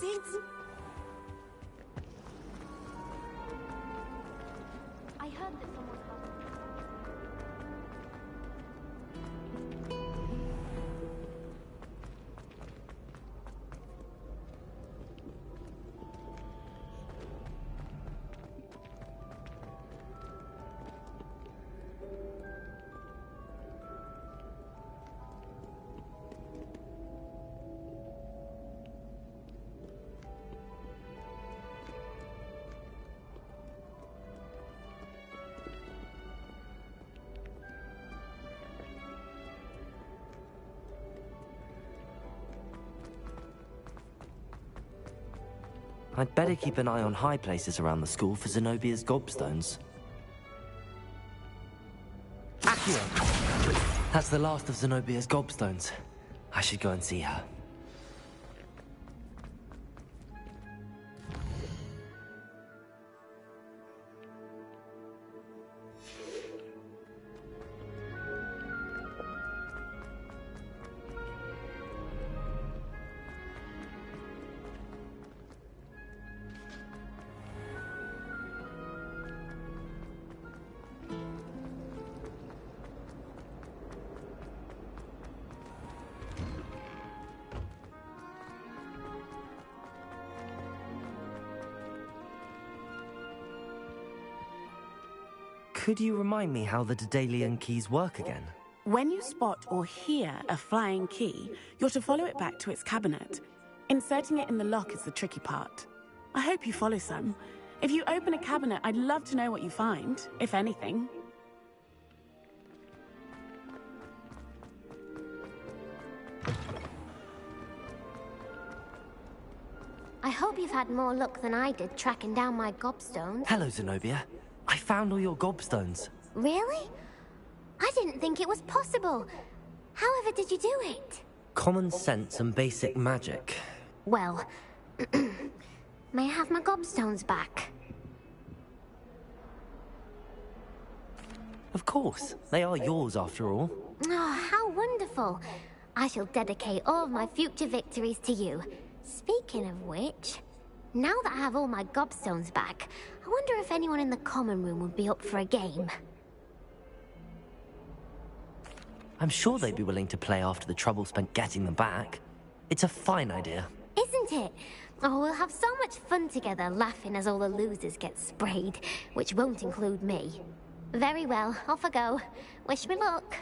seats. I heard that someone got... I'd better keep an eye on high places around the school for Zenobia's gobstones. Accio! That's the last of Zenobia's gobstones. I should go and see her. Could you remind me how the Daedalian keys work again? When you spot or hear a flying key, you're to follow it back to its cabinet. Inserting it in the lock is the tricky part. I hope you follow some. If you open a cabinet, I'd love to know what you find, if anything. I hope you've had more luck than I did tracking down my gobstones. Hello, Zenobia. I found all your gobstones. Really? I didn't think it was possible. However did you do it? Common sense and basic magic. Well, may I have my gobstones back? Of course. They are yours after all. Oh, how wonderful. I shall dedicate all of my future victories to you. Speaking of which, now that I have all my gobstones back, I wonder if anyone in the common room would be up for a game. I'm sure they'd be willing to play after the trouble spent getting them back. It's a fine idea. Isn't it? Oh, we'll have so much fun together, laughing as all the losers get sprayed, which won't include me. Very well, off I go. Wish me luck.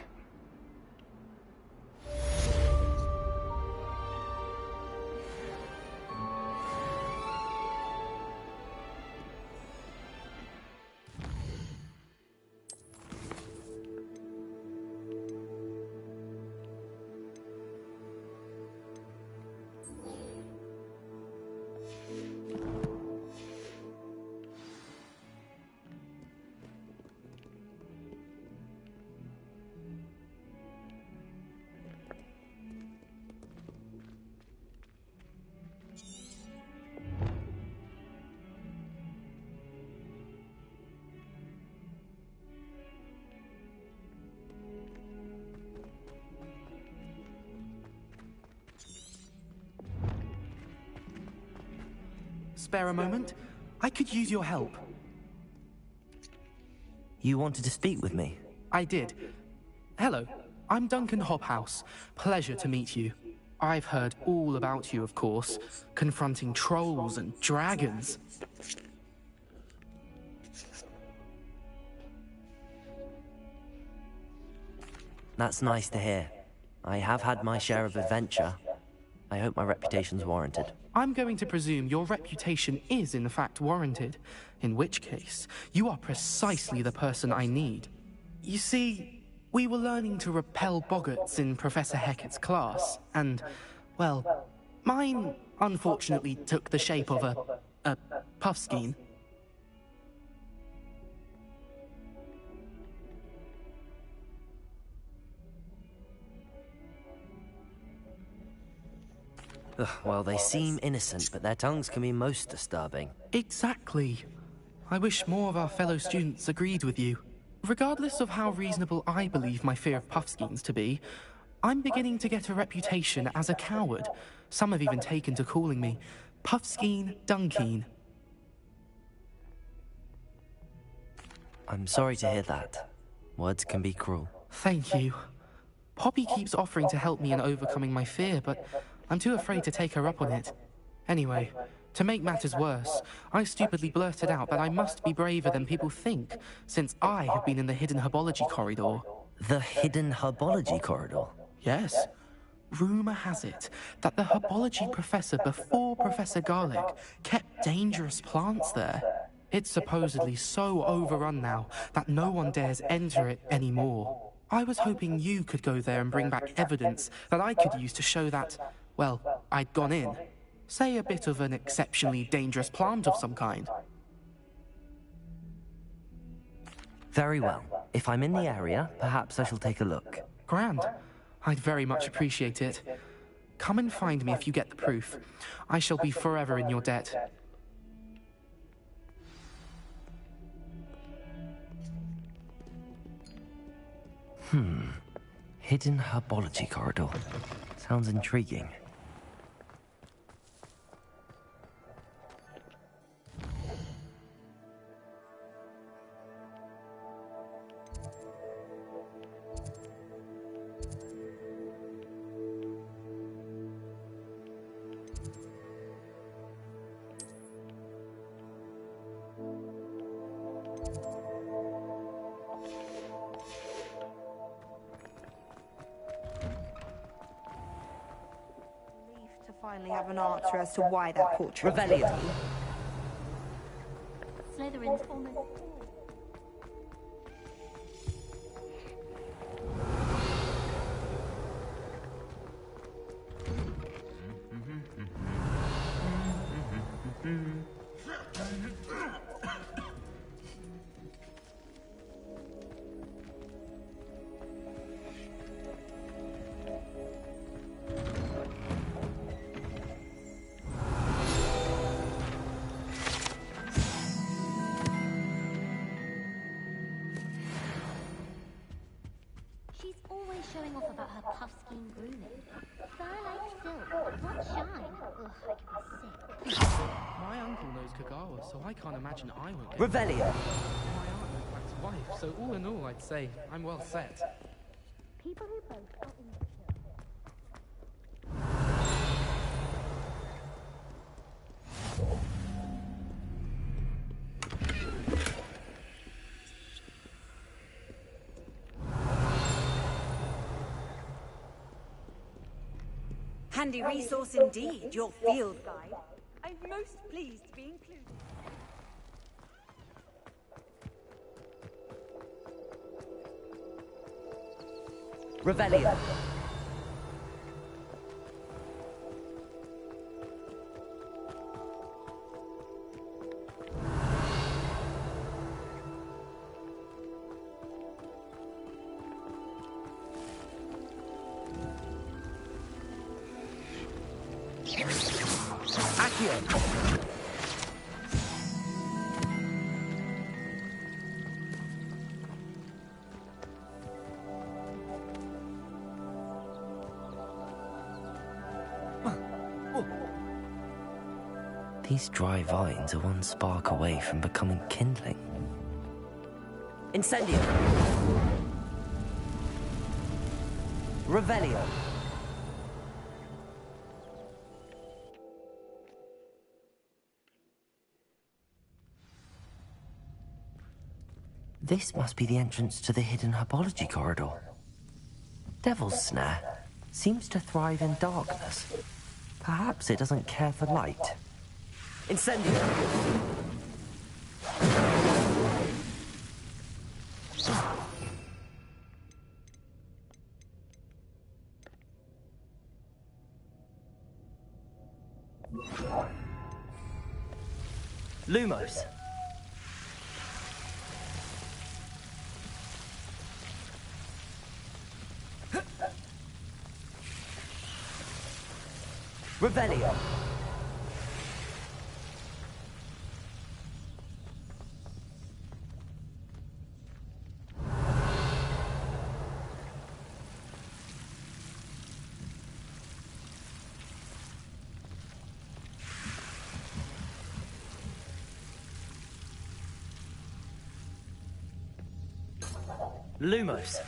Spare a moment? I could use your help. You wanted to speak with me? I did. Hello, I'm Duncan Hobhouse. Pleasure to meet you. I've heard all about you, of course, confronting trolls and dragons. That's nice to hear. I have had my share of adventure. I hope my reputation's warranted. I'm going to presume your reputation is in fact warranted, in which case, you are precisely the person I need. You see, we were learning to repel boggarts in Professor Hecat's class, and, well, mine unfortunately took the shape of a puffskein. Ugh, well, they seem innocent, but their tongues can be most disturbing. Exactly. I wish more of our fellow students agreed with you. Regardless of how reasonable I believe my fear of puffskeins to be, I'm beginning to get a reputation as a coward. Some have even taken to calling me Puffskein Dunkeen. I'm sorry to hear that. Words can be cruel. Thank you. Poppy keeps offering to help me in overcoming my fear, but I'm too afraid to take her up on it. Anyway, to make matters worse, I stupidly blurted out that I must be braver than people think, since I have been in the hidden herbology corridor. The hidden herbology corridor? Yes. Rumour has it that the herbology professor before Professor Garlic kept dangerous plants there. It's supposedly so overrun now that no one dares enter it anymore. I was hoping you could go there and bring back evidence that I could use to show that, well, I'd gone in. Say a bit of an exceptionally dangerous plant of some kind. Very well. If I'm in the area, perhaps I shall take a look. Grand. I'd very much appreciate it. Come and find me if you get the proof. I shall be forever in your debt. Hidden herbology corridor. Sounds intriguing. Finally have an answer as to why that portrait. Revelio. Slytherin's almost... She's always showing off about her puffskein grooming. Fur like silk, not shine. Ugh, I can be sick. My uncle knows Kagawa, so I can't imagine I won't get Revelio. my aunt knows Black's wife, so all in all, I'd say I'm well set. People who boast are insecure. Handy resource indeed, your field guide. I'm most pleased to be included. Revelio. Accio. These dry vines are one spark away from becoming kindling. Incendio. Revelio. This must be the entrance to the hidden herbology corridor. Devil's Snare seems to thrive in darkness. Perhaps it doesn't care for light. Incendio! Lumos. Revelio. Lumos.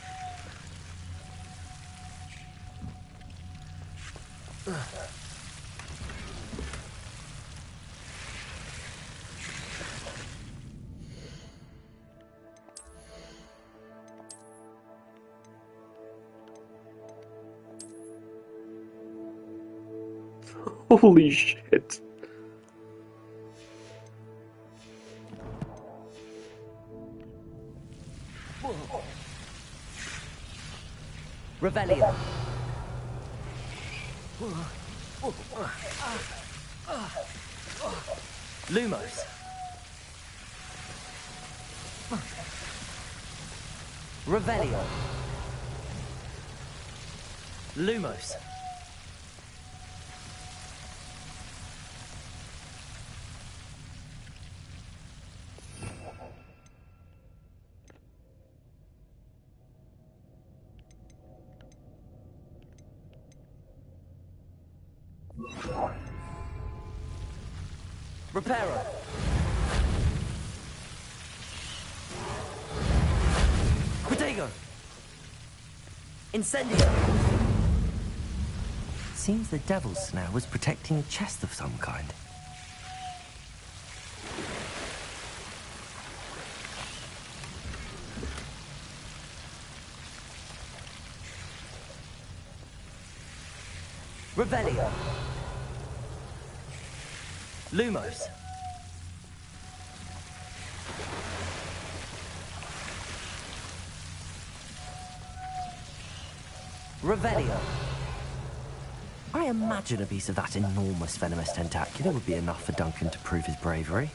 Holy shit. Revelio. Lumos. Revelio. Lumos. Reparo. Protego. Incendio. Seems the devil's snare was protecting a chest of some kind. Revelio. Lumos. Revelio. I imagine a piece of that enormous venomous tentacular would be enough for Duncan to prove his bravery.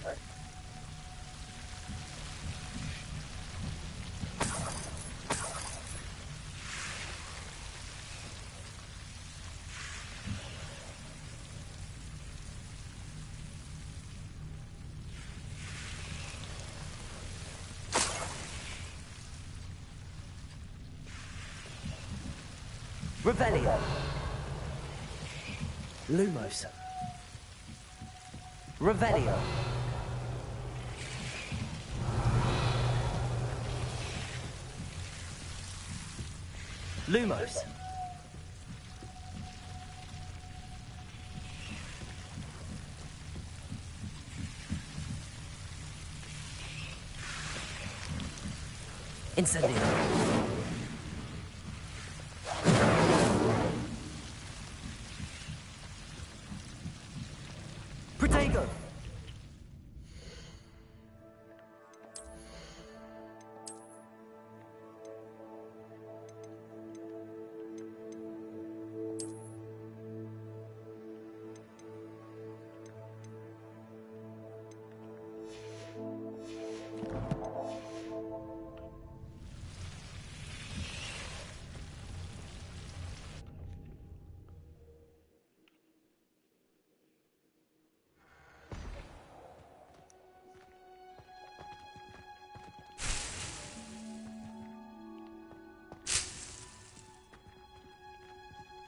Revelio. Lumos. Revelio. Lumos. Incendio. Protego.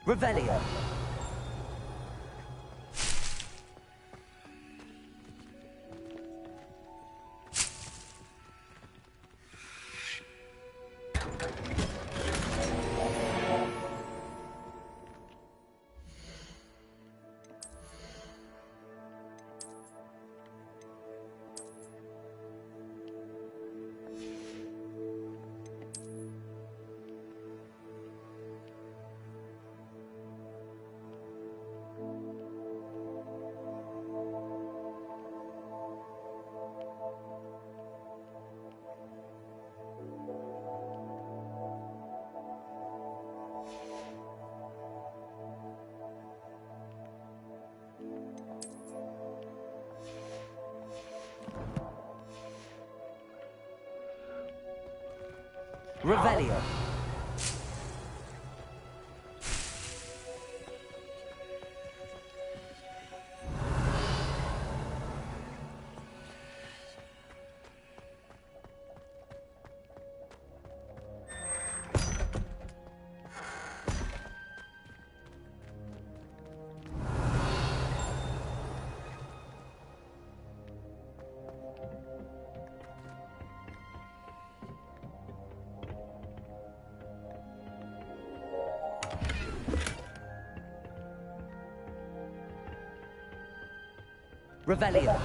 Revelio. Revelio. Revelio.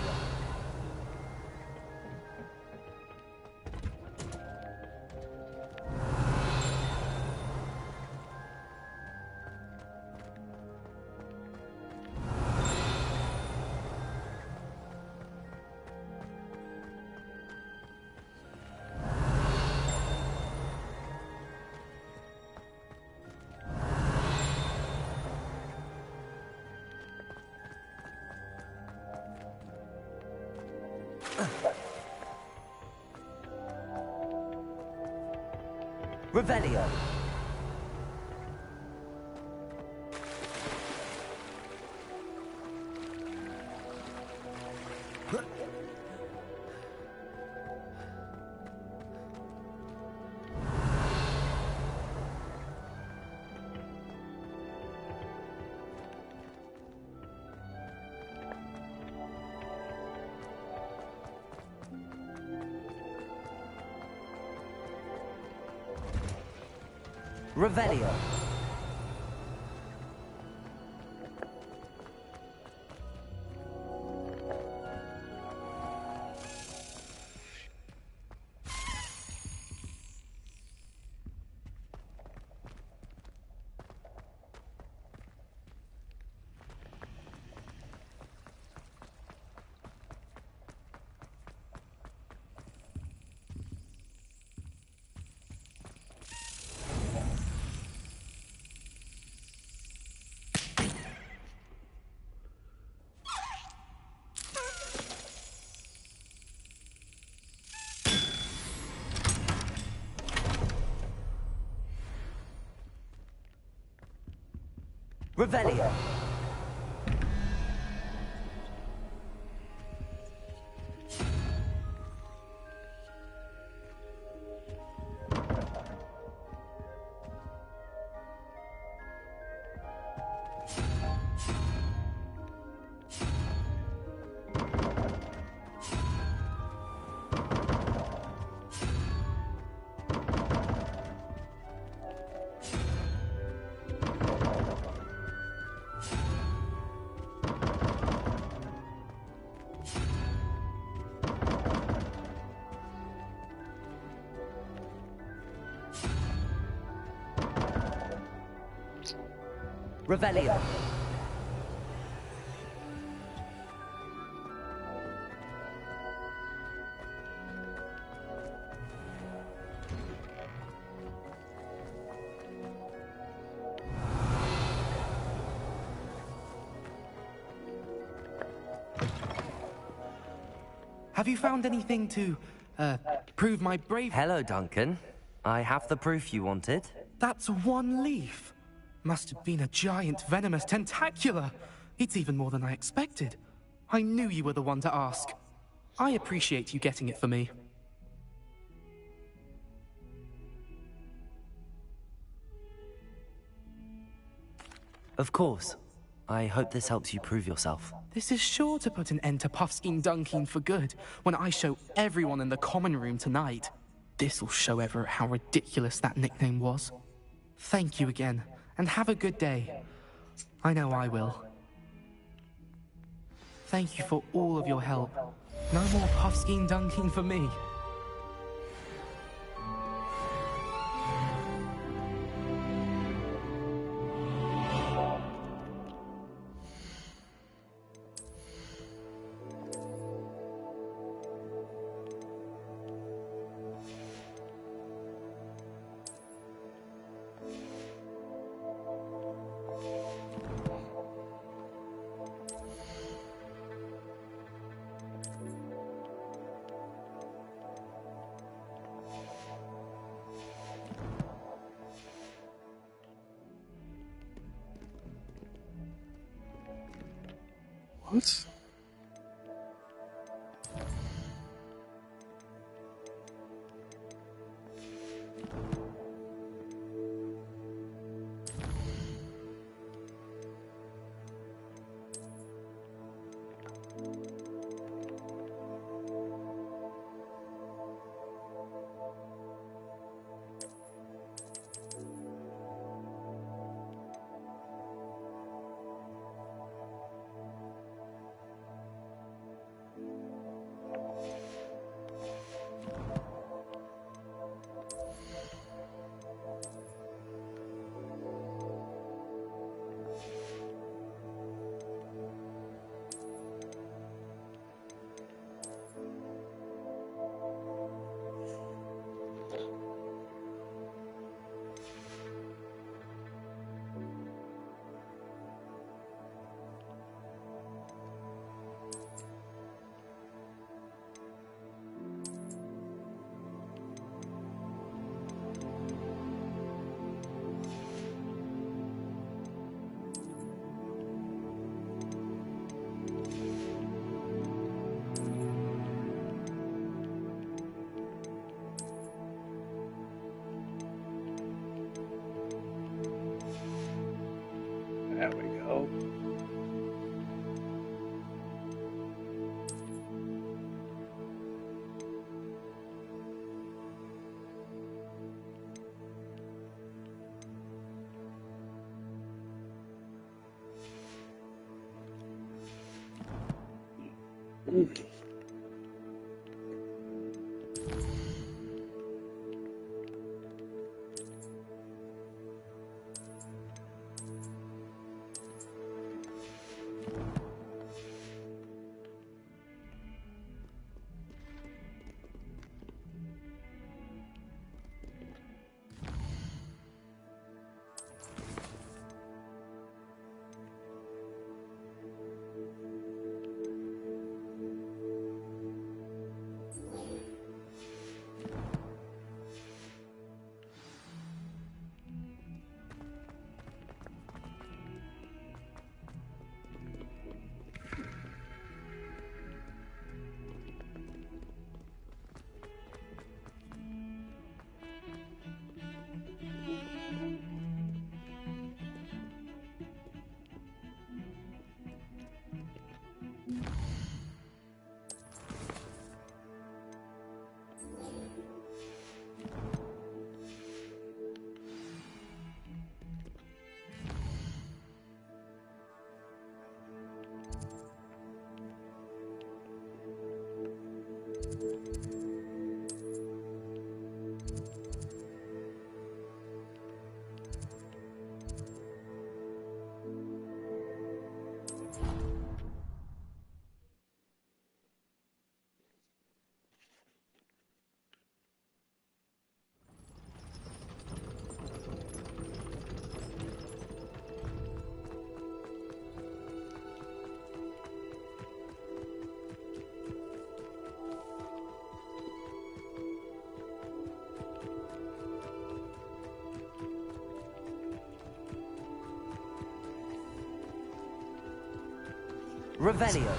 Revelio. Revelio. Revelio. Revelio. Have you found anything to, prove my bravery? Hello, Duncan. I have the proof you wanted. That's one leaf. Must have been a giant venomous tentacula. It's even more than I expected. I knew you were the one to ask. I appreciate you getting it for me. Of course. I hope this helps you prove yourself. This is sure to put an end to Puffskein Dunkeen for good when I show everyone in the common room tonight. This'll show Everett how ridiculous that nickname was. Thank you again, and have a good day. I know I will. Thank you for all of your help. No more Puffskein Dunkeen for me. What? Revelio. Revelio.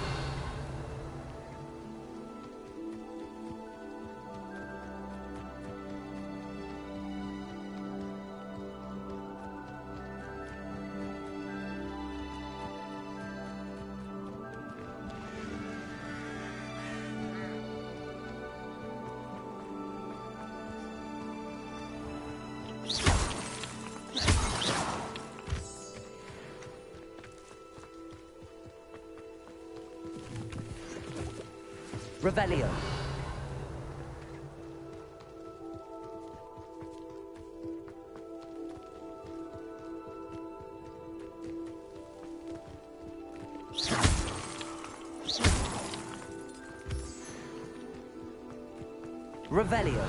Revelio.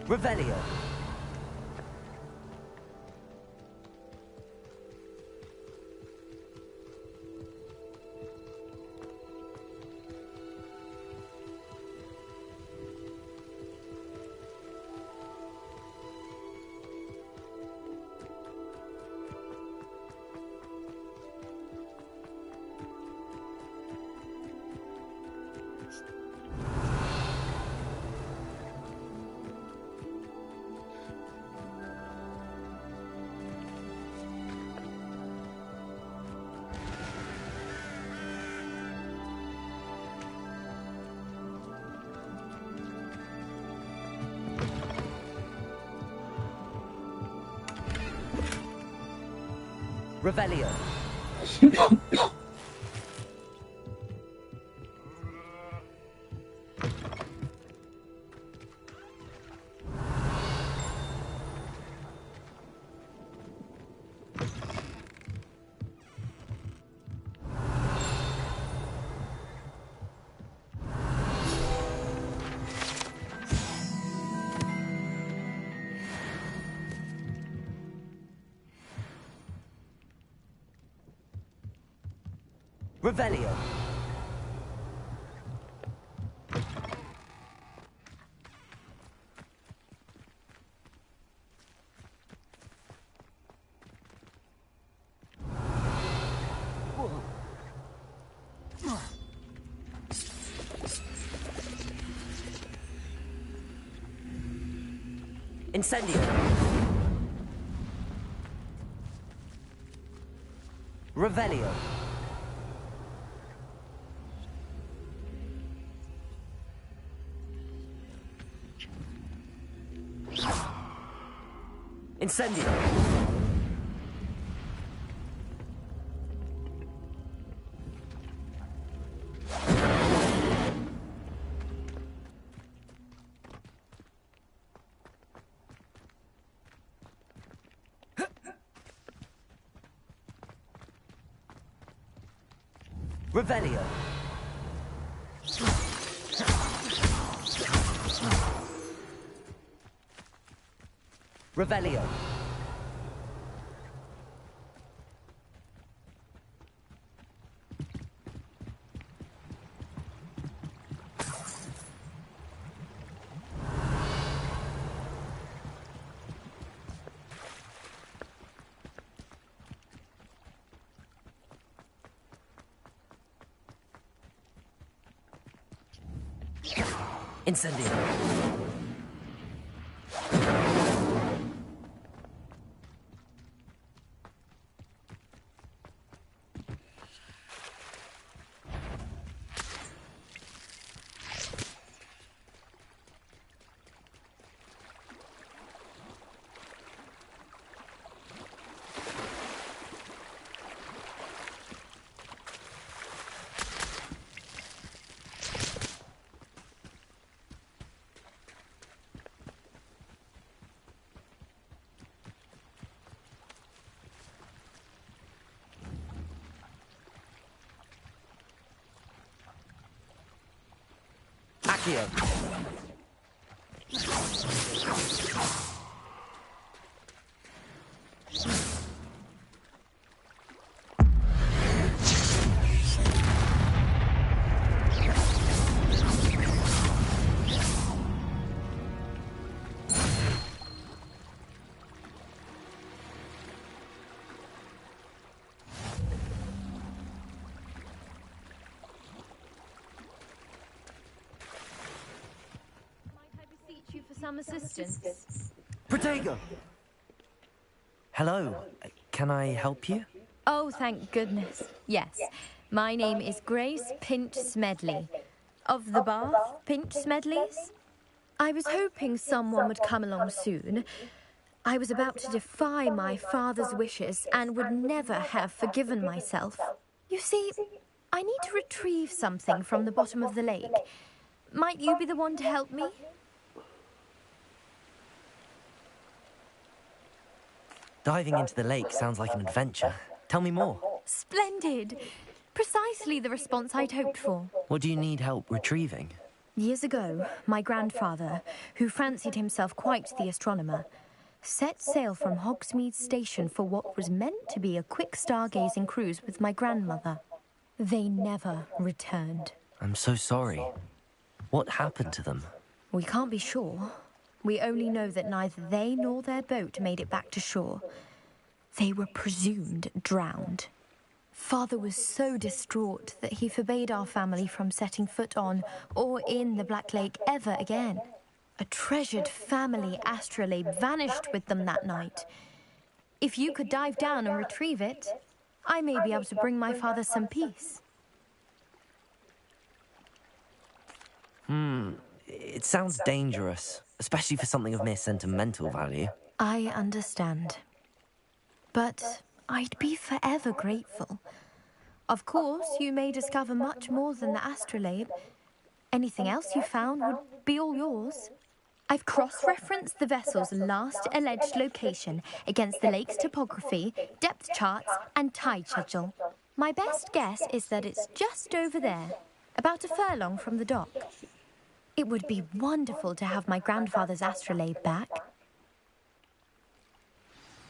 Revelio. Revelio. Revelio. Incendio. Revelio. Incendio. Revelio. Revelio. Incendio. Accio. You for some assistance. Protego! Hello. Can I help you? Oh, thank goodness. Yes. My name is Grace Pinch Smedley. Of the Bath Pinch Smedleys? I was hoping someone would come along soon. I was about to defy my father's wishes and would never have forgiven myself. You see, I need to retrieve something from the bottom of the lake. Might you be the one to help me? Diving into the lake sounds like an adventure. Tell me more. Splendid! Precisely the response I'd hoped for. What do you need help retrieving? Years ago, my grandfather, who fancied himself quite the astronomer, set sail from Hogsmeade Station for what was meant to be a quick stargazing cruise with my grandmother. They never returned. I'm so sorry. What happened to them? We can't be sure. We only know that neither they nor their boat made it back to shore. They were presumed drowned. Father was so distraught that he forbade our family from setting foot on or in the Black Lake ever again. A treasured family astrolabe vanished with them that night. If you could dive down and retrieve it, I may be able to bring my father some peace. It sounds dangerous, especially for something of mere sentimental value. I understand. But I'd be forever grateful. Of course, you may discover much more than the astrolabe. Anything else you found would be all yours. I've cross-referenced the vessel's last alleged location against the lake's topography, depth charts, and tide schedule. My best guess is that it's just over there, about a furlong from the dock. It would be wonderful to have my grandfather's astrolabe back.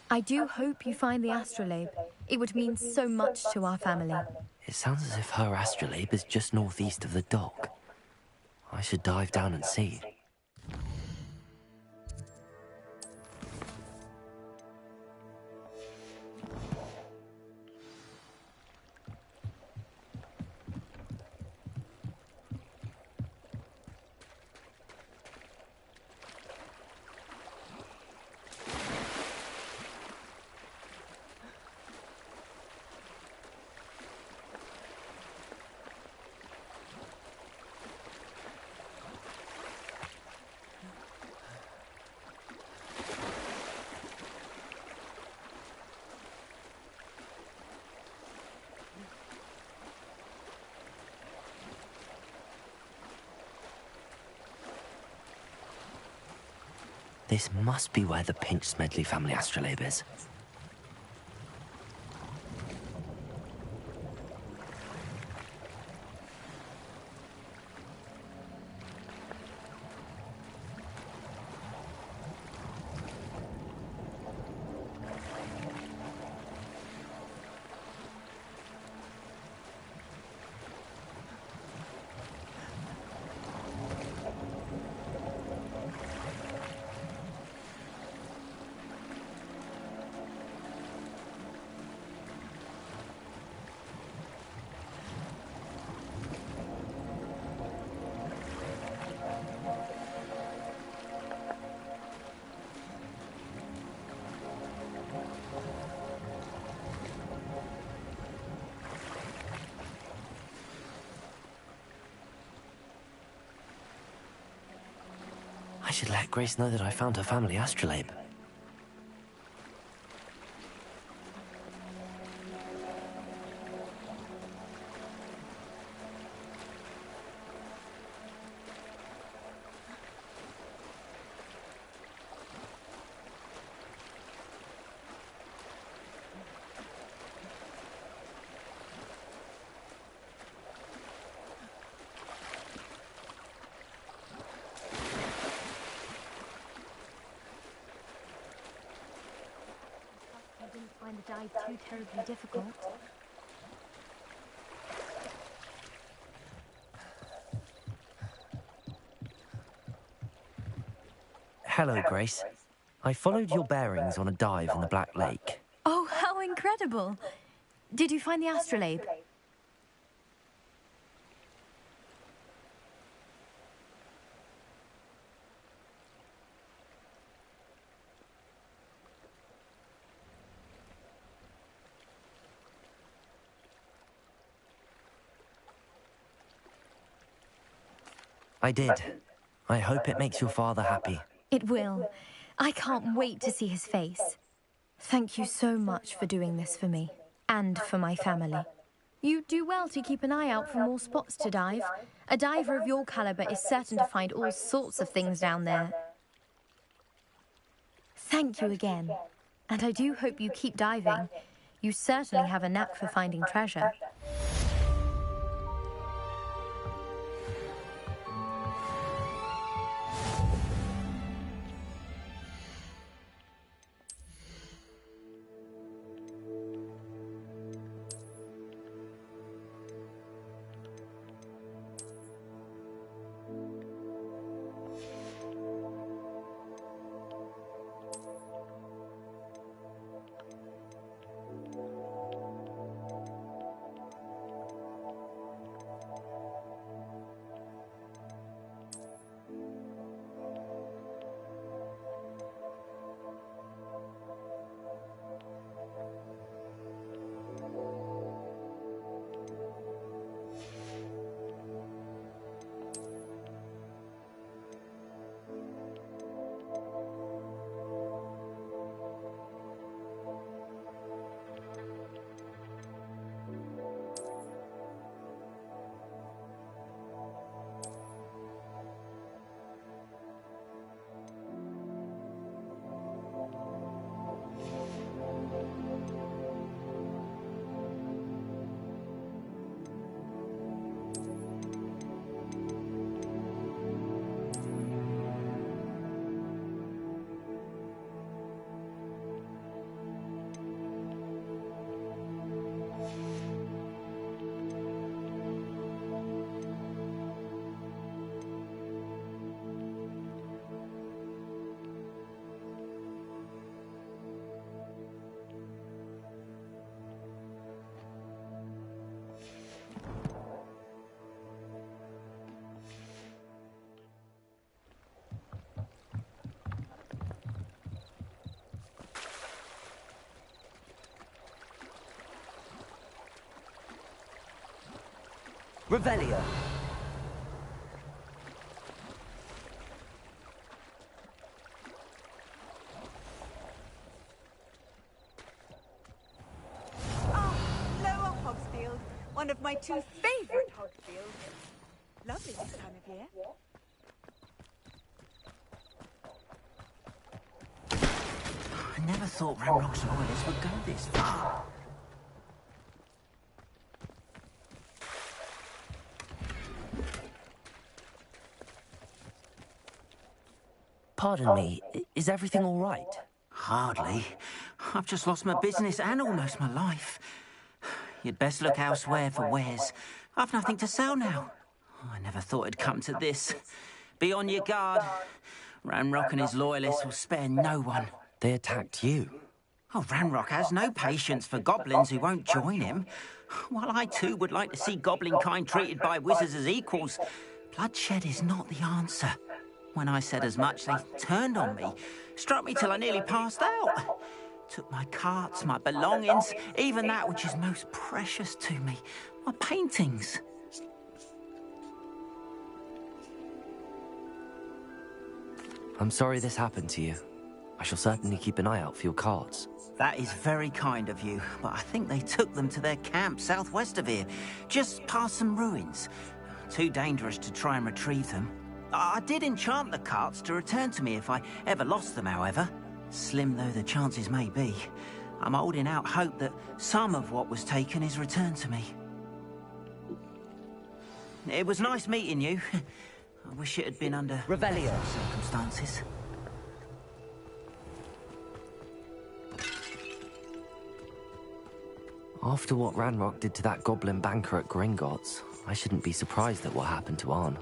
I do hope you find the astrolabe. It would mean so much to our family. It sounds as if her astrolabe is just northeast of the dock. I should dive down and see. This must be where the Pinch Smedley family astrolabe is. I should let Grace know that I found her family astrolabe. I didn't find the dive too terribly difficult. Hello, Grace. I followed your bearings on a dive in the Black Lake. Oh, how incredible! Did you find the astrolabe? I did. I hope it makes your father happy. It will. I can't wait to see his face. Thank you so much for doing this for me, and for my family. You do well to keep an eye out for more spots to dive. A diver of your caliber is certain to find all sorts of things down there. Thank you again. And I do hope you keep diving. You certainly have a knack for finding treasure. Revelio. Lower Hogsfield, one of my two favourite Hogsfields. Lovely this time of year. Never thought Ranrock's loyalists would go this far. Pardon me, is everything all right? Hardly. I've just lost my business and almost my life. You'd best look elsewhere for wares. I've nothing to sell now. I never thought it'd come to this. Be on your guard. Ranrock and his loyalists will spare no one. They attacked you? Oh, Ranrock has no patience for goblins who won't join him. While I too would like to see goblin kind treated by wizards as equals, bloodshed is not the answer. When I said as much, they turned on me, struck me till I nearly passed out. Took my carts, my belongings, even that which is most precious to me, my paintings. I'm sorry this happened to you. I shall certainly keep an eye out for your carts. That is very kind of you, but I think they took them to their camp southwest of here, just past some ruins. Too dangerous to try and retrieve them. I did enchant the carts to return to me if I ever lost them, however. Slim though the chances may be, I'm holding out hope that some of what was taken is returned to me. It was nice meeting you. I wish it had been under Revelio. Circumstances. After what Ranrock did to that goblin banker at Gringotts, I shouldn't be surprised at what happened to Arn.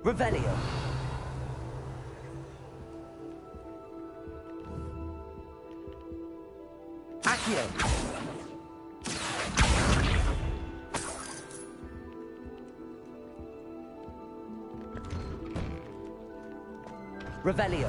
Revelio. Accio. Revelio.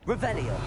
Revelio.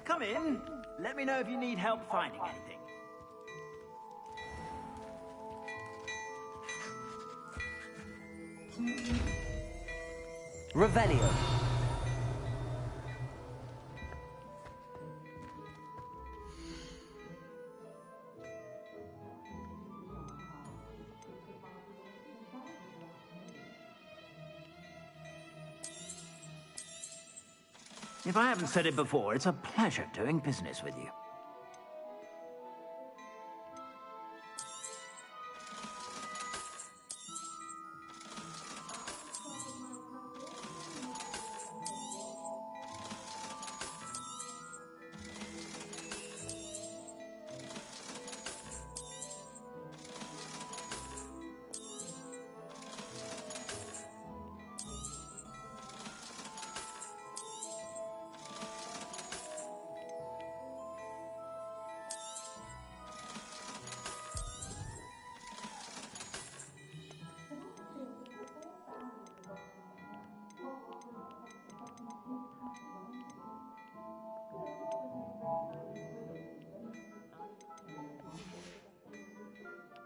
come in. Let me know if you need help finding anything. Revelio. If I haven't said it before, it's a pleasure doing business with you.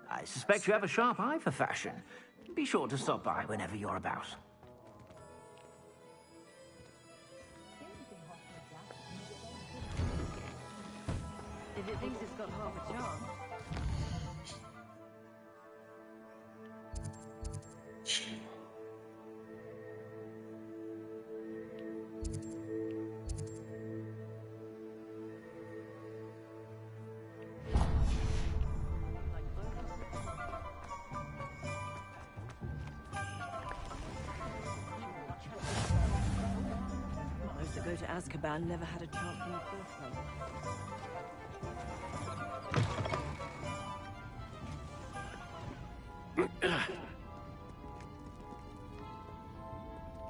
I suspect you have a sharp eye for fashion. Be sure to stop by whenever you're about. If it thinks it's got half a chance. Those that go to Azkaban never had a chance in the first place.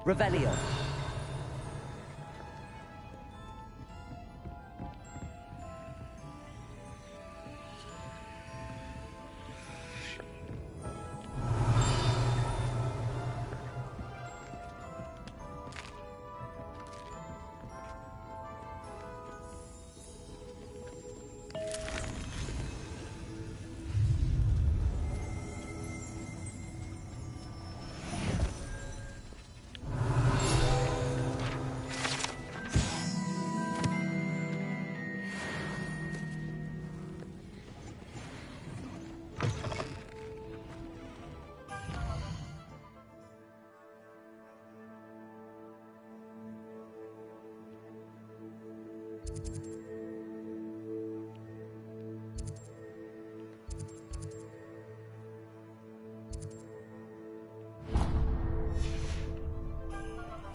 Revelio.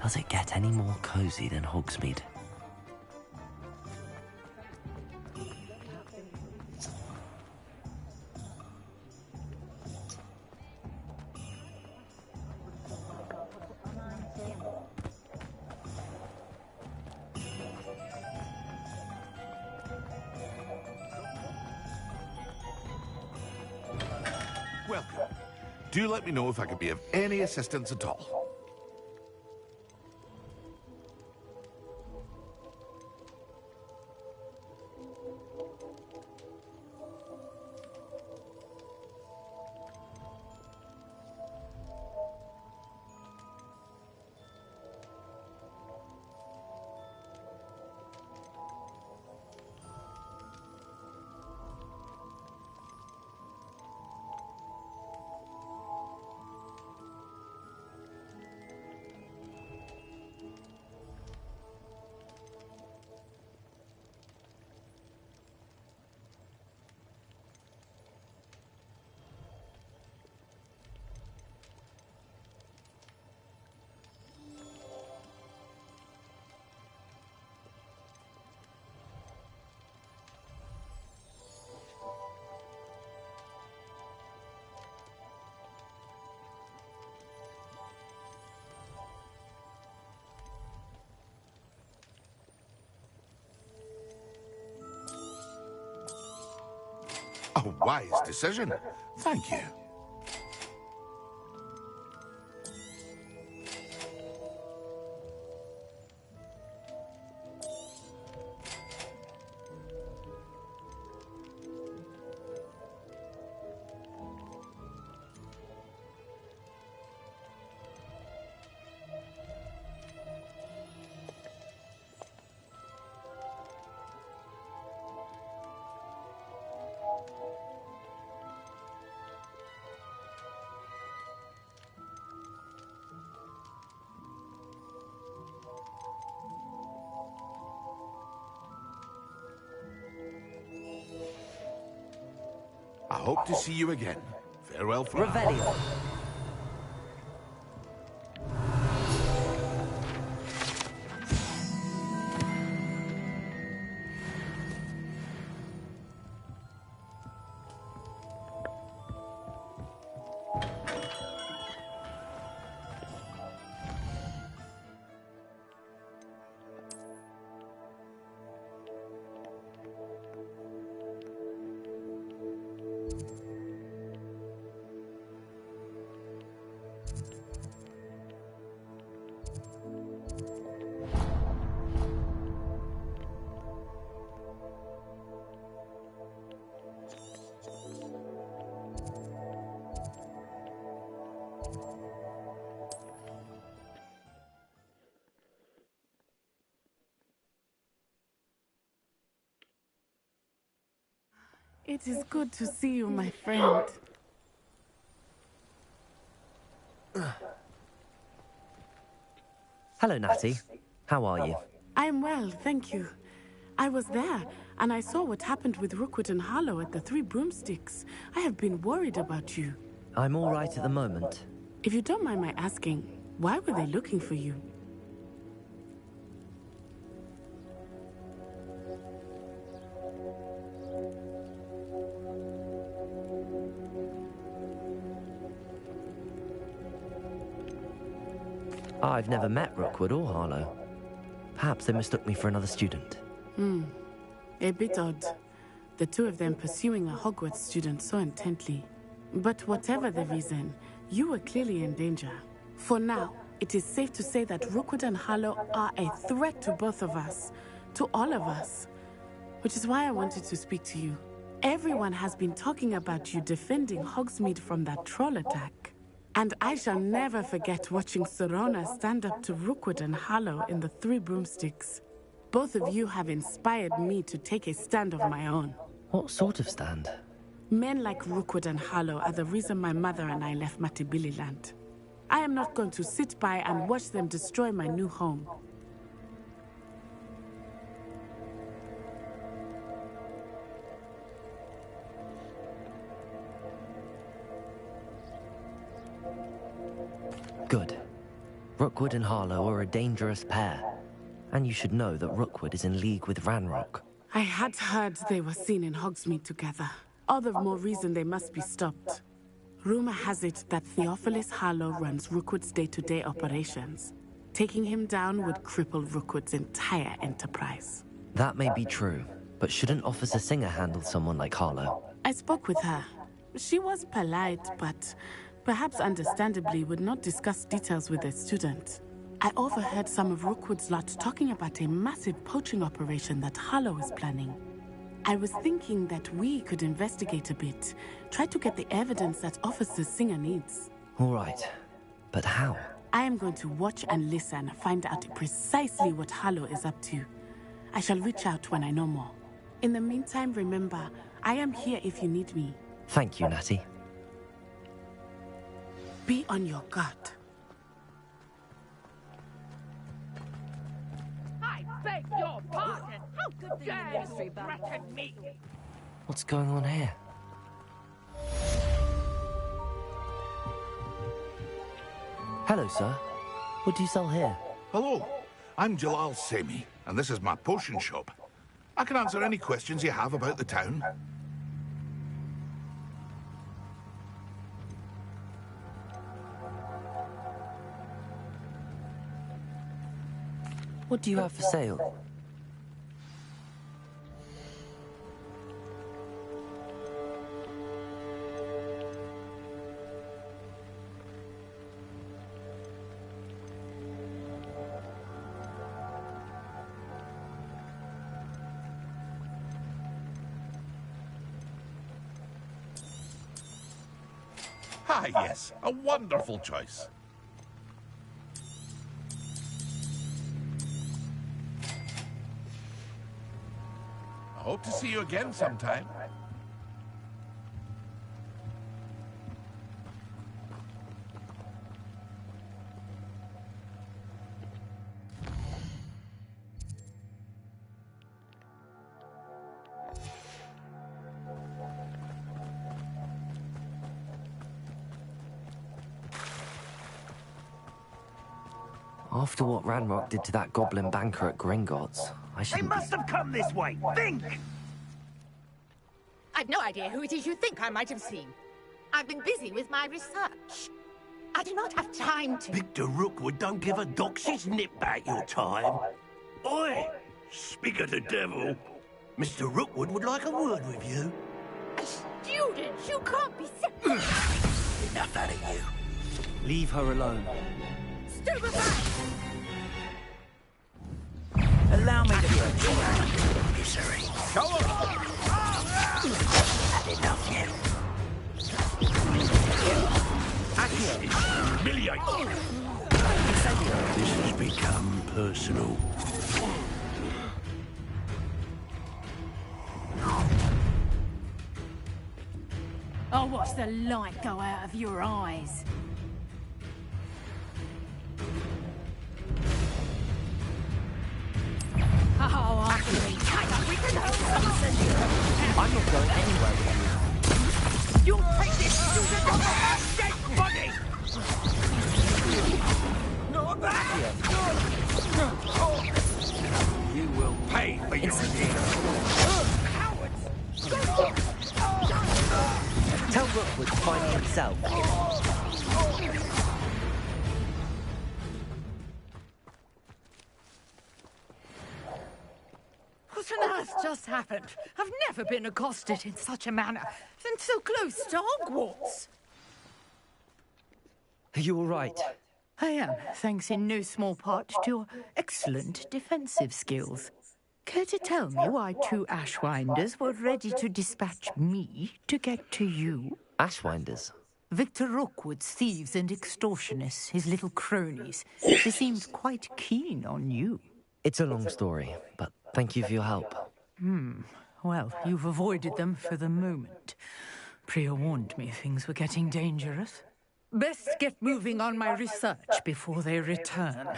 Does it get any more cozy than Hogsmeade? Welcome. Do let me know if I can be of any assistance at all. A wise decision. Thank you. I hope to see you again. Farewell for now. Revelio. It is good to see you, my friend. Hello, Natty. How are you? I am well, thank you. I was there, and I saw what happened with Rookwood and Harlow at the Three Broomsticks. I have been worried about you. I'm all right at the moment. If you don't mind my asking, why were they looking for you? I've never met Rookwood or Harlow. Perhaps they mistook me for another student. A bit odd. The two of them pursuing a Hogwarts student so intently. But whatever the reason, you were clearly in danger. For now, it is safe to say that Rookwood and Harlow are a threat to both of us. To all of us. Which is why I wanted to speak to you. Everyone has been talking about you defending Hogsmeade from that troll attack. And I shall never forget watching Serona stand up to Rookwood and Harlow in the Three Broomsticks. Both of you have inspired me to take a stand of my own. What sort of stand? Men like Rookwood and Harlow are the reason my mother and I left Matabeleland. I am not going to sit by and watch them destroy my new home. Good. Rookwood and Harlow are a dangerous pair. And you should know that Rookwood is in league with Ranrock. I had heard they were seen in Hogsmeade together. All the more reason they must be stopped. Rumor has it that Theophilus Harlow runs Rookwood's day-to-day operations. Taking him down would cripple Rookwood's entire enterprise. That may be true, but shouldn't Officer Singer handle someone like Harlow? I spoke with her. She was polite, but perhaps understandably would not discuss details with a student. I overheard some of Rookwood's lot talking about a massive poaching operation that Harlow is planning. I was thinking that we could investigate a bit, try to get the evidence that Officer Singer needs. All right, but how? I am going to watch and listen, find out precisely what Harlow is up to. I shall reach out when I know more. In the meantime, remember, I am here if you need me. Thank you, Natty. Be on your guard. I beg your pardon! How dare you threaten me? What's going on here? Hello, sir. What do you sell here? Hello, I'm Jalal Semi, and this is my potion shop. I can answer any questions you have about the town. What do you have for sale? Ah, yes, a wonderful choice. I hope to see you again sometime. After what Ranrock did to that goblin banker at Gringotts, I They shouldn't must have come this way. Think! I've no idea who it is you think I might have seen. I've been busy with my research. I do not have time to... Victor Rookwood don't give a doxy's nip back your time. Oi! Speak of the devil. Mr. Rookwood would like a word with you. A student? You can't be... Enough out of you. leave her alone. Stupefy! Allow me to go. Misery. Go on! Had enough yet. Humiliate. This has become personal. I'll watch the light go out of your eyes. Oh, I can tight up. We can hold something. I'm not going anywhere with you. You'll take this student off of my dead body! Not that! You will pay for your deeds. Tell Rookwood to find me himself. What on earth just happened? I've never been accosted in such a manner, and so close to Hogwarts. Are you all right? I am, thanks in no small part to your excellent defensive skills. Care to tell me why two Ashwinders were ready to dispatch me to get to you? Ashwinders? Victor Rookwood's thieves and extortionists, his little cronies. They seemed quite keen on you. It's a long story, but thank you for your help. Well, you've avoided them for the moment. Priya warned me things were getting dangerous. Best get moving on my research before they return.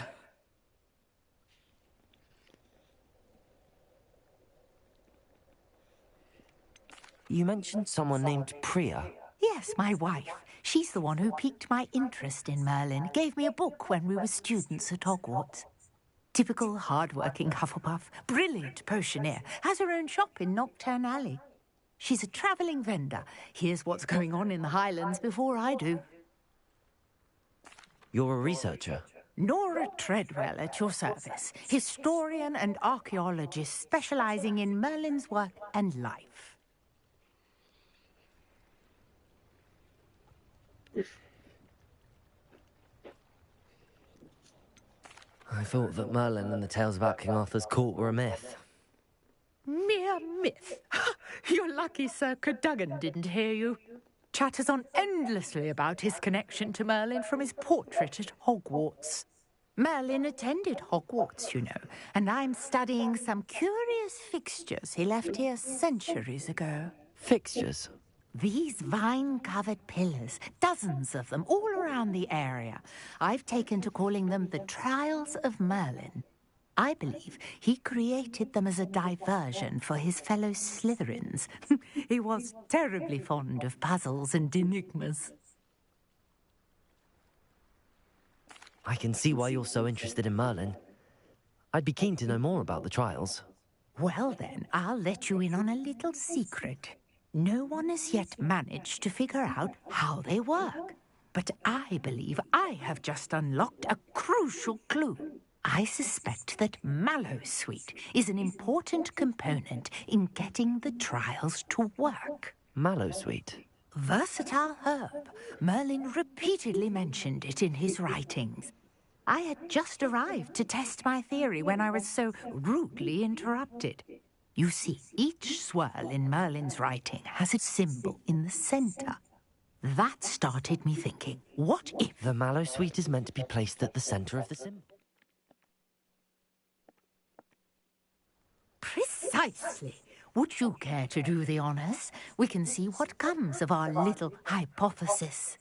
You mentioned someone named Priya. Yes, my wife. She's the one who piqued my interest in Merlin. Gave me a book when we were students at Hogwarts. Typical hard-working Hufflepuff, brilliant potioneer, has her own shop in Nocturne Alley. She's a travelling vendor. Hears what's going on in the Highlands before I do. You're a researcher? Nora Treadwell at your service. Historian and archaeologist specialising in Merlin's work and life. I thought that Merlin and the tales about King Arthur's court were a myth. Mere myth. You're lucky Sir Cadogan didn't hear you. Chatters on endlessly about his connection to Merlin from his portrait at Hogwarts. Merlin attended Hogwarts, you know, and I'm studying some curious fixtures he left here centuries ago. Fixtures? These vine-covered pillars, dozens of them, all around the area. I've taken to calling them the Trials of Merlin. I believe he created them as a diversion for his fellow Slytherins. He was terribly fond of puzzles and enigmas. I can see why you're so interested in Merlin. I'd be keen to know more about the trials. Well then, I'll let you in on a little secret. No one has yet managed to figure out how they work. But I believe I have just unlocked a crucial clue. I suspect that Mallowsweet is an important component in getting the trials to work. Mallowsweet? Versatile herb. Merlin repeatedly mentioned it in his writings. I had just arrived to test my theory when I was so rudely interrupted. You see, each swirl in Merlin's writing has its symbol in the center. That started me thinking, what if... The Mallowsweet is meant to be placed at the center of the symbol? Precisely. Would you care to do the honors? We can see what comes of our little hypothesis.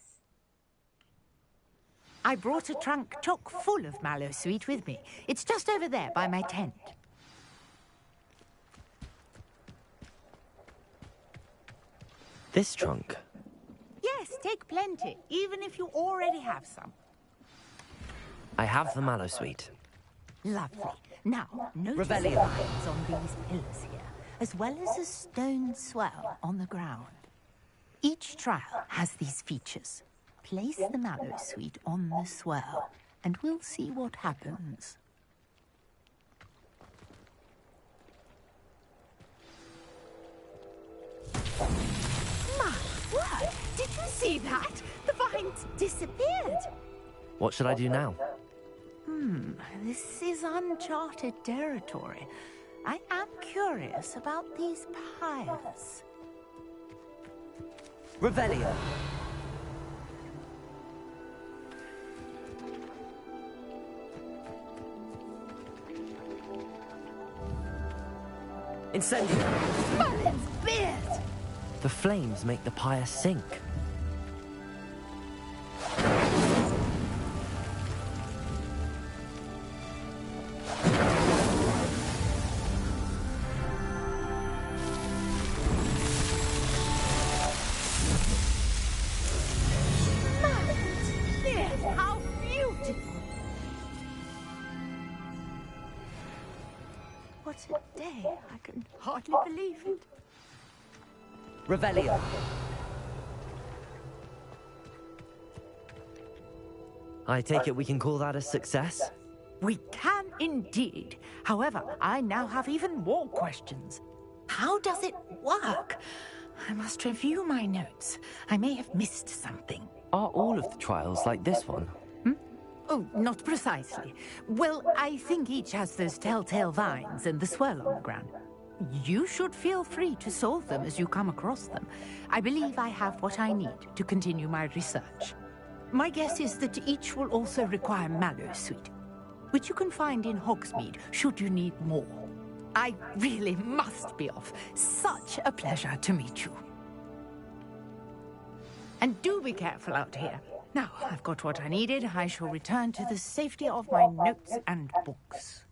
I brought a trunk chock full of Mallowsweet with me. It's just over there by my tent. This trunk? Yes, take plenty, even if you already have some. I have the mallow sweet. Lovely. Now, notice the Revelio. lines on these pillars here, as well as a stone swell on the ground. Each trial has these features. Place the mallow sweet on the swell, and we'll see what happens. My word! Did you see that? The vines disappeared! What should I do now? This is uncharted territory. I am curious about these pyres. Revelio. Incendio. Merlin's beard! The flames make the pyre sink. Merlin's beard! How beautiful! What a day! I can hardly believe it. Revelio. I take it we can call that a success? We can indeed. However, I now have even more questions. How does it work? I must review my notes. I may have missed something. Are all of the trials like this one? Oh, not precisely. Well, I think each has those telltale vines and the swirl on the ground. You should feel free to solve them as you come across them. I believe I have what I need to continue my research. My guess is that each will also require mallow sweet, which you can find in Hogsmeade should you need more. I really must be off. Such a pleasure to meet you. And do be careful out here. Now, I've got what I needed. I shall return to the safety of my notes and books.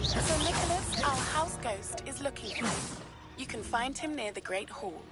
So Nicholas, our house ghost, is looking for you. You can find him near the Great Hall.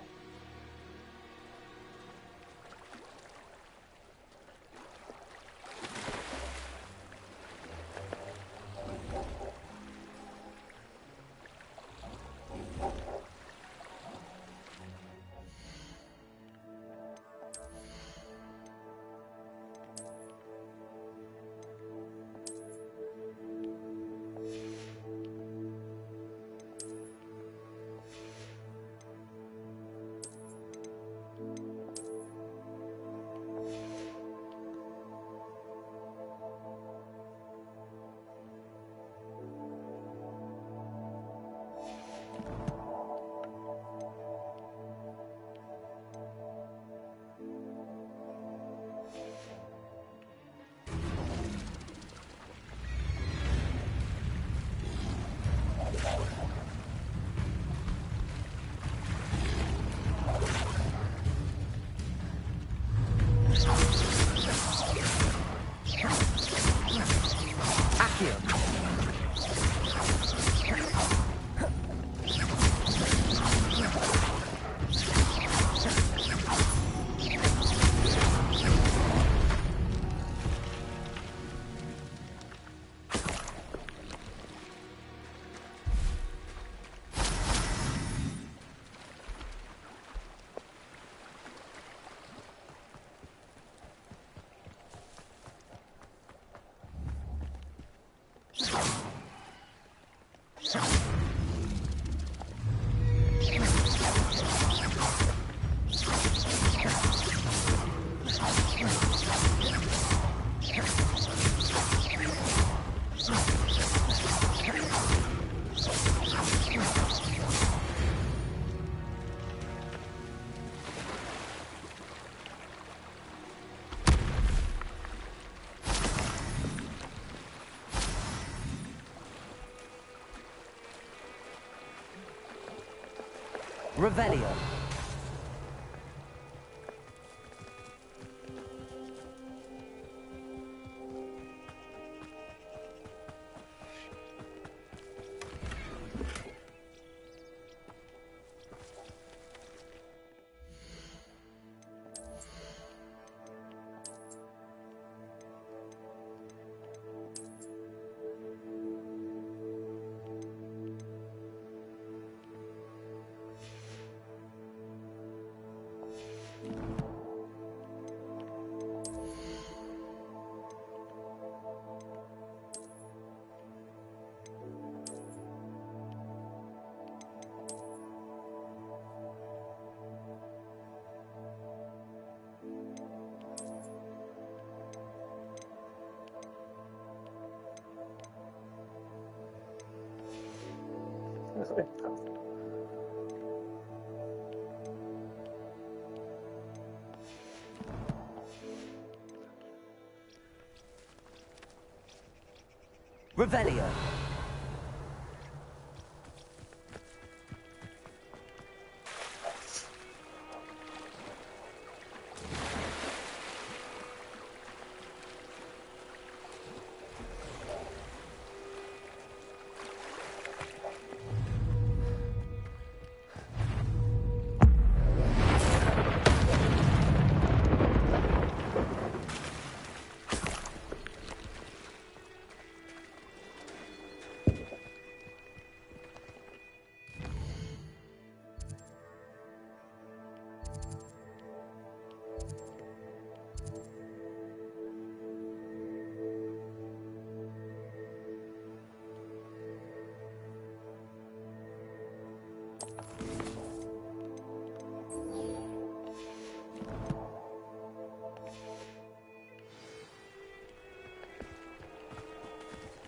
Revelio. Revelio.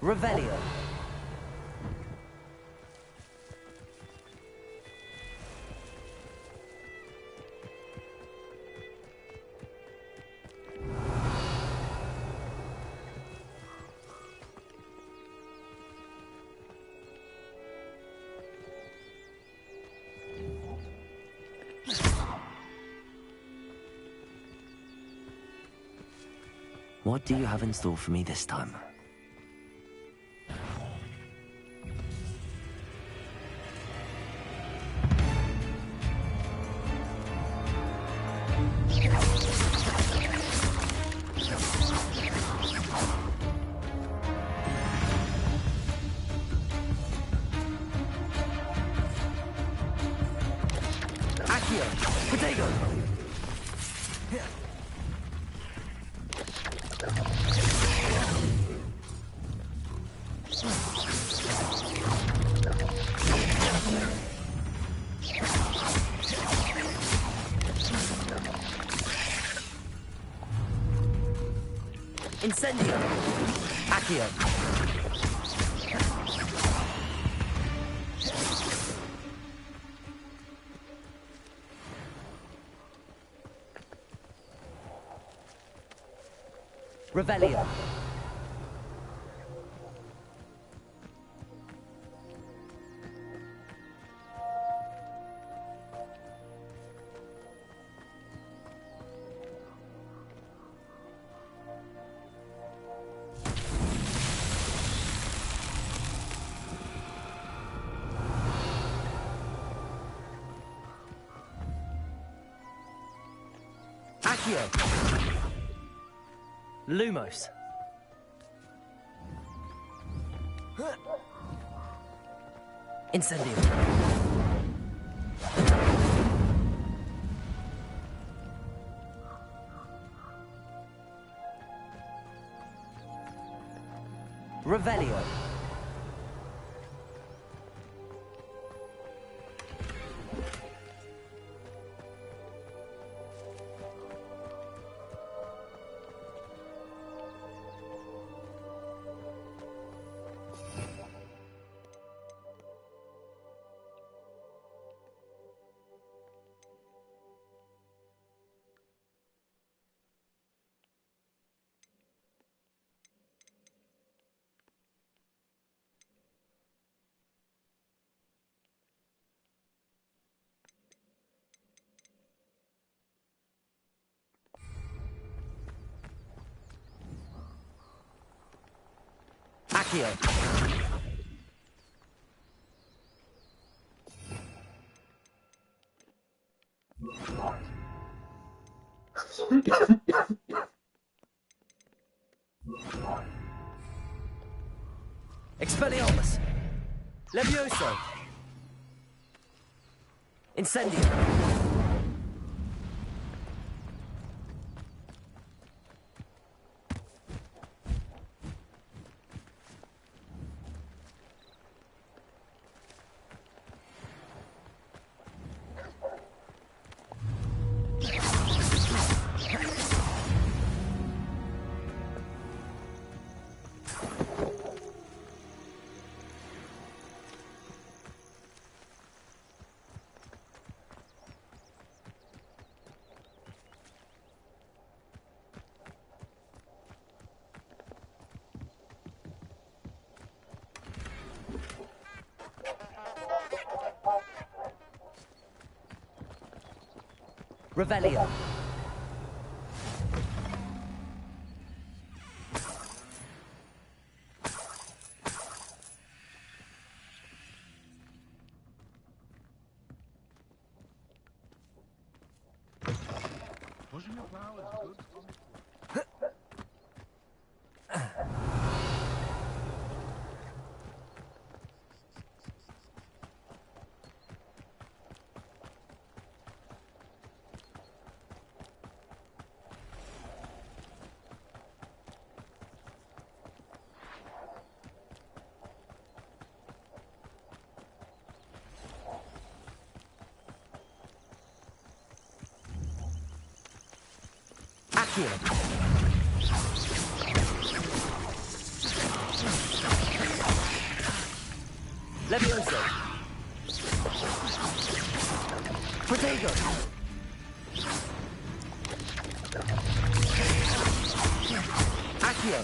Revelio. What do you have in store for me this time? Incendio! Accio! Revelio! Lumos. Incendio. Revelio. Accio. Expelliarmus. Levioso. Incendio. Revelio. Pushing a plow is good for me. Accio. Levioso. Protego. Accio.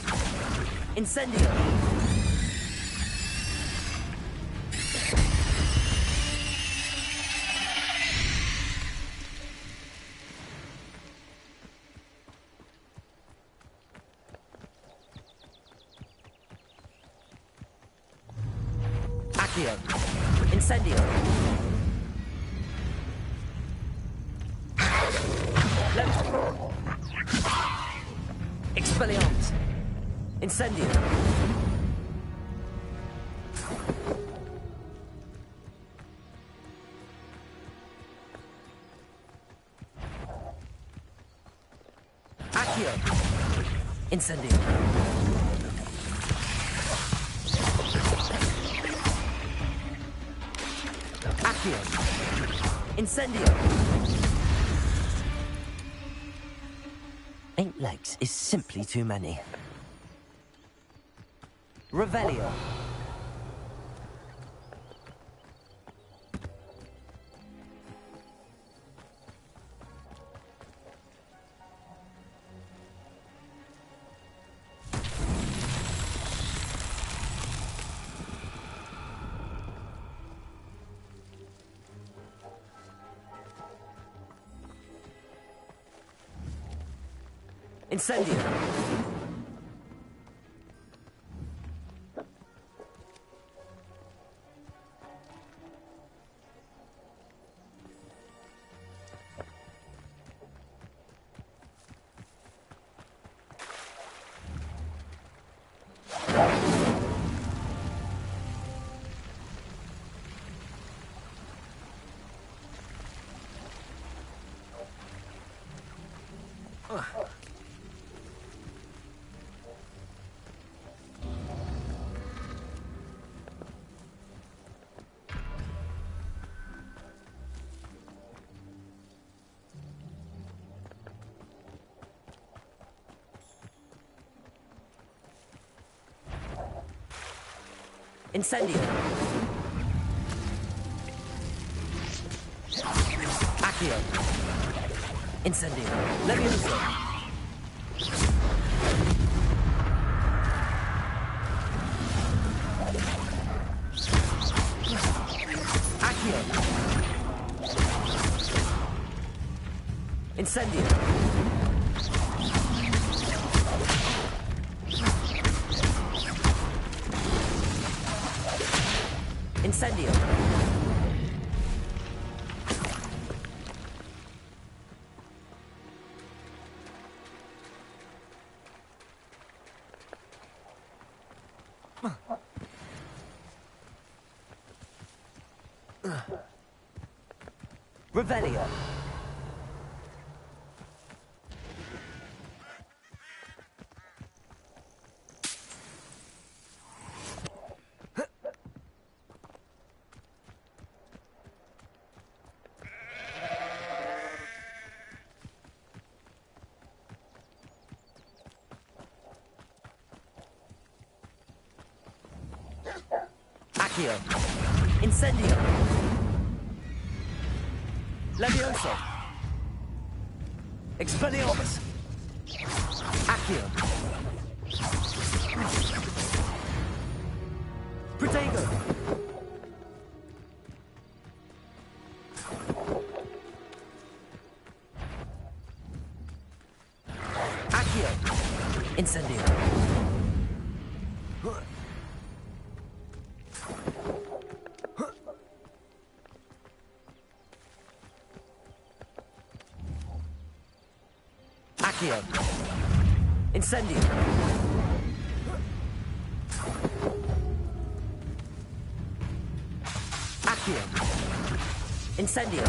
Incendio. Accio. Incendio. Expelliarmus. Incendio. Accio. Incendio. Accio. Incendio. 8 legs is simply too many. Revelio. Incendio. Incendio. Accio. Incendio. Levioso. Accio. Incendio. Incendio. Revelio. Accio. Incendio. Levioso. Expelliarmus. Accio. Protego. Accio. Incendio. Accio. Incendio. Accio. Incendio.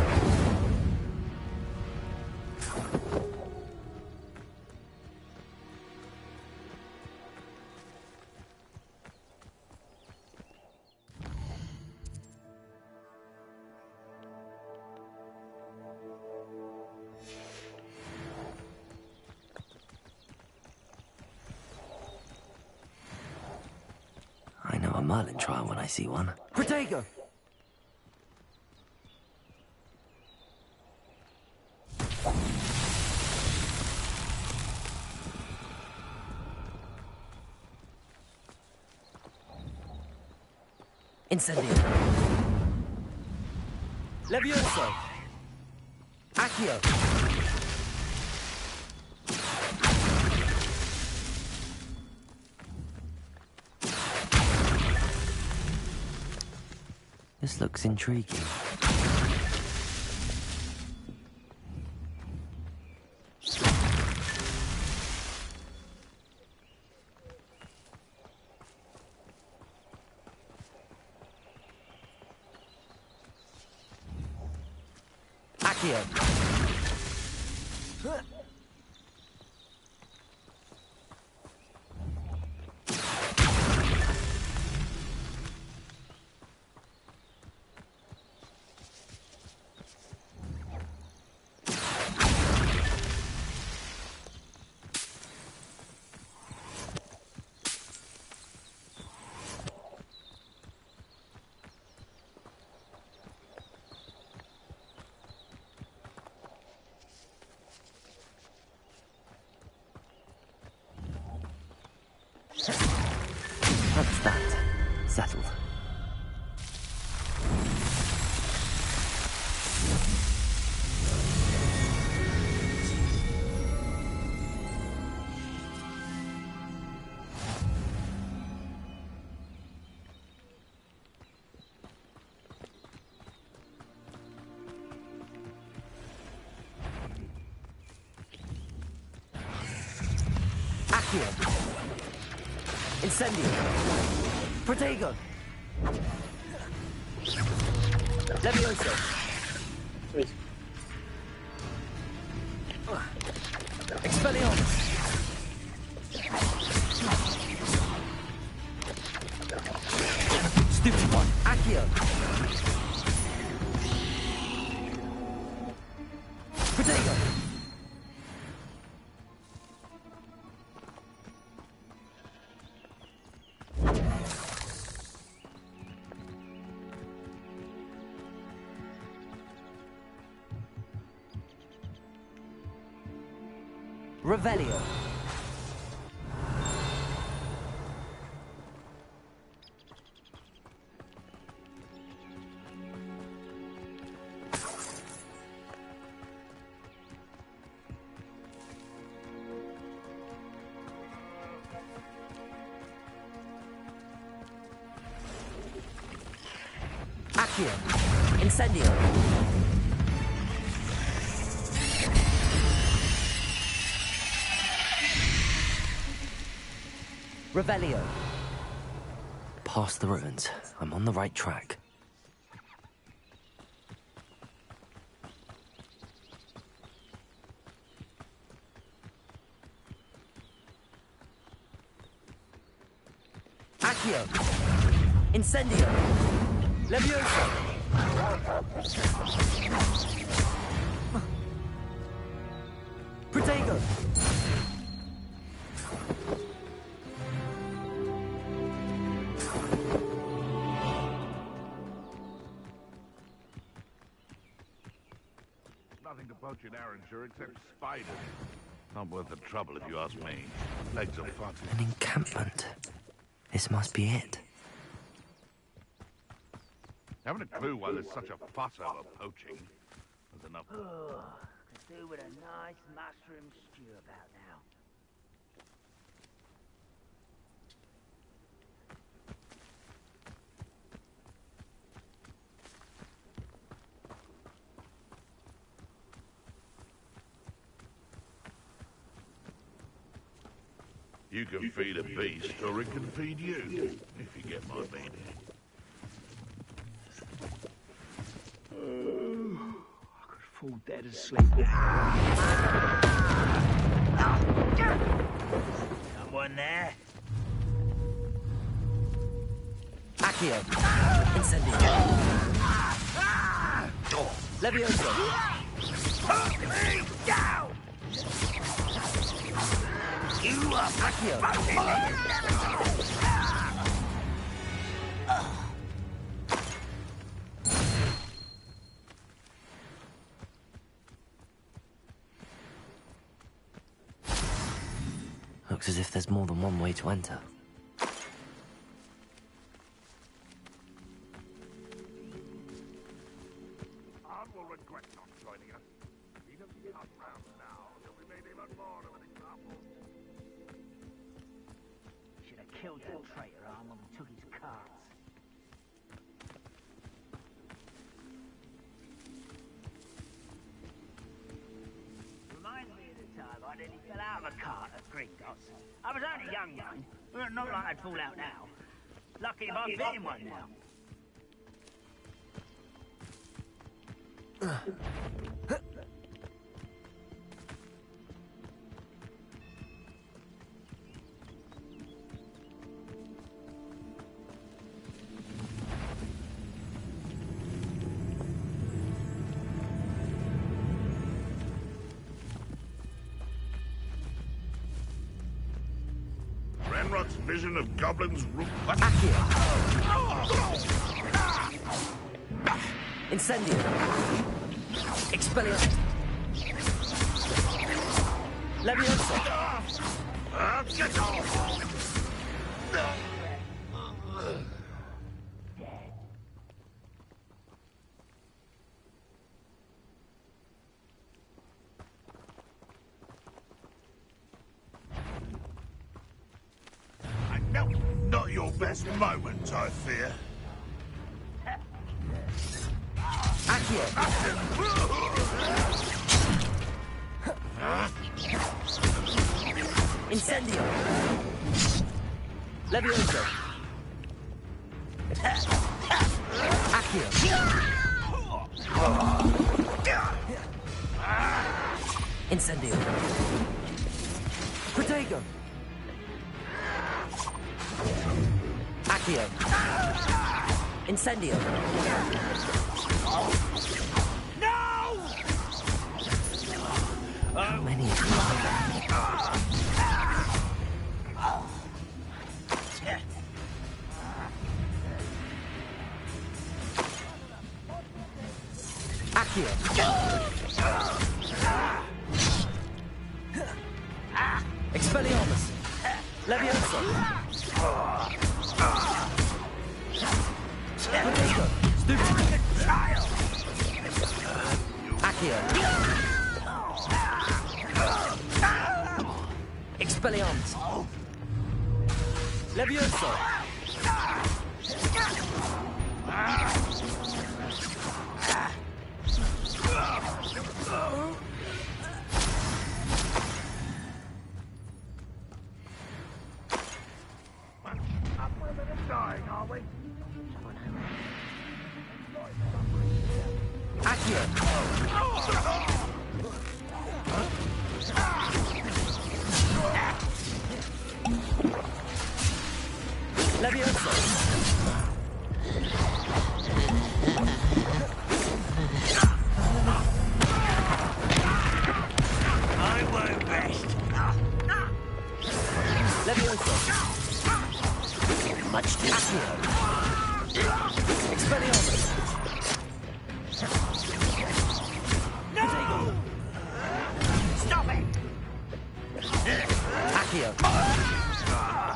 I know a Merlin trial when I see one. Protego! Incendio. Levioso. Accio. This looks intriguing. Accio. That's that. Settled. Accio. Incendio. Protego. Levioso. Expelliarmus. Stupid one. Accio. Protego. Revelio. Accio. Incendio. Revelio. Past the ruins. I'm on the right track. Accio. Incendio. Levioso. Protego. Nothing to poach in Arranshire except spiders. Not worth the trouble if you ask me. Legs are far too... An encampment. This must be it. Haven't a clue why there's such a fuss over poaching. There's enough... Could do with a nice mushroom stew about now. You can feed a beast, or it can feed you, if you get my meaning. I could fall dead asleep now. Someone there? Accio. Incendio. Levioso. Put me down! You are Accio. Looks as if there's more than one way to enter. Ard will regret not joining us. He doesn't come round now, so we made even more of an example. Should have killed that traitor arm when we took his cards. Reminds me of the time I nearly fell out of a cart at Gringotts. I was only a young one, but not like I'd fall out now. Lucky if I'm fitting one now. Renrot's vision of goblins... Incendio. Expelliarmus. Levioso. Get off! No, not your best moment, I fear. Accio. Incendio. Levioso. Accio. Incendio. Protego. Accio. Incendio. No! How many of you? Accio. Expelliarmus. Levioso. Protego. Stupid. Accio. Expelliarmus. Levioso. Dying, are we? Accio! Levioso! I won't rest. Levioso! Much too Accio! Expelliarmus! No! Stop it! Accio!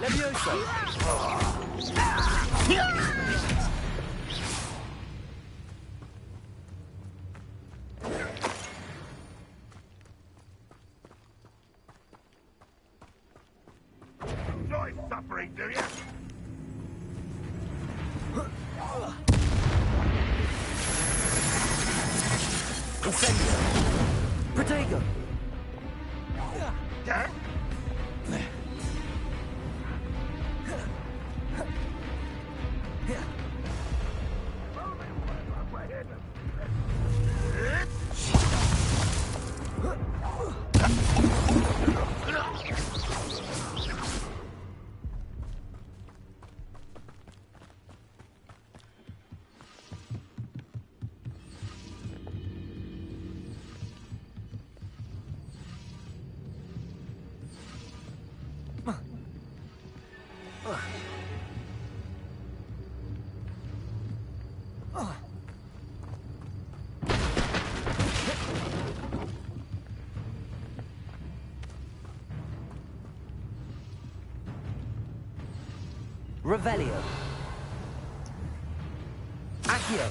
Levioso! Enjoy suffering, do you? Incendio! Protego! Yeah? Revelio. Accio.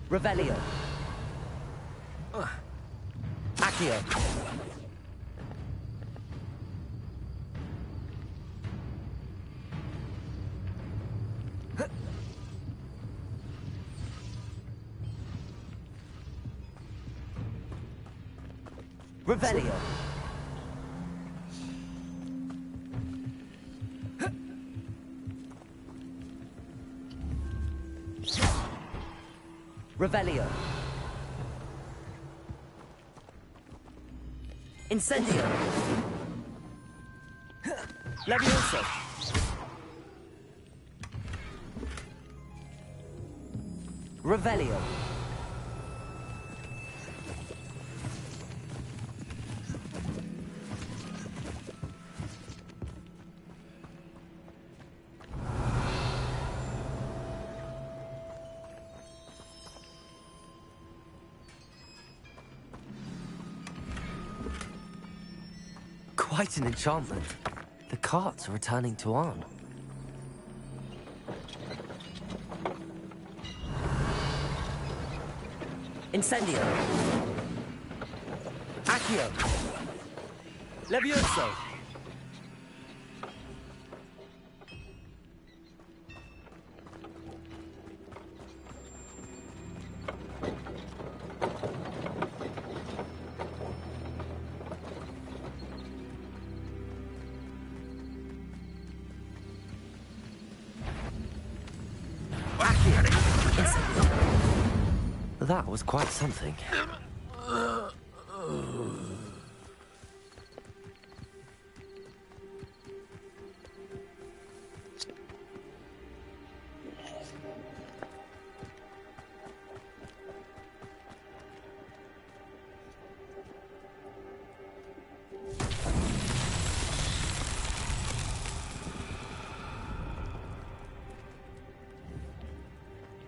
Revelio. Accio. Revelio. Revelio. Incendio. Levioso. Revelio. Quite an enchantment. The carts are returning to Arn. Incendio. Accio. Levioso. That was quite something.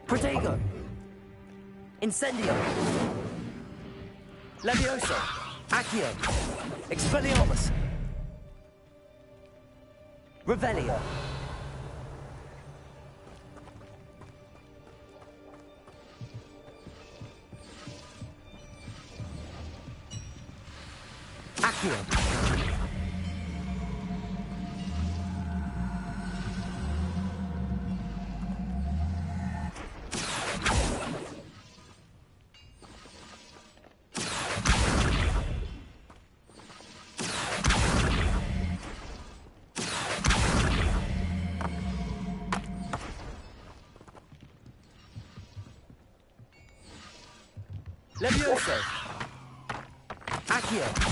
Protego! Incendio! Levioso! Accio! Expelliarmus! Revelio! Accio. Levioso. Accio.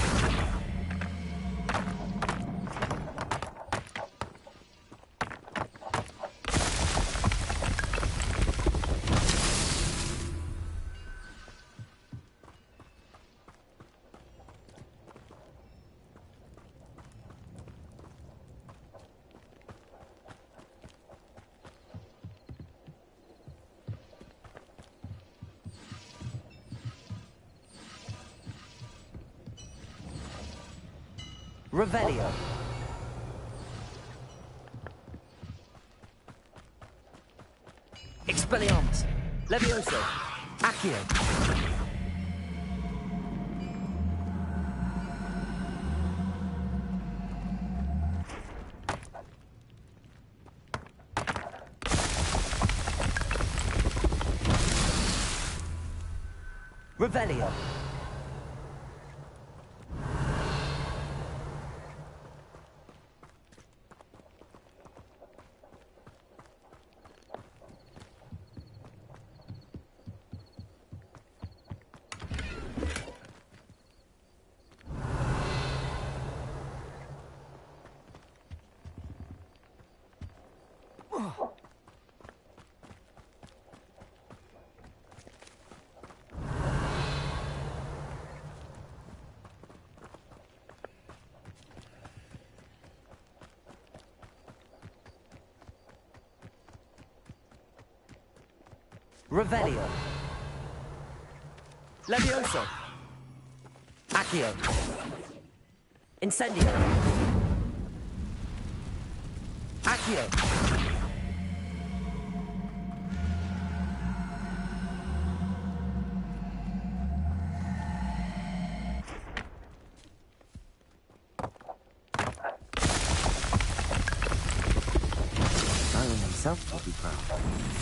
Revelio. Expelliarmus. Levioso. Accio. Revelio. Revelio. Levioso. Accio. Incendio. Accio. Simon himself will be proud.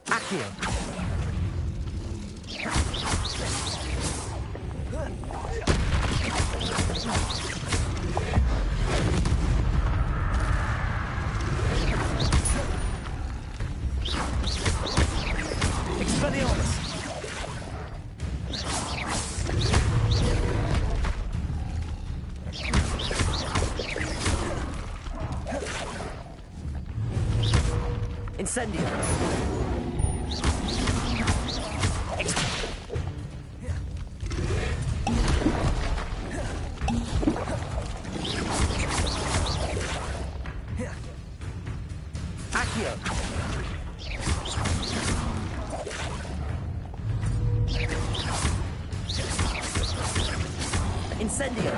Accio. Expelliarmus. Incendio. Accio. Incendio.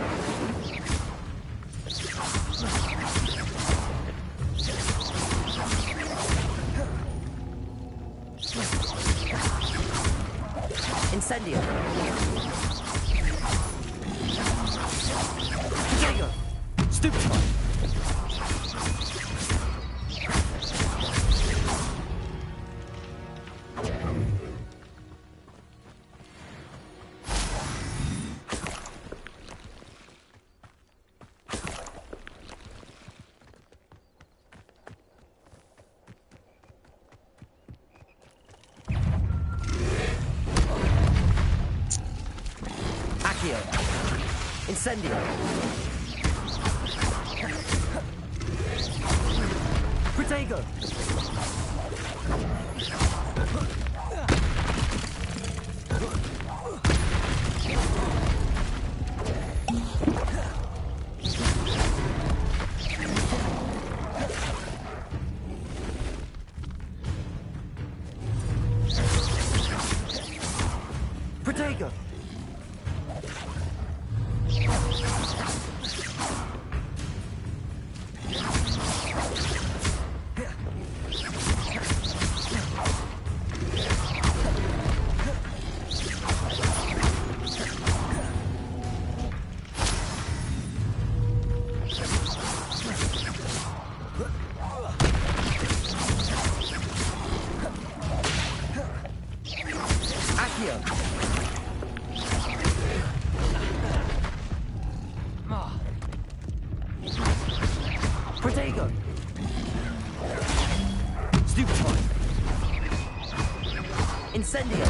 Incendio. Diego. Stupefy. Accio. Incendio. Protego. Protego. Protego! Stupefy! Incendio!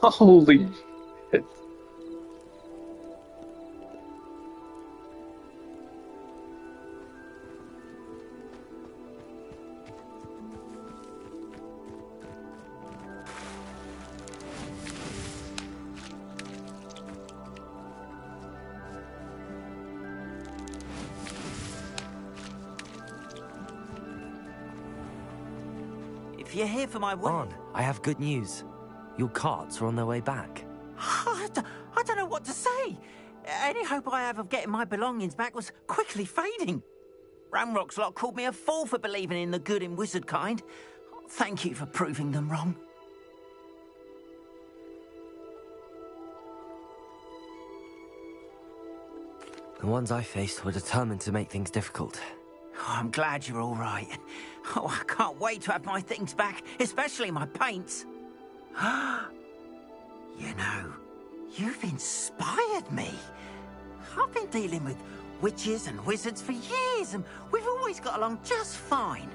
Holy shit. If you're here for my wedding... On, I have good news. Your carts are on their way back. I don't know what to say. Any hope I have of getting my belongings back was quickly fading. Ramrock's lot called me a fool for believing in the good in wizard kind. Thank you for proving them wrong. The ones I faced were determined to make things difficult. Oh, I'm glad you're all right. Oh, I can't wait to have my things back, especially my paints. You know, you've inspired me. I've been dealing with witches and wizards for years, and we've always got along just fine.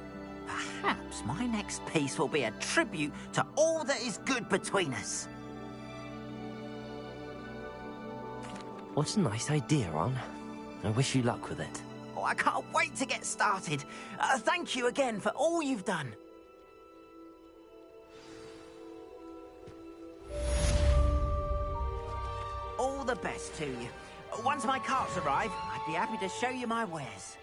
Perhaps my next piece will be a tribute to all that is good between us. What a nice idea, Ron. I wish you luck with it. Oh, I can't wait to get started. Thank you again for all you've done. All the best to you. Once my carts arrive, I'd be happy to show you my wares.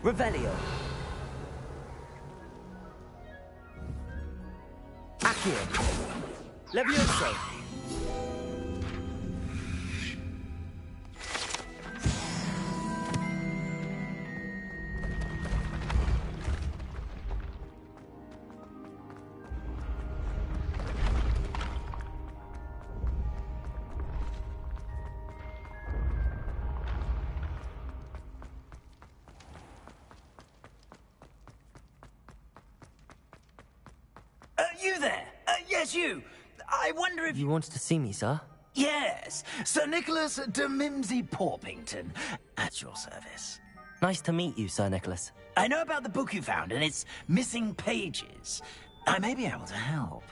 Revelio. Accio. Levioso. You there? Yes, you. I wonder if You wanted to see me, sir? Yes, Sir Nicholas de Mimsy Porpington, at your service. Nice to meet you, Sir Nicholas. I know about the book you found and its missing pages. I may be able to help.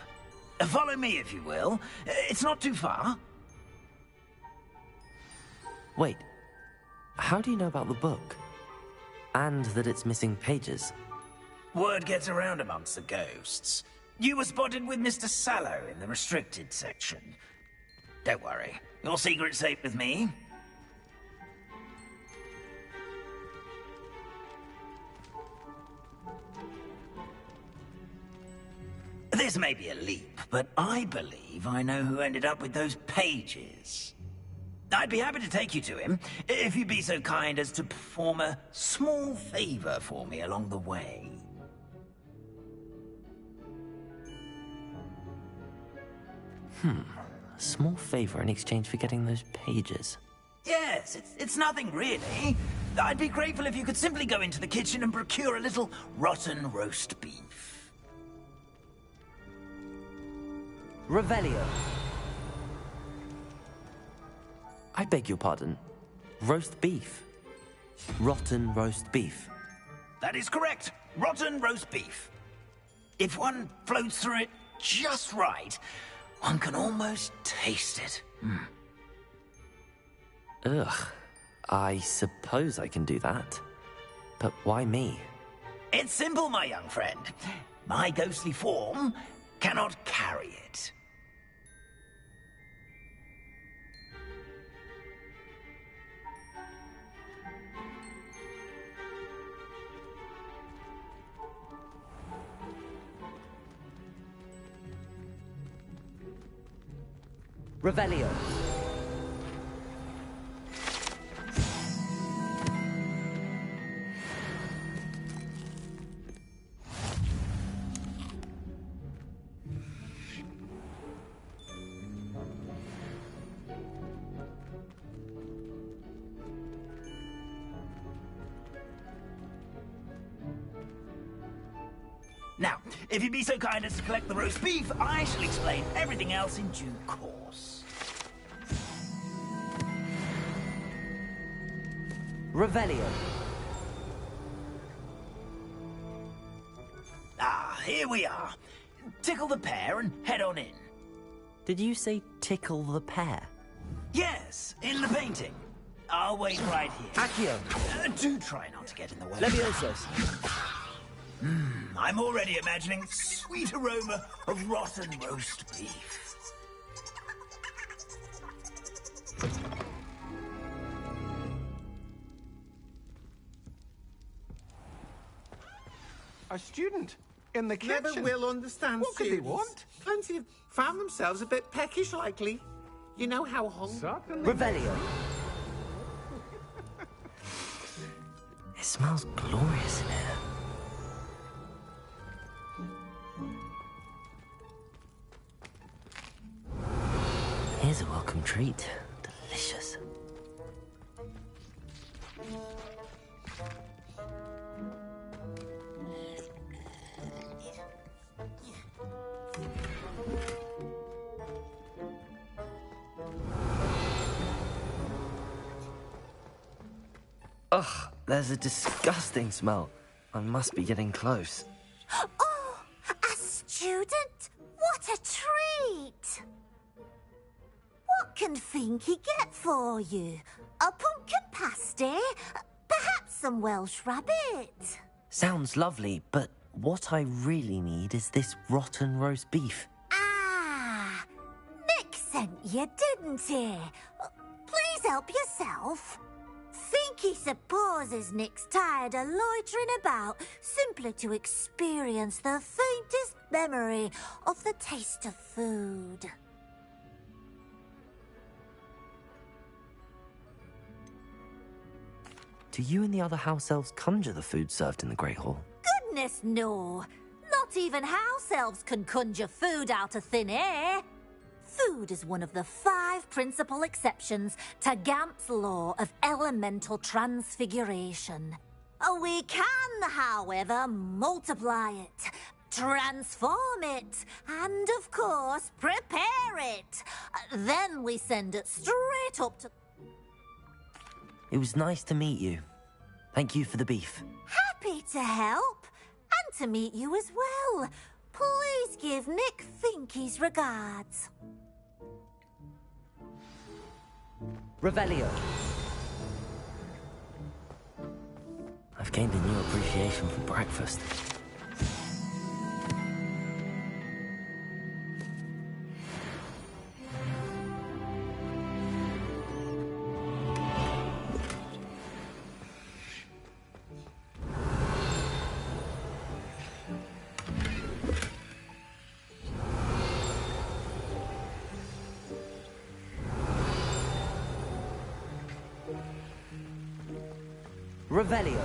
Follow me, if you will. It's not too far. Wait, how do you know about the book? And that it's missing pages? Word gets around amongst the ghosts. You were spotted with Mr. Sallow in the restricted section. Don't worry, your secret's safe with me. This may be a leap, but I believe I know who ended up with those pages. I'd be happy to take you to him, if you'd be so kind as to perform a small favor for me along the way. A small favor in exchange for getting those pages. Yes, it's nothing really. I'd be grateful if you could simply go into the kitchen and procure a little rotten roast beef. Revelio. I beg your pardon. Roast beef. Rotten roast beef. That is correct. Rotten roast beef. If one floats through it just right, one can almost taste it. Ugh. I suppose I can do that. But why me? It's simple, my young friend. My ghostly form cannot carry it. Revelio. Now, if you'd be so kind as to collect the roast beef, I shall explain everything else in due course. Revelio. Ah, here we are. Tickle the pear and head on in. Did you say tickle the pear? Yes, in the painting. I'll wait right here. Accio. Do try not to get in the way. Leviosos. I'm already imagining sweet aroma of rotten roast beef. A student in the kitchen. Never will understand. What could they want? Plenty have found themselves a bit peckish, likely. You know how hungry. Certainly. Revelio. It smells glorious in here. Here's a welcome treat. Delicious. Ugh, there's a disgusting smell. I must be getting close. Oh, a student? What a treat! What can Finky get for you? A pumpkin pasty? Perhaps some Welsh rabbit? Sounds lovely, but what I really need is this rotten roast beef. Ah, Nick sent you, didn't he? Please help yourself. think he supposes Nick's tired of loitering about simply to experience the faintest memory of the taste of food. Do you and the other house elves conjure the food served in the Great Hall? Goodness, no. Not even house elves can conjure food out of thin air. Food is one of the 5 principal exceptions to Gamp's law of elemental transfiguration. We can, however, multiply it, transform it, and, of course, prepare it. Then we send it straight up to... It was nice to meet you. Thank you for the beef. Happy to help, and to meet you as well. Please give Nick Finky's regards. Revelio. I've gained a new appreciation for breakfast. Revelio.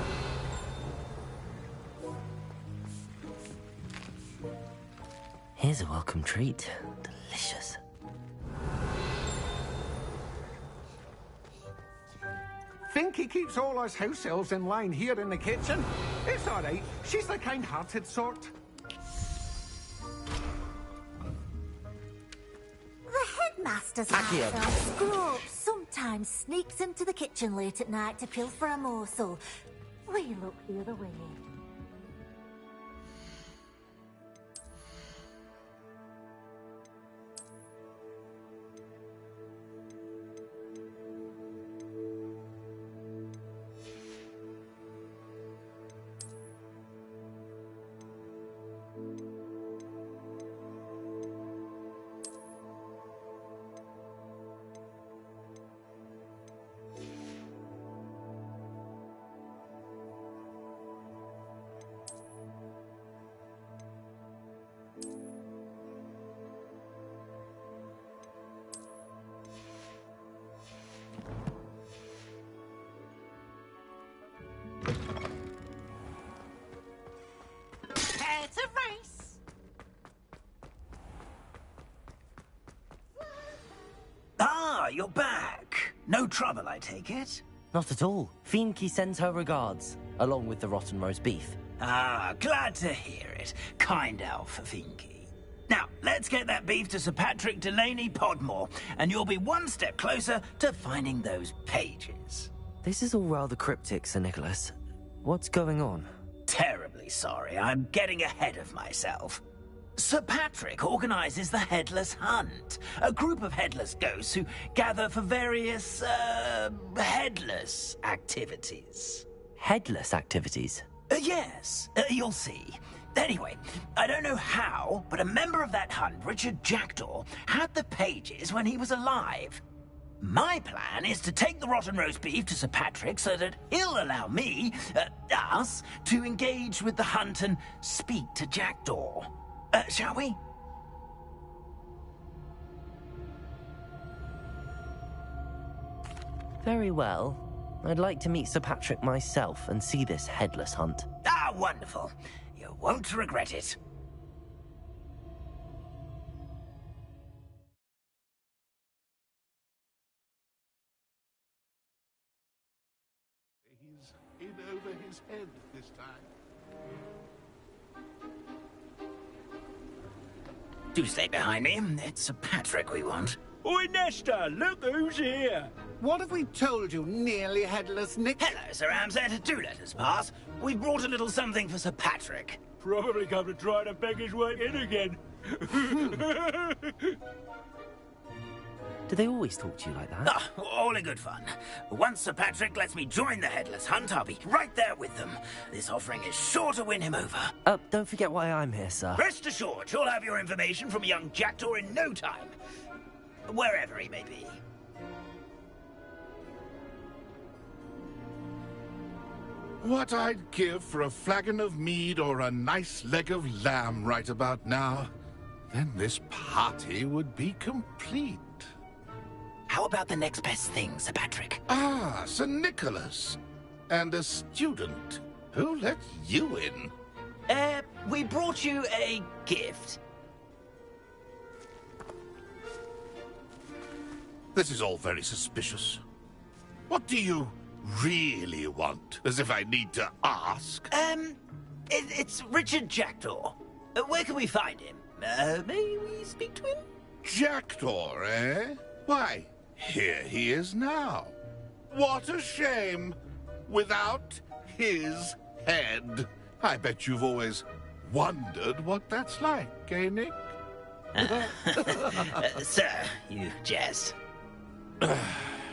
Here's a welcome treat. Delicious. Finky keeps all us house elves in line here in the kitchen. It's all right. She's the kind-hearted sort. The headmaster's Accio. house elf, Scrooge, sometimes sneaks into the kitchen late at night to pilfer a morsel. We look the other way. Ah, you're back. No trouble, I take it? Not at all. Finky sends her regards, along with the rotten roast beef. Ah, glad to hear it. Kind elf, Finky. Now, let's get that beef to Sir Patrick Delaney Podmore, and you'll be one step closer to finding those pages. This is all rather cryptic, Sir Nicholas. What's going on? Terribly sorry, I'm getting ahead of myself. Sir Patrick organizes the Headless Hunt, a group of headless ghosts who gather for various, headless activities. Headless activities? Yes, you'll see. Anyway, I don't know how, but a member of that hunt, Richard Jackdaw, had the pages when he was alive. My plan is to take the rotten roast beef to Sir Patrick so that he'll allow me, us, to engage with the hunt and speak to Jackdaw. Shall we? Very well. I'd like to meet Sir Patrick myself and see this headless hunt. Ah, wonderful. You won't regret it. He's in over his head this time. Do stay behind me. It's Sir Patrick we want. Oi, Nesta, look who's here. What have we told you, nearly headless Nick? Hello, Sir Ramsay. Do let us pass. We've brought a little something for Sir Patrick. Probably come to try to beg his way in again. Do they always talk to you like that? Ah, all in good fun. Once Sir Patrick lets me join the Headless Hunt, I'll be right there with them. This offering is sure to win him over. Don't forget why I'm here, sir. Rest assured, you'll have your information from young Jackdaw in no time. Wherever he may be. What I'd give for a flagon of mead or a nice leg of lamb right about now. Then this party would be complete. How about the next best thing, Sir Patrick? Ah, Sir Nicholas. And a student. Who let you in? We brought you a gift. This is all very suspicious. What do you really want? As if I need to ask. It's Richard Jackdaw. Where can we find him? May we speak to him? Jackdaw, eh? Why, here he is now. What a shame. Without his head. I bet you've always wondered what that's like, eh, Nick? Sir, you jest.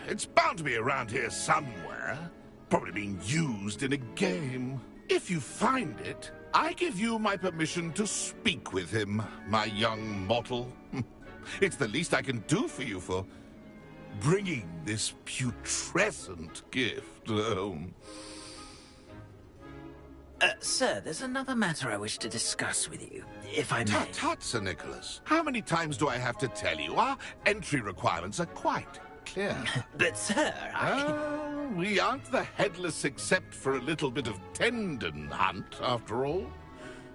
It's bound to be around here somewhere. Probably being used in a game. If you find it, I give you my permission to speak with him, my young mortal. It's the least I can do for you for bringing this putrescent gift home. Sir, there's another matter I wish to discuss with you, if I may. Tut, tut, Sir Nicholas. How many times do I have to tell you? Our entry requirements are quite clear. But, sir, we aren't the headless except for a little bit of tendon hunt, after all.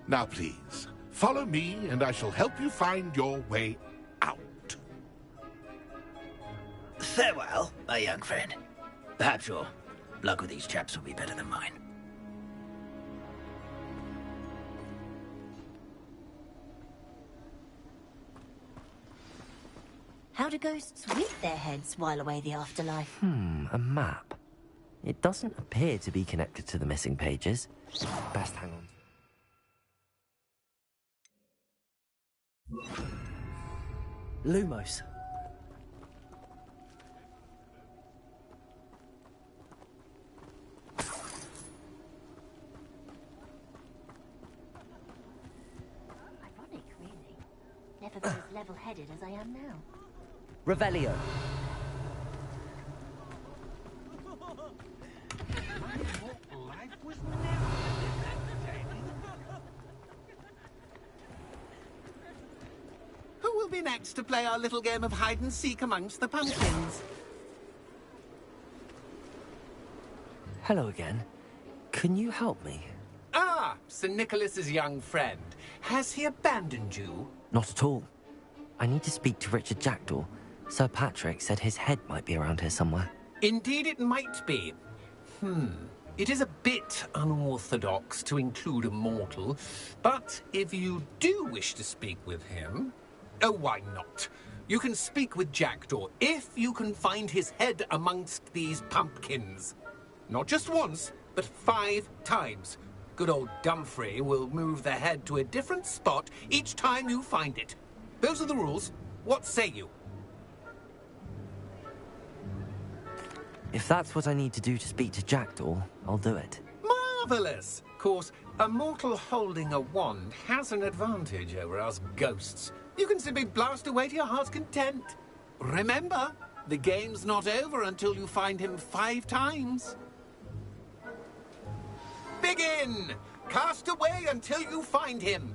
Now, please, follow me, and I shall help you find your way out. Farewell, my young friend. Perhaps your luck with these chaps will be better than mine. How do ghosts whip their heads while away the afterlife? A map. It doesn't appear to be connected to the missing pages. Best hang on. Lumos. Ironic, really. Never been as level-headed as I am now. Revelio. Who will be next to play our little game of hide-and-seek amongst the pumpkins? Hello again. Can you help me? Ah, Sir Nicholas's young friend. Has he abandoned you? Not at all. I need to speak to Richard Jackdaw. Sir Patrick said his head might be around here somewhere. Indeed it might be. It is a bit unorthodox to include a mortal, but if you do wish to speak with him... Oh, why not? You can speak with Jackdaw if you can find his head amongst these pumpkins. Not just once, but 5 times. Good old Dumfrey will move the head to a different spot each time you find it. Those are the rules. What say you? If that's what I need to do to speak to Jackdaw, I'll do it. Marvellous! Of course, a mortal holding a wand has an advantage over us ghosts. You can simply blast away to your heart's content. Remember, the game's not over until you find him 5 times. Begin! Cast away until you find him.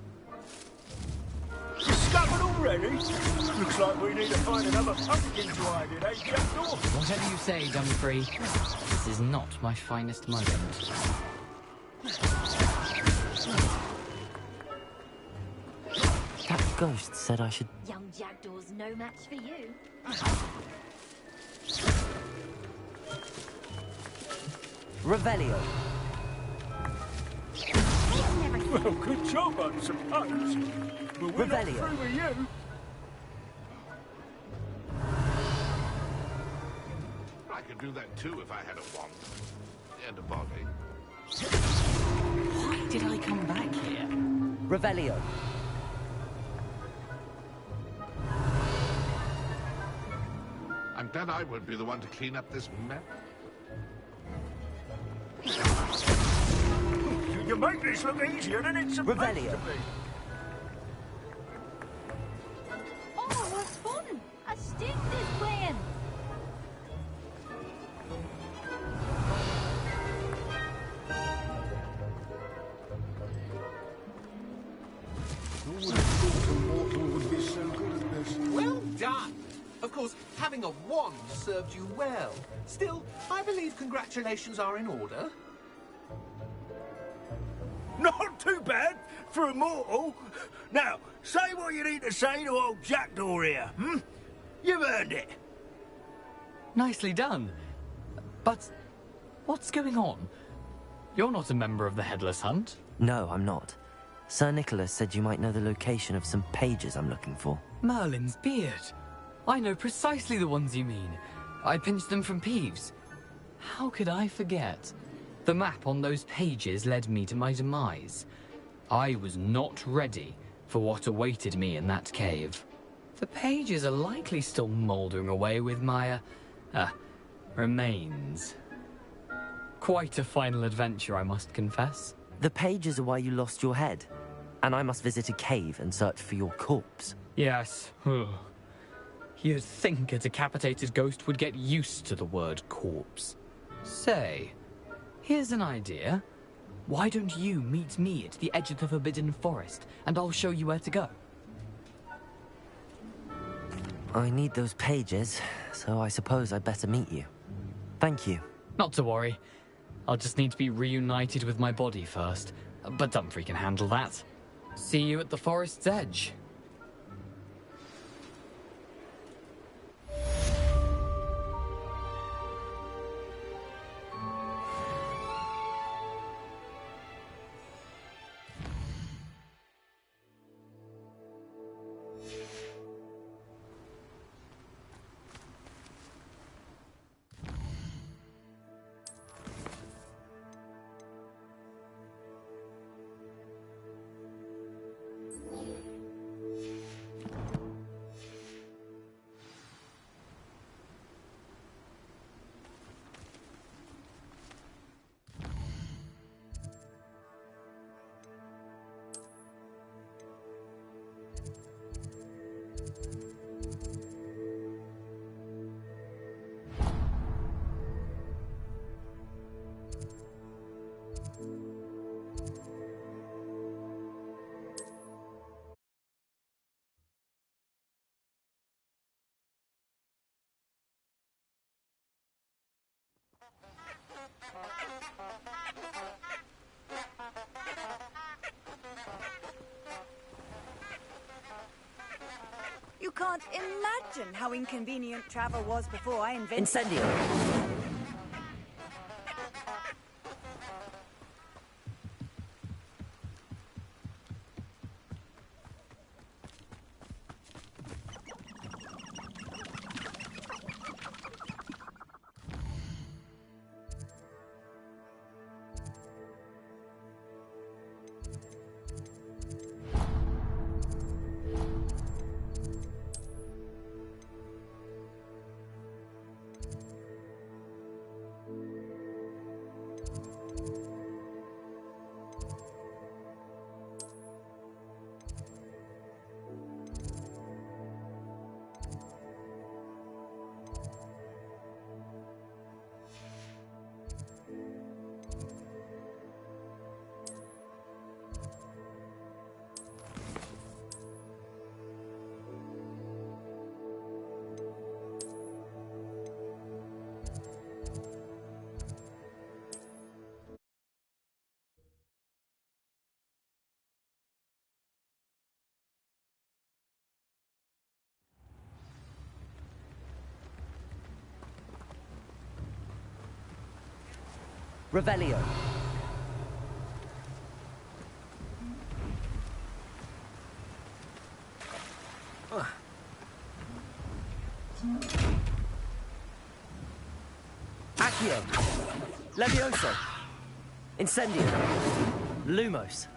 Discovered already? Looks like we need to find another pumpkin to hide in, eh, Jackdaw? Whatever you say, Dumfrey. This is not my finest moment. That ghost said I should... Young Jackdaw's no match for you. Revelio. Well, good job, I suppose. But we're not Revelio. through with you. I could do that too if I had a wand. And a body. Why did I come back here? Revelio. I'm glad I won't be the one to clean up this mess. You make this look easier than it's supposed to Revelio. be. Oh, what fun! A stick is playing! having a wand served you well. Still, I believe congratulations are in order. Not too bad for a mortal. Now, say what you need to say to old Jackdaw here, hmm? You've earned it. Nicely done. But what's going on? You're not a member of the Headless Hunt. No, I'm not. Sir Nicholas said you might know the location of some pages I'm looking for. Merlin's beard. I know precisely the ones you mean. I pinched them from Peeves. How could I forget? The map on those pages led me to my demise. I was not ready for what awaited me in that cave. The pages are likely still mouldering away with my, remains. Quite a final adventure, I must confess. The pages are why you lost your head, and I must visit a cave and search for your corpse. Yes. You'd think a decapitated ghost would get used to the word corpse. Say, here's an idea. Why don't you meet me at the edge of the Forbidden Forest, and I'll show you where to go? I need those pages, so I suppose I'd better meet you. Thank you. Not to worry. I'll just need to be reunited with my body first, but Dumfries can handle that. See you at the forest's edge. You can't imagine how inconvenient travel was before I invented... Incendio! Revelio. Accio. Levioso. Incendio. Lumos.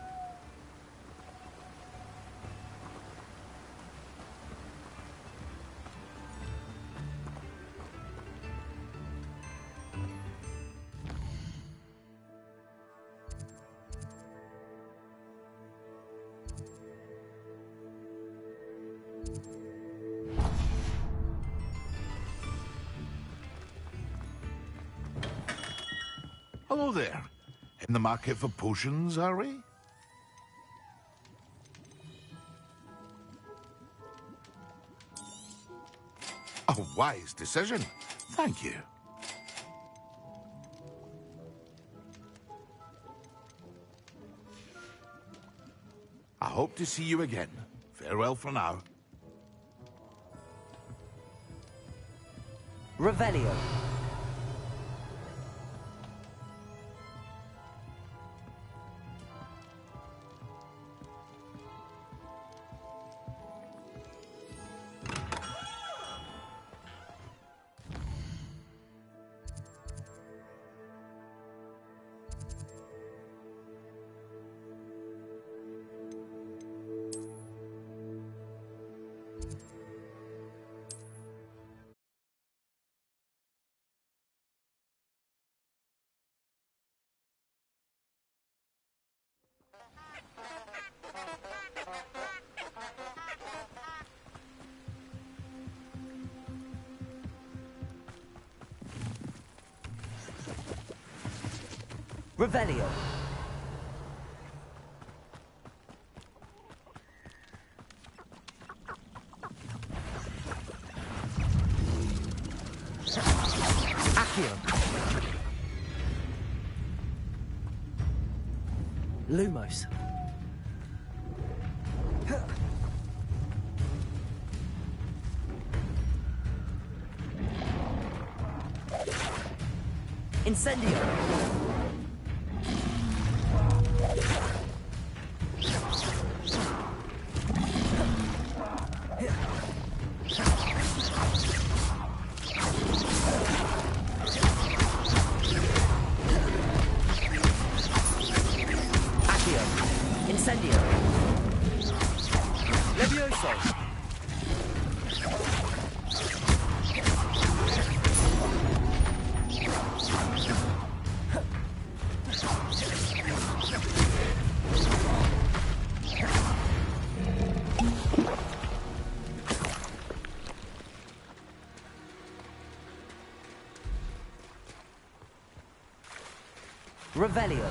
Hello there. In the market for potions, are we? A wise decision. Thank you. I hope to see you again. Farewell for now. Revelio. Revelio. Accio. Lumos. Incendio. Incendio. Levioso. Revelio.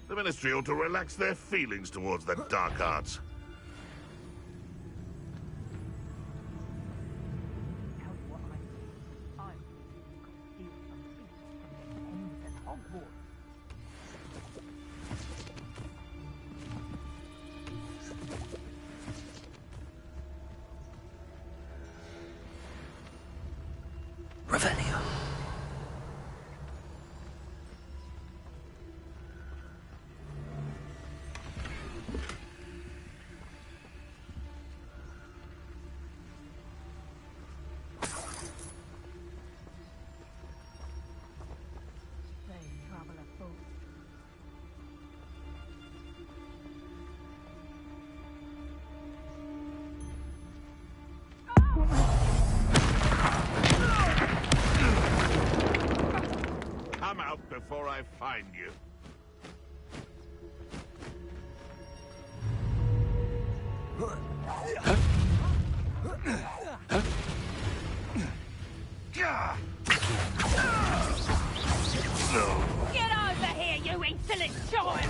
The Ministry ought to relax their feelings towards the dark arts. Revelio. Come out before I find you. Get over here, you insolent child!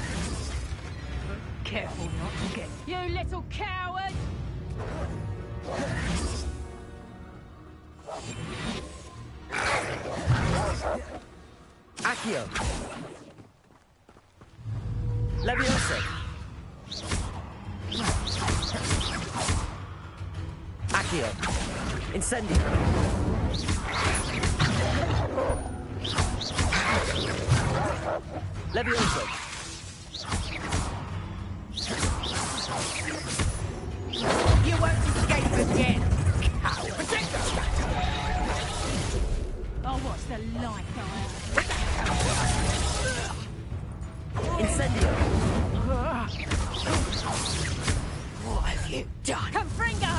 Careful not to get... You little coward! Accio. Levioso. Accio. Incendio. Levioso. You won't escape again, coward! Oh, what's the light Incendio. you done? Confringo!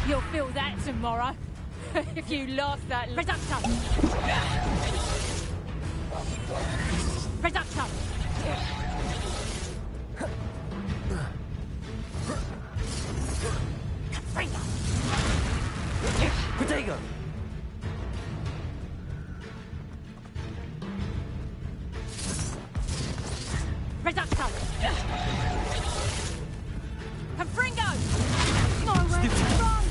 You'll feel that tomorrow. If you lost that... Reducto! Reducto! Confringo! Protego! Reducto! Confringo! My way, run!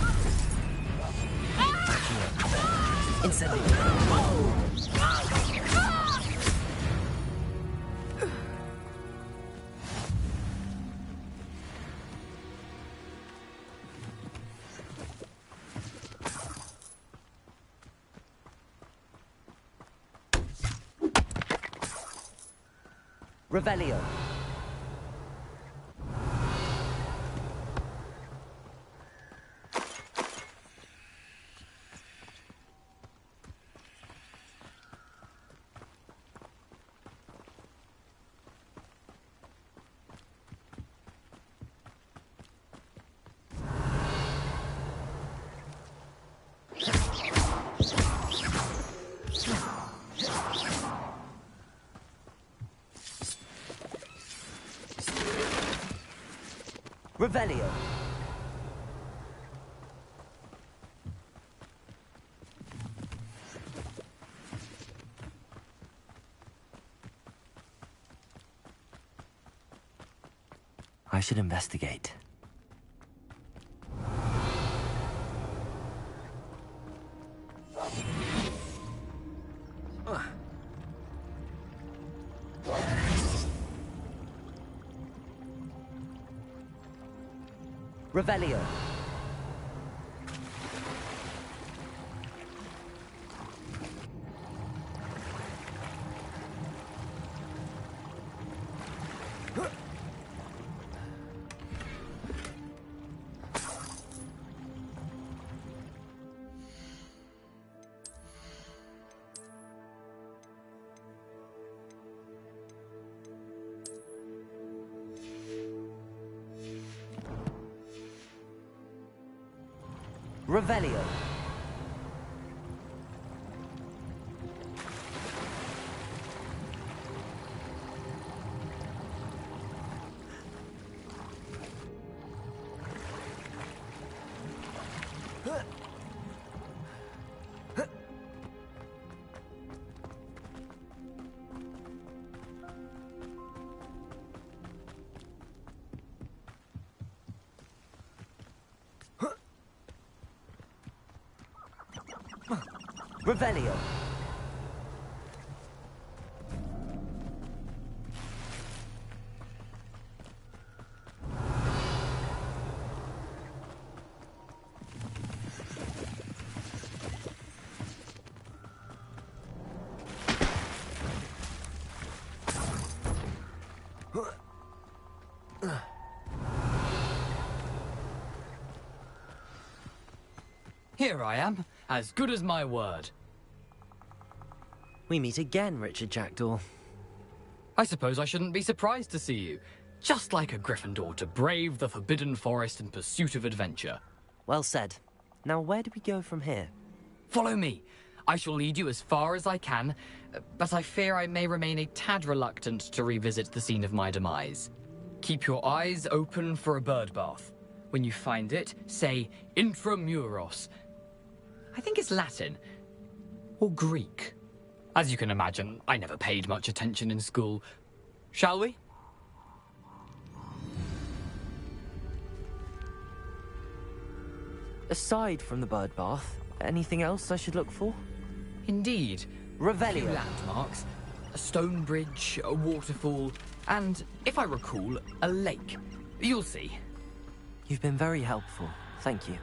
Incendio! Revelio. Revelio. I should investigate. Revelio. Revelio. Revelio. Here I am, as good as my word. We meet again, Richard Jackdaw. I suppose I shouldn't be surprised to see you. Just like a Gryffindor to brave the Forbidden Forest in pursuit of adventure. Well said. Now where do we go from here? Follow me. I shall lead you as far as I can, but I fear I may remain a tad reluctant to revisit the scene of my demise. Keep your eyes open for a bird bath. When you find it, say Intramuros. I think it's Latin. Or Greek. As you can imagine, I never paid much attention in school. Shall we? Aside from the bird bath, anything else I should look for? Indeed. Revelio. A few landmarks. A stone bridge, a waterfall, and, if I recall, a lake. You'll see. You've been very helpful. Thank you.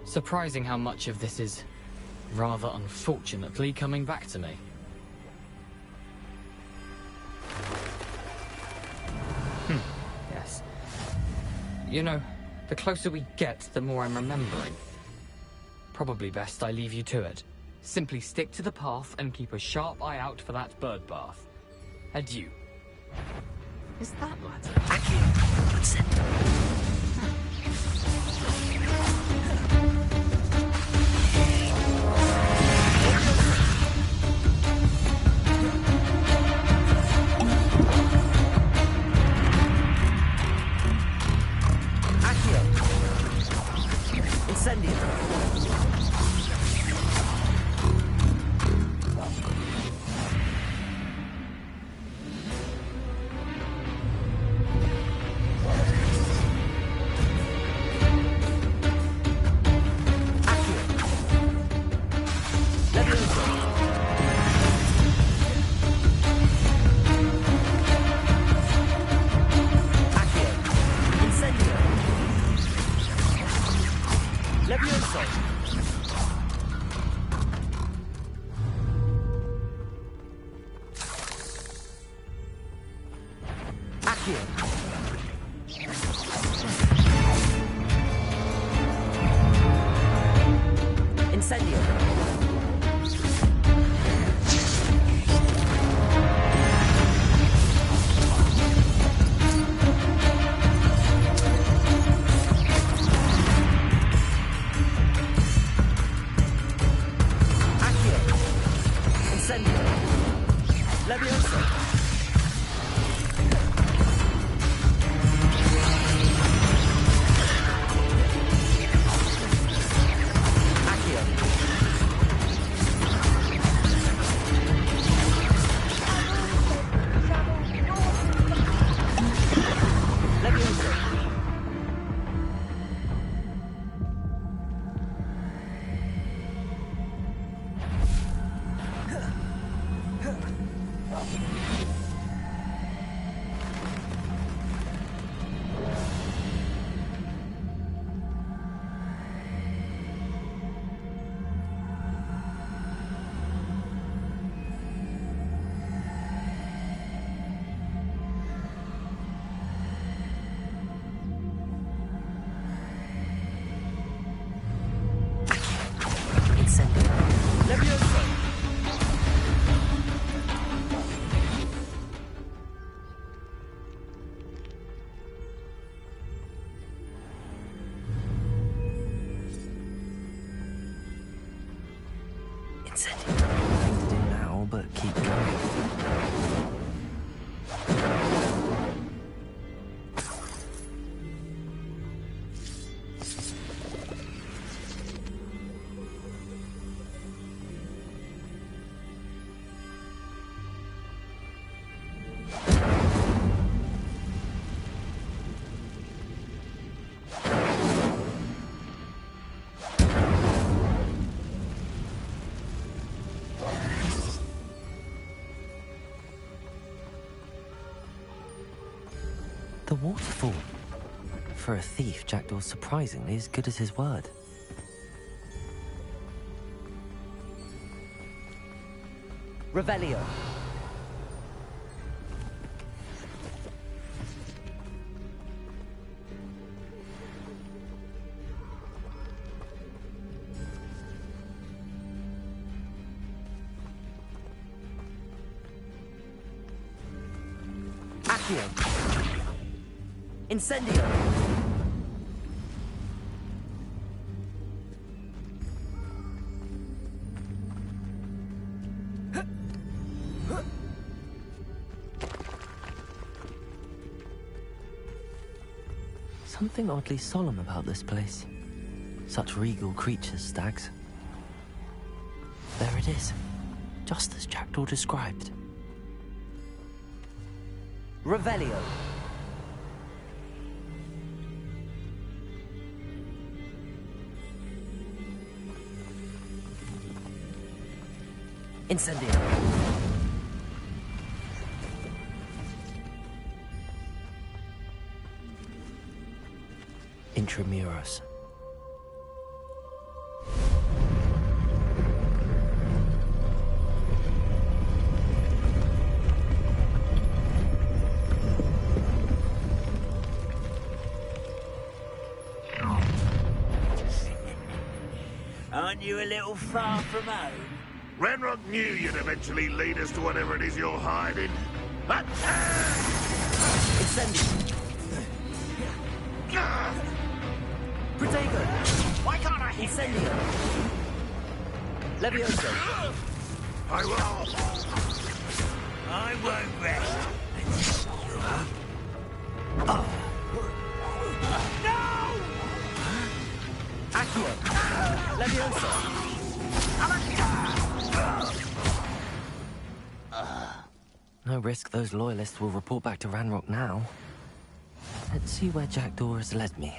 Surprising how much of this is, rather unfortunately, coming back to me. Yes. You know, the closer we get, the more I'm remembering. Probably best I leave you to it. Simply stick to the path and keep a sharp eye out for that bird bath. Adieu. Is that ladder? The waterfall. For a thief, Jackdaw's surprisingly as good as his word. Revelio. Accio. Incendio! Something oddly solemn about this place. Such regal creatures, stags. There it is, just as Jackdaw described. Revelio. Incendio. Intramuros. Aren't you a little far from home? Renrock knew you'd eventually lead us to whatever it is you're hiding. But Incendio. Protego. Why can't I hit Incendio. Levioso. I will. I won't rest. No! Accio. Levioso. No risk those loyalists will report back to Ranrock now. Let's see where Jackdaw has led me.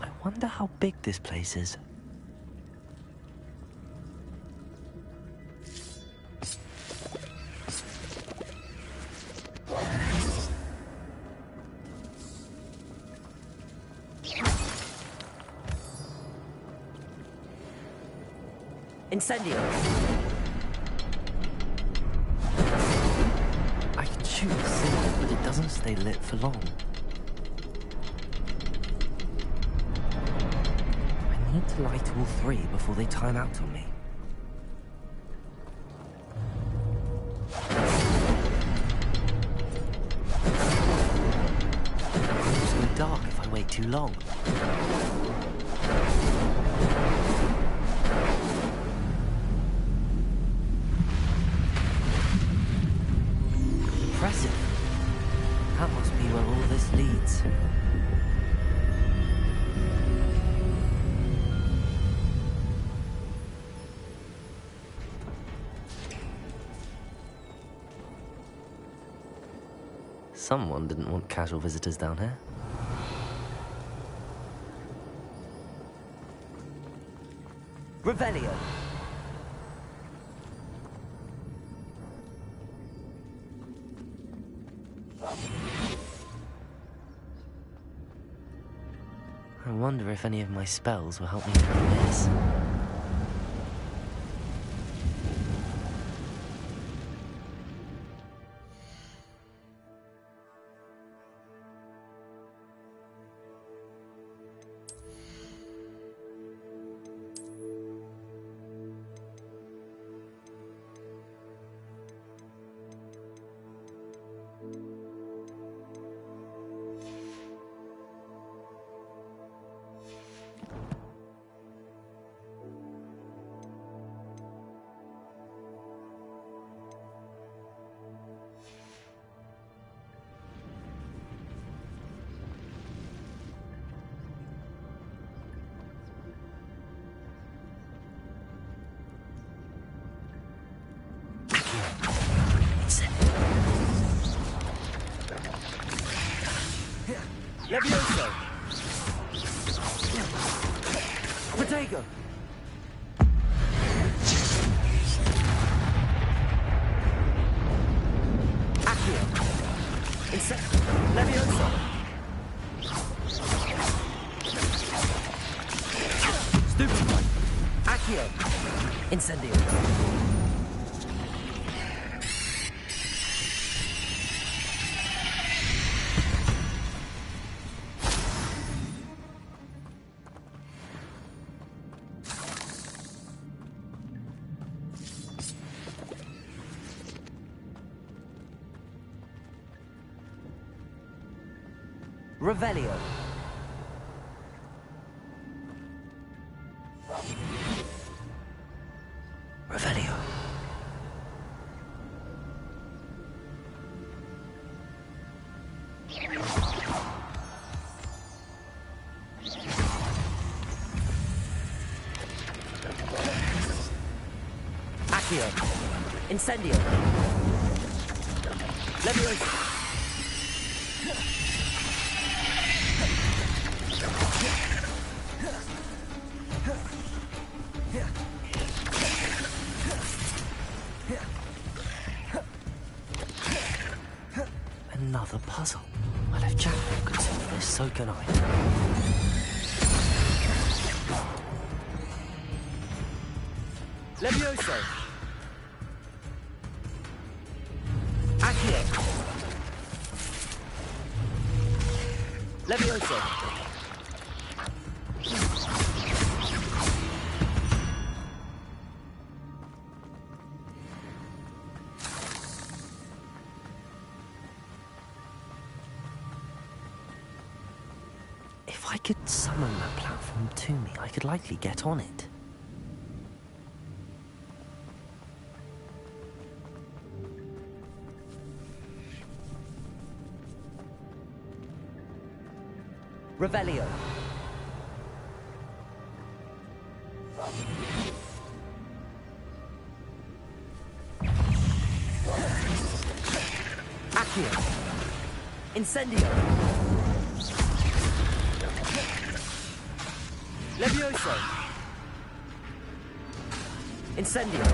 I wonder how big this place is. Incendio! I can shoot the cinder, but it doesn't stay lit for long. I need to light all three before they time out on me. It's going to go dark if I wait too long. Impressive. That must be where all this leads. Someone didn't want casual visitors down here. Revelio. I wonder if any of my spells will help me through this. Levioso! Protego! Accio! Levioso! Stupefy! Accio! Incendio! Revelio. Revelio. Accio. Incendio. Leviosa. Another puzzle. Well, if Jack could solve this, so can I. Levioso. Accio. Levioso. If I could summon that platform to me, I could likely get on it. Revelio. Accio. Incendio. Levioso. Incendio.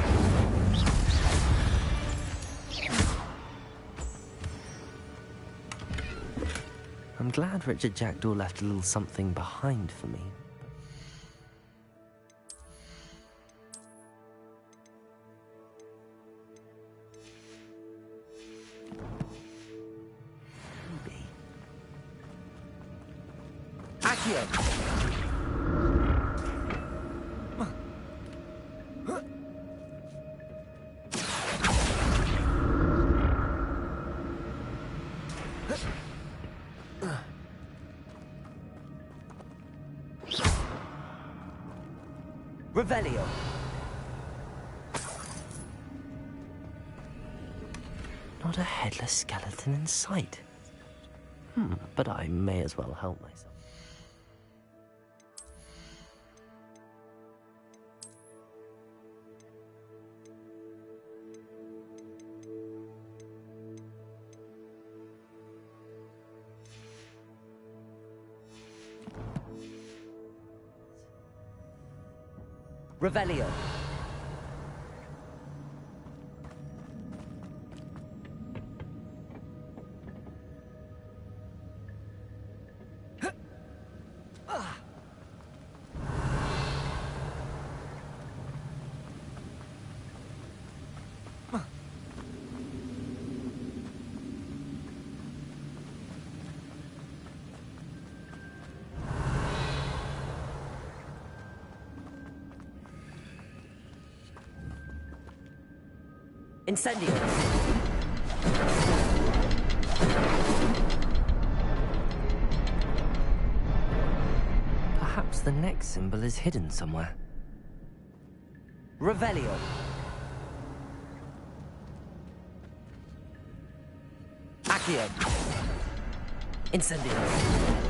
I'm glad Richard Jackdaw left a little something behind for me. Maybe. Accio. Revelio. Not a headless skeleton in sight. But I may as well help myself. Revelio. Incendio. Perhaps the next symbol is hidden somewhere. Revelio. Accio. Incendio.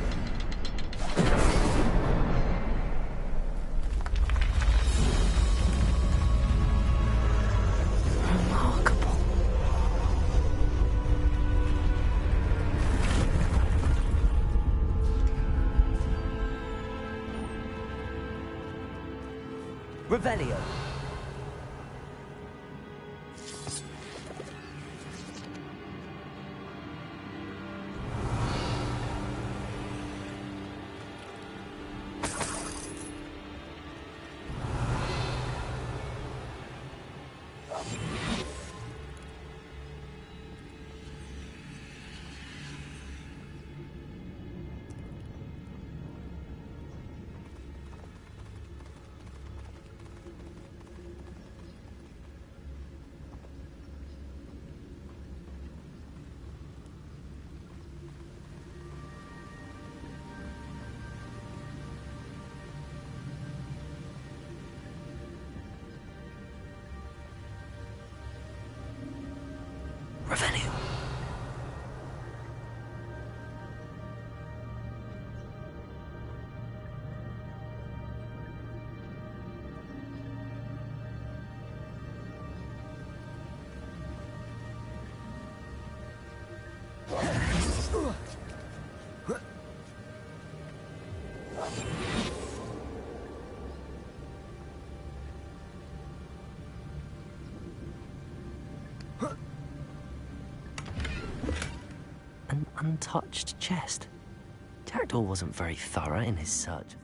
Revelio. Revelio. An untouched chest. Jackdaw wasn't very thorough in his search of this.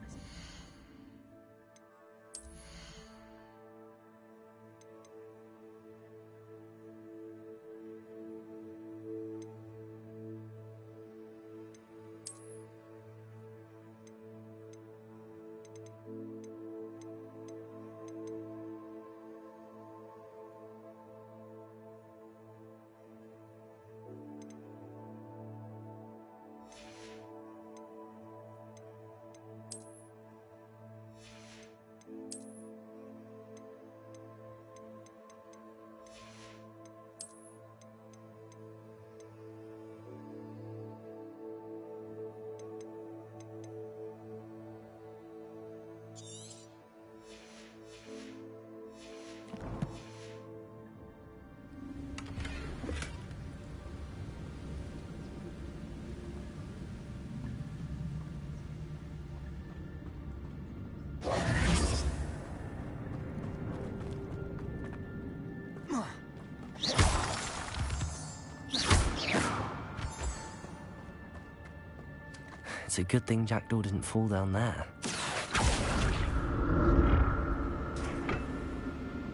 It's a good thing Jackdaw didn't fall down there.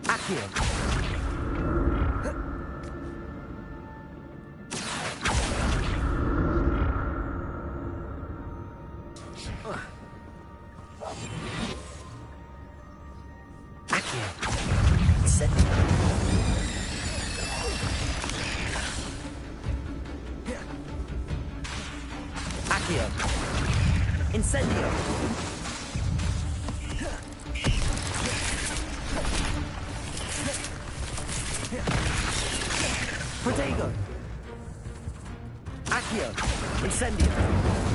Accio! Incendio! Protego! Accio! Incendio!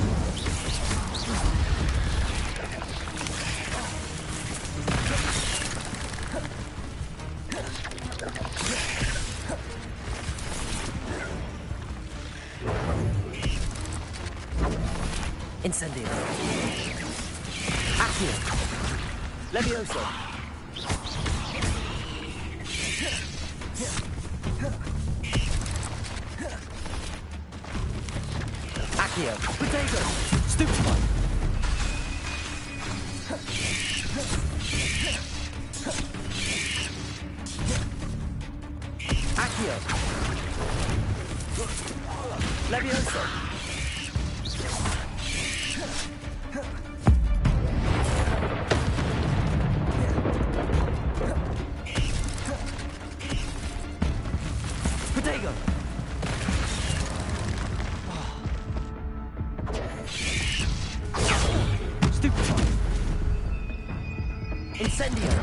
Incendio! Accio! Levioso! Accio! Protego! Stupefy! Accio! Levioso! Protego! Stupefy! Incendio!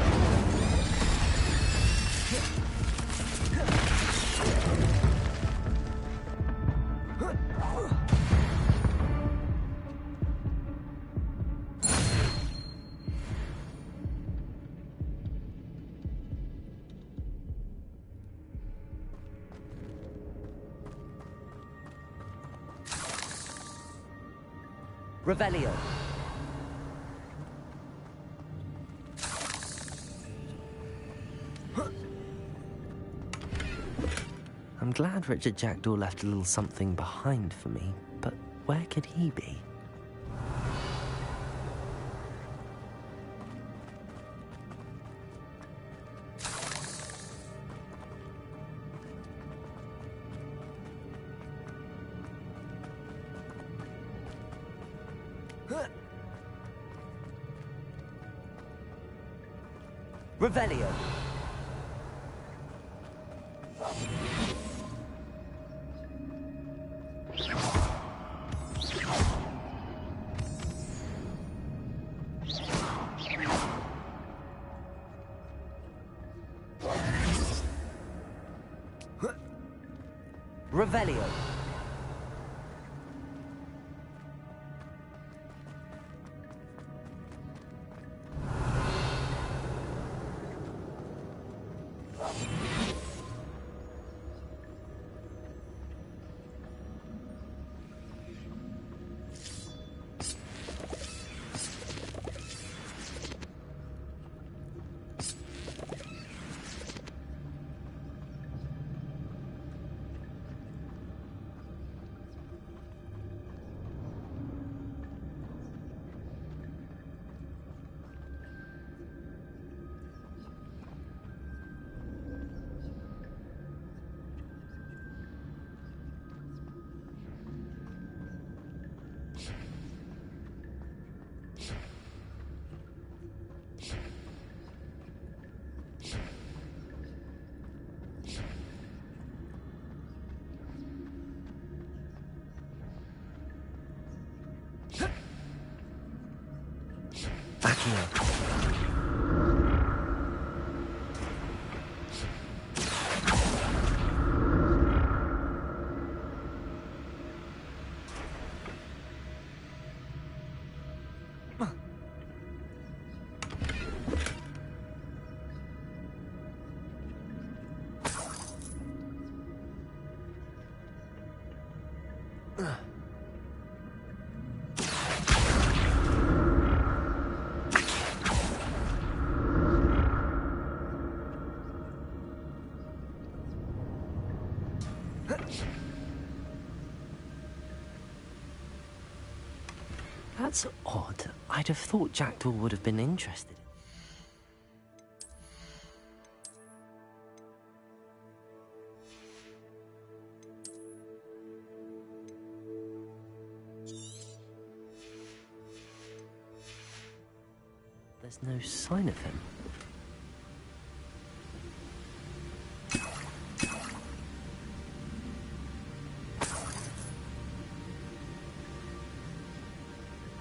Revelio. I'm glad Richard Jackdaw left a little something behind for me, but where could he be? Revelio. Revelio. Accio. That's odd. I'd have thought Jackdaw would have been interested. There's no sign of him.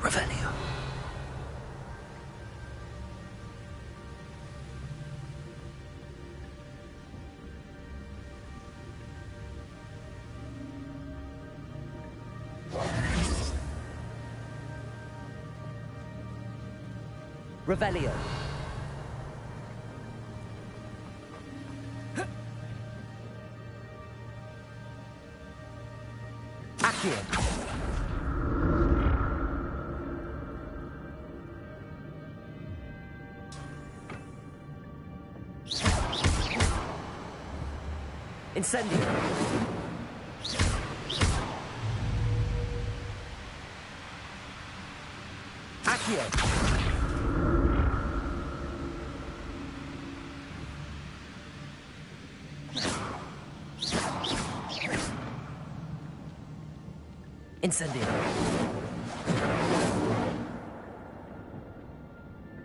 Revelio. Revelio. Accio. Incendio. Accio. Incendio.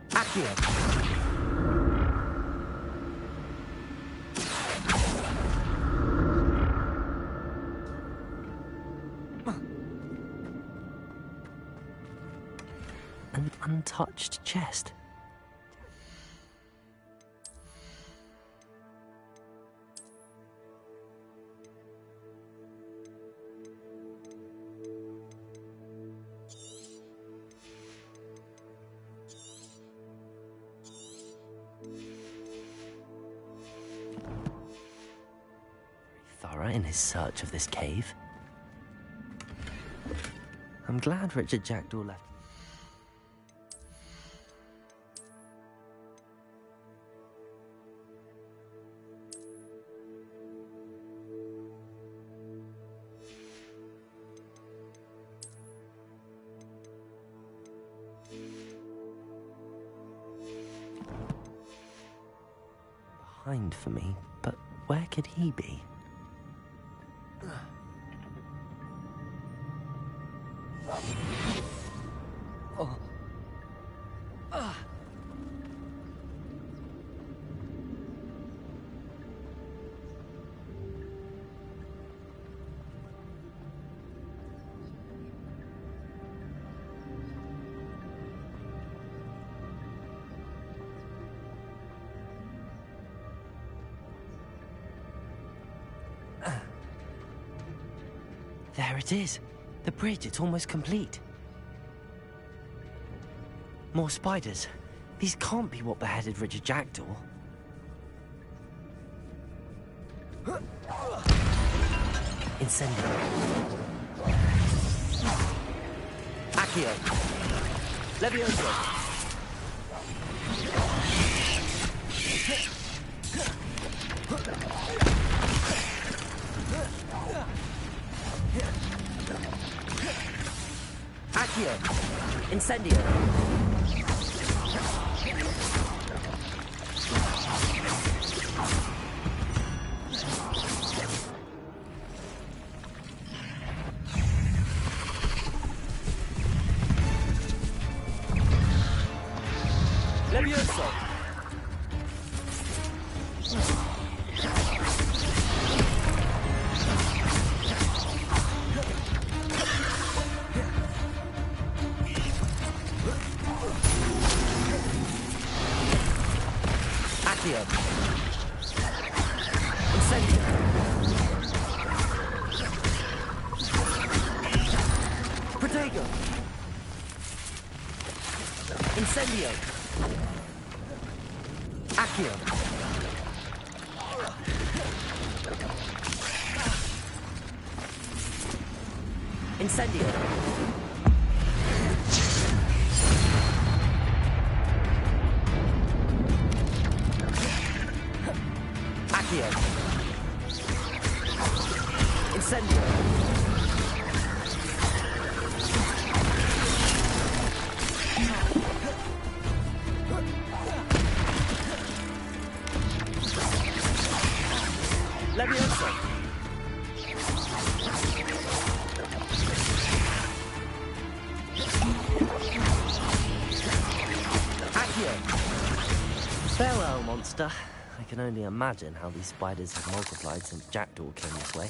Accio. An untouched chest. Thorough in his search of this cave. I'm glad Richard Jackdaw left. Behind for me, but where could he be? Oh. There it is. The bridge, it's almost complete. More spiders. These can't be what beheaded Richard Jackdaw. Incendio. Accio. Levioso. Accio. Incendio. Levioso. Accio. Incendio. Protego. Incendio. Accio. Incendio. Accio. Incendio. Levioso. Accio. Farewell, monster. I can only imagine how these spiders have multiplied since Jackdaw came this way.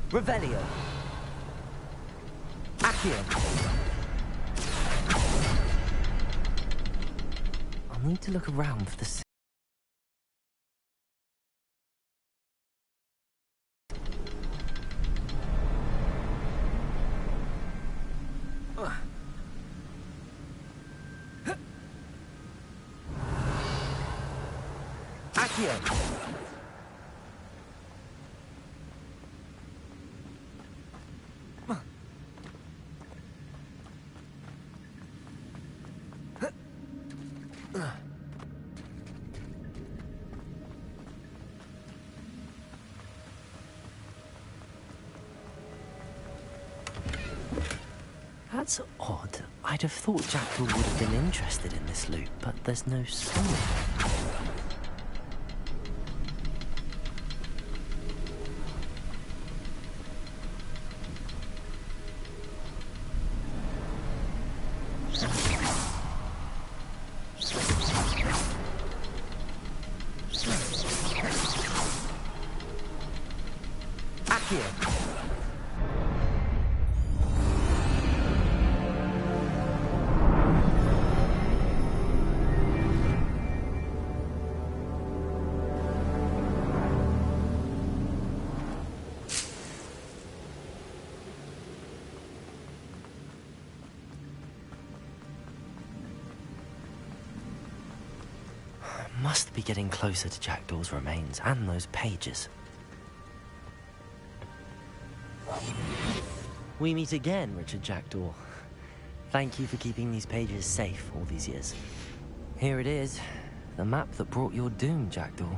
Revelio. Accio. I'll need to look around for the... Accio. That's odd. I'd have thought Jackdaw would have been interested in this loot, but there's no sign. Must be getting closer to Jackdaw's remains and those pages. We meet again, Richard Jackdaw. Thank you for keeping these pages safe all these years. Here it is, the map that brought your doom, Jackdaw.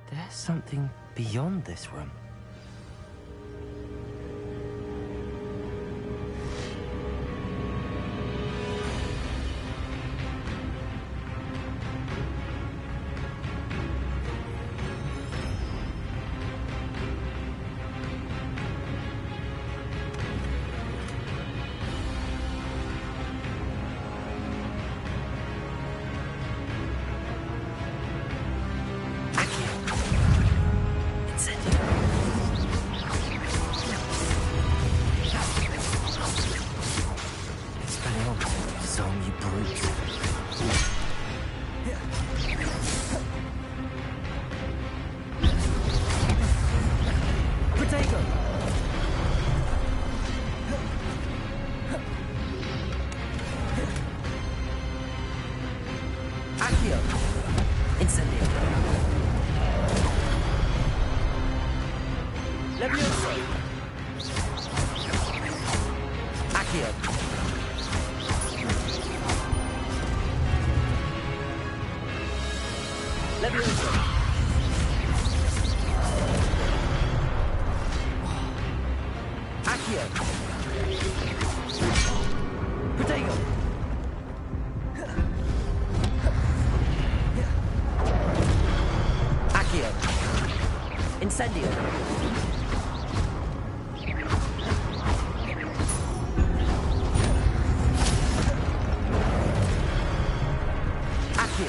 There's something beyond this room. Incendio. Accio.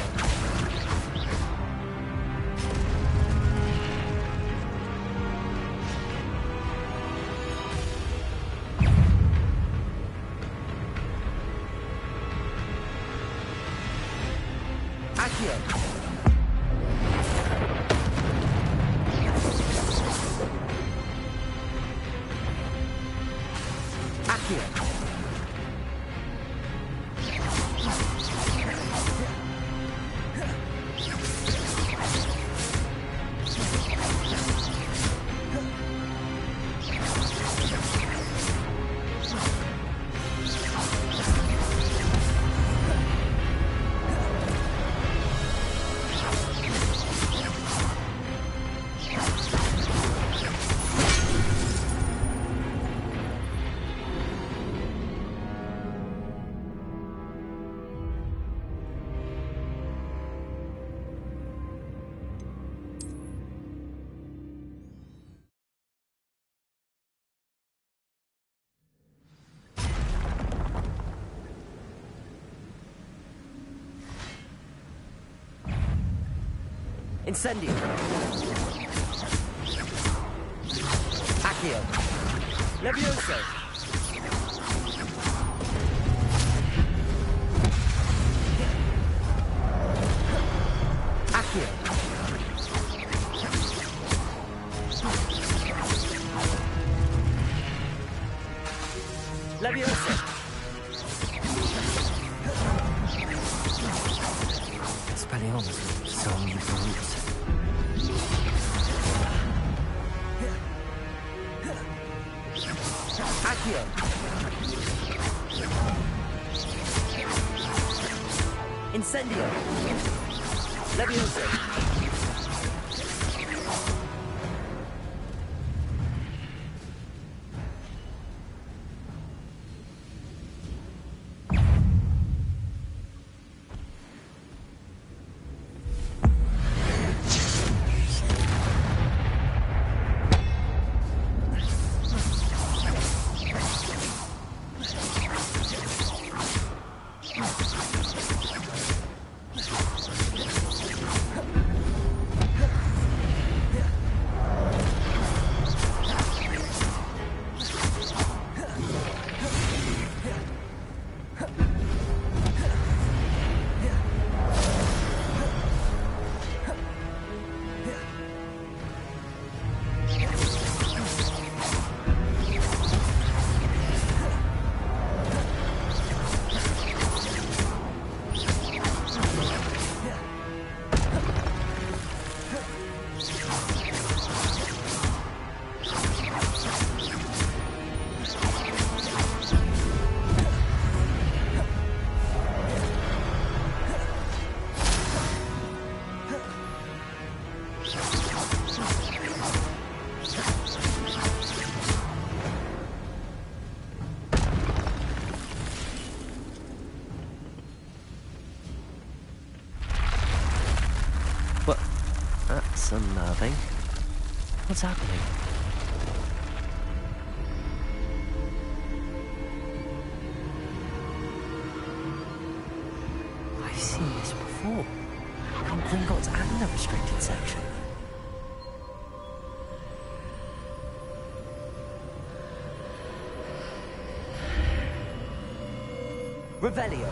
Accio. Incendio. Accio. Levioso. Accio. Levioso. Expelliarmus, so many roots. Accio. Incendio. Levioso. That's unnerving. What's happening? I've seen this before. In Gringotts and the restricted section. Revelio.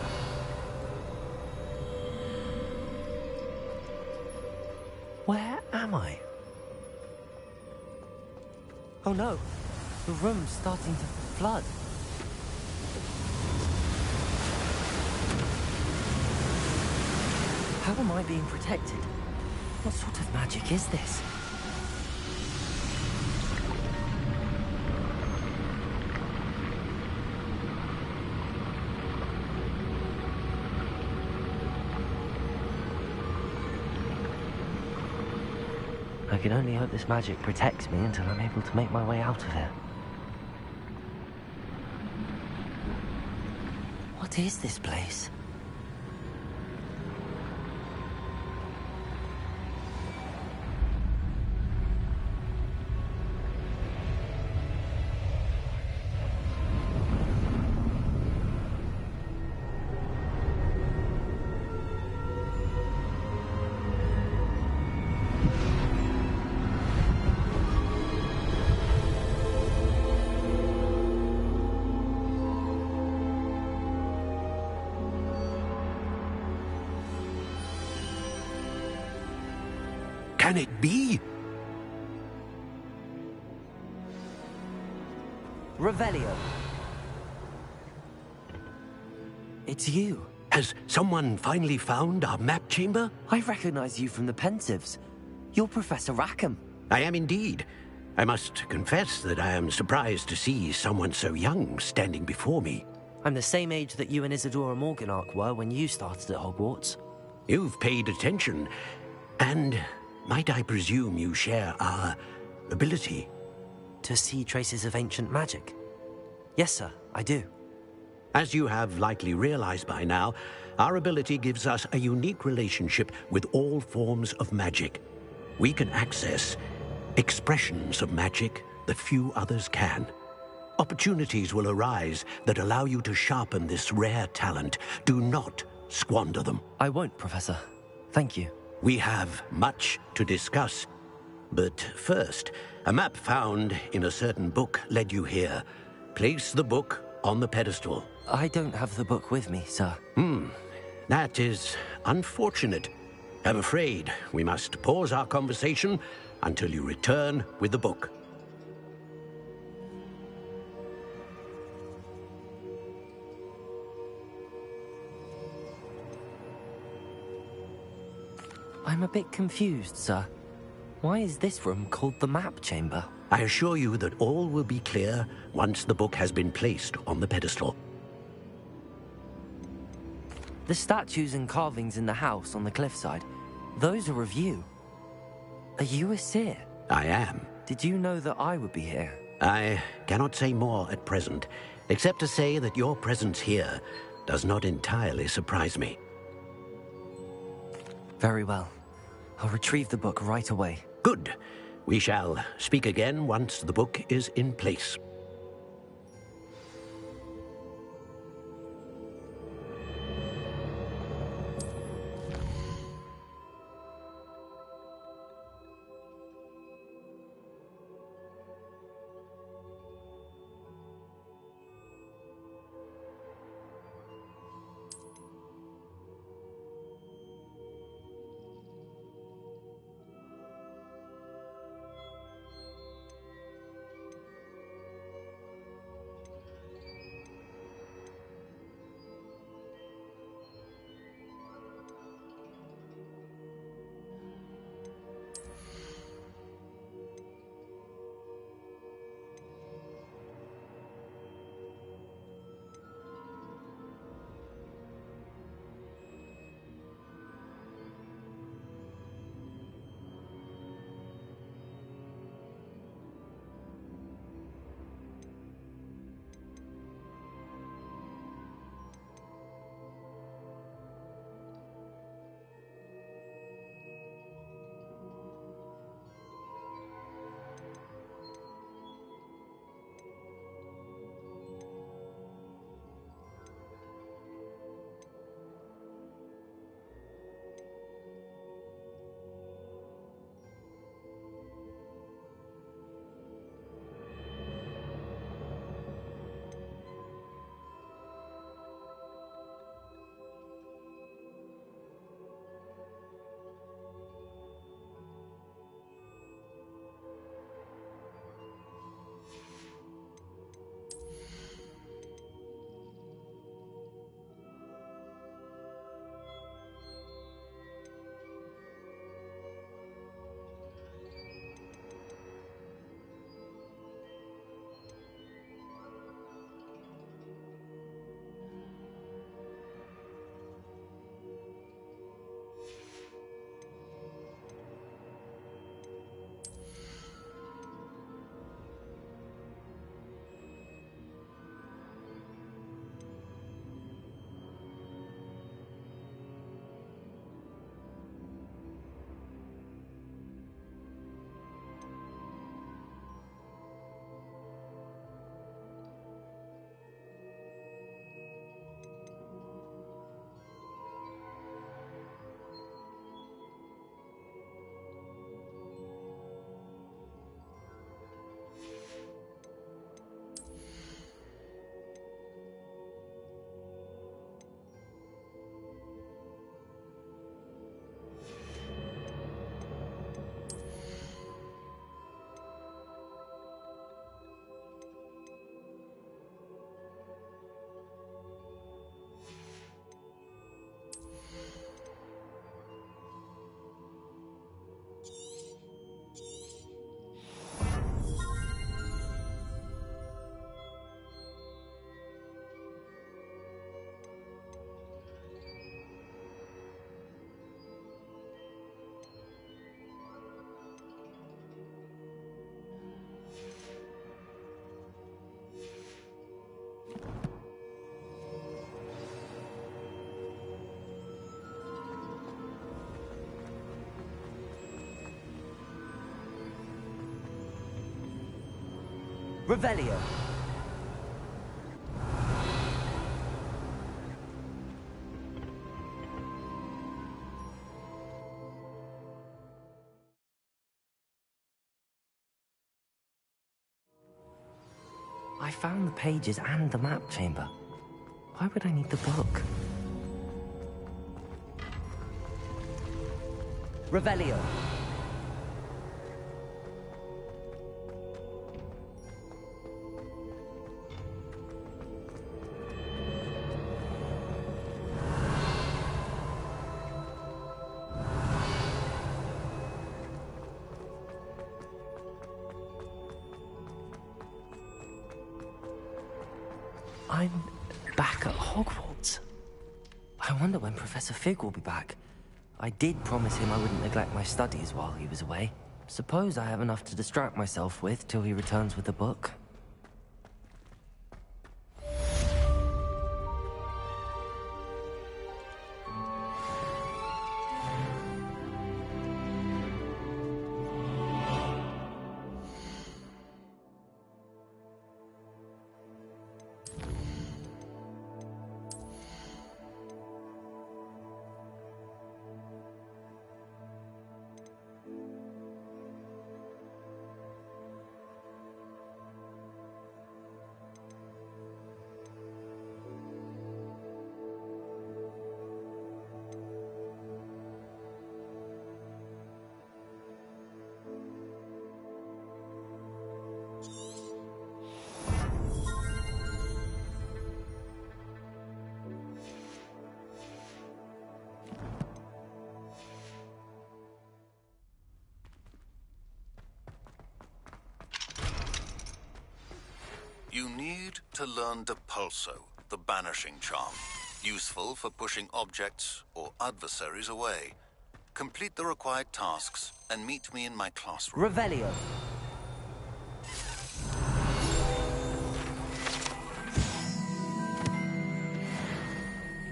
Where am I? Oh no, the room's starting to flood. How am I being protected? What sort of magic is this? I can only hope this magic protects me until I'm able to make my way out of here. What is this place? Can it be? Revelio. It's you. Has someone finally found our map chamber? I recognize you from the Pensives. You're Professor Rackham. I am indeed. I must confess that I am surprised to see someone so young standing before me. I'm the same age that you and Isadora Morganach were when you started at Hogwarts. You've paid attention, and might I presume you share our ability? To see traces of ancient magic? Yes, sir, I do. As you have likely realized by now, our ability gives us a unique relationship with all forms of magic. We can access expressions of magic that few others can. Opportunities will arise that allow you to sharpen this rare talent. Do not squander them. I won't, Professor. Thank you. We have much to discuss. But first, a map found in a certain book led you here. Place the book on the pedestal. I don't have the book with me, sir. That is unfortunate. I'm afraid we must pause our conversation until you return with the book. I'm a bit confused, sir. Why is this room called the map chamber? I assure you that all will be clear once the book has been placed on the pedestal. The statues and carvings in the house on the cliffside, those are of you. Are you a seer? I am. Did you know that I would be here? I cannot say more at present, except to say that your presence here does not entirely surprise me. Very well. I'll retrieve the book right away. Good. We shall speak again once the book is in place. Revelio. I found the pages and the map chamber. Why would I need the book? Revelio. I'm back at Hogwarts. I wonder when Professor Fig will be back. I did promise him I wouldn't neglect my studies while he was away. Suppose I have enough to distract myself with till he returns with the book. You need to learn Depulso, the banishing charm. Useful for pushing objects or adversaries away. Complete the required tasks and meet me in my classroom. Revelio.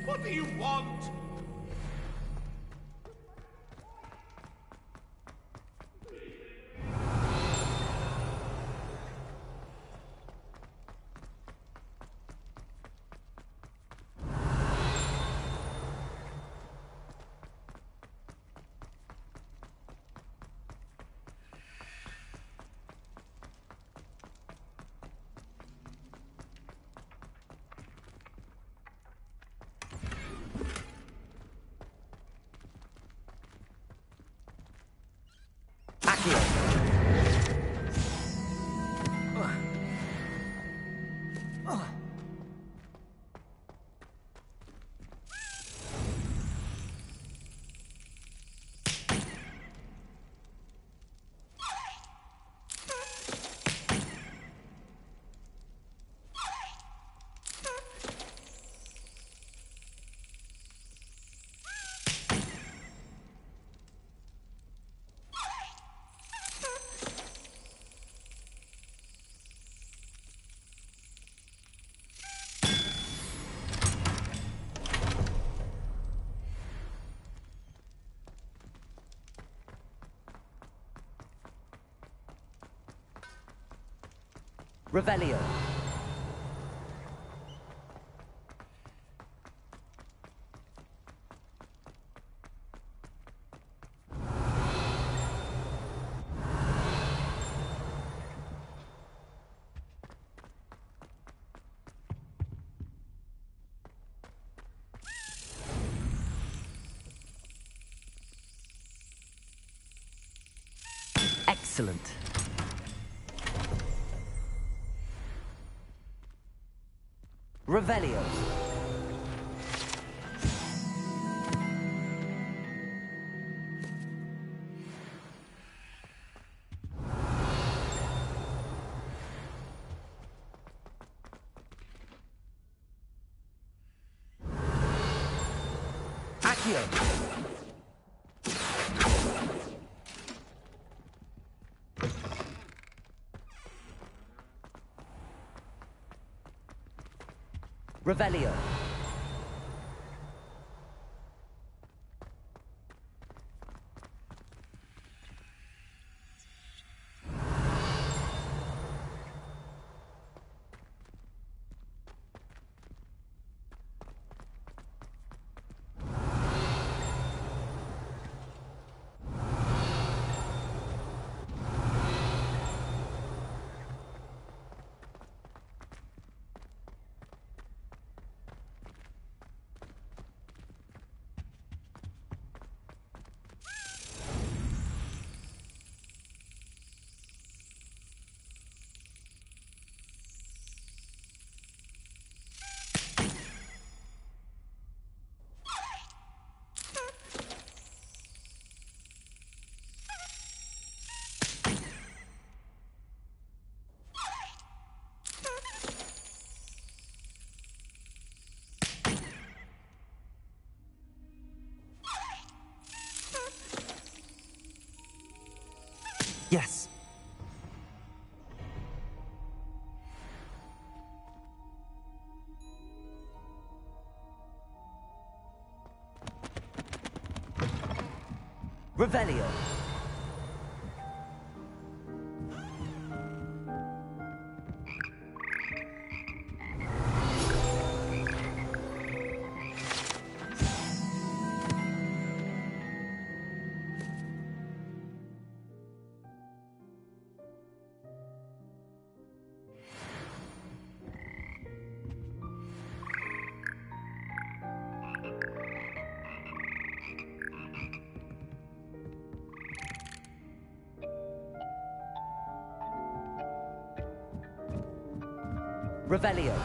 What do you want? Revelio. Excellent. Revelio. Accio. Revelio. Revelio. Revelio.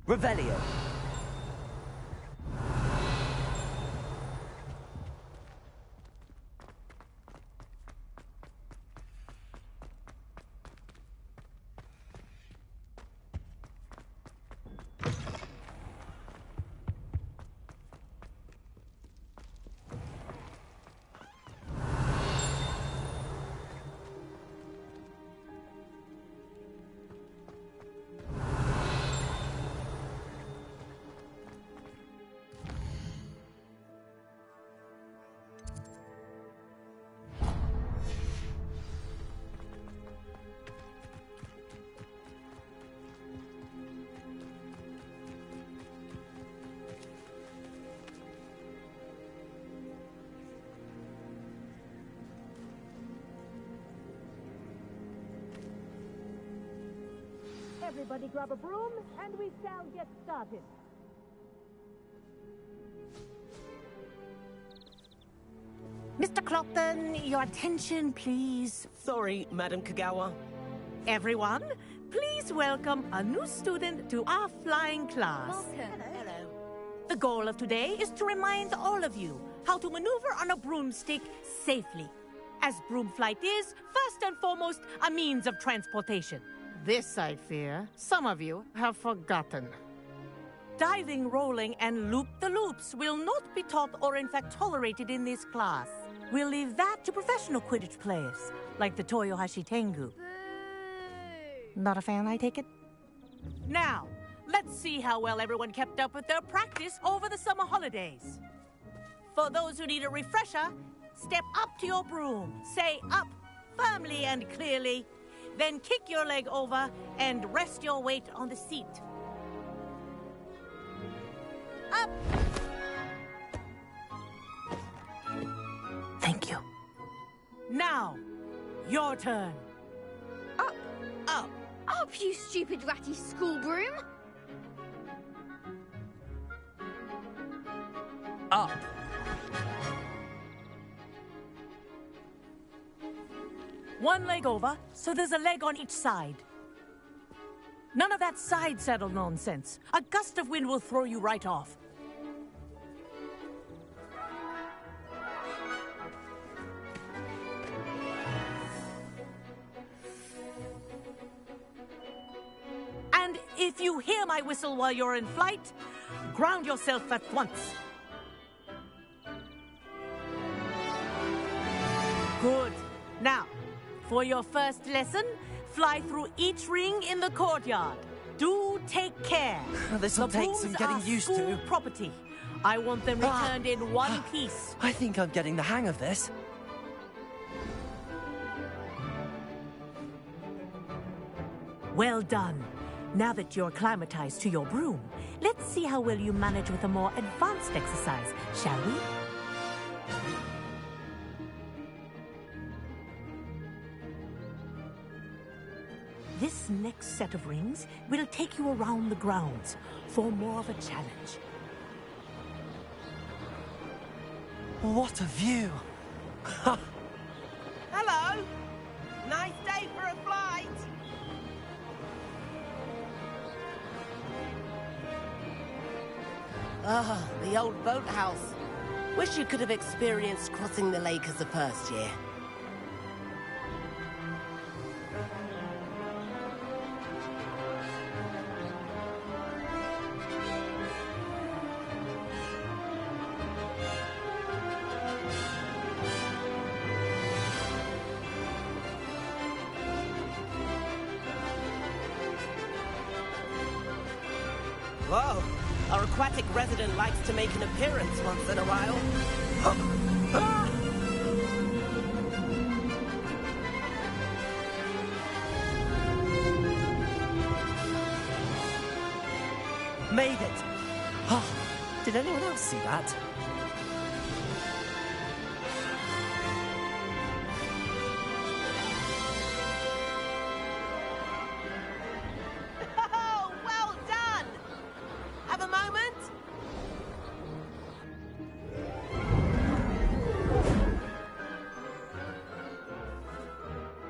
Revelio. Everybody grab a broom, and we shall get started. Mr. Clopton, your attention, please. Sorry, Madam Kagawa. Everyone, please welcome a new student to our flying class. Welcome. Hello. The goal of today is to remind all of you how to maneuver on a broomstick safely, as broom flight is, first and foremost, a means of transportation. This, I fear, some of you have forgotten. Diving, rolling, and loop-the-loops will not be taught or in fact tolerated in this class. We'll leave that to professional Quidditch players, like the Toyohashi Tengu. Not a fan, I take it? Now, let's see how well everyone kept up with their practice over the summer holidays. For those who need a refresher, step up to your broom, say up firmly and clearly, then kick your leg over and rest your weight on the seat. Up! Thank you. Now, your turn. Up! Up! Up, you stupid ratty school broom! Up. One leg over, so there's a leg on each side. None of that side saddle nonsense. A gust of wind will throw you right off. And if you hear my whistle while you're in flight, ground yourself at once. Good. Now, for your first lesson, fly through each ring in the courtyard. Do take care. This'll take some getting used to. Property. I want them returned in one piece. I think I'm getting the hang of this. Well done. Now that you're acclimatized to your broom, let's see how well you manage with a more advanced exercise, shall we? This next set of rings will take you around the grounds for more of a challenge. What a view! Hello! Nice day for a flight! Ah, the old boathouse. Wish you could have experienced crossing the lake as a first year. Whoa! Our aquatic resident likes to make an appearance once in a while. Ah! Made it! Oh, did anyone else see that? Oh, well done! Have a moment?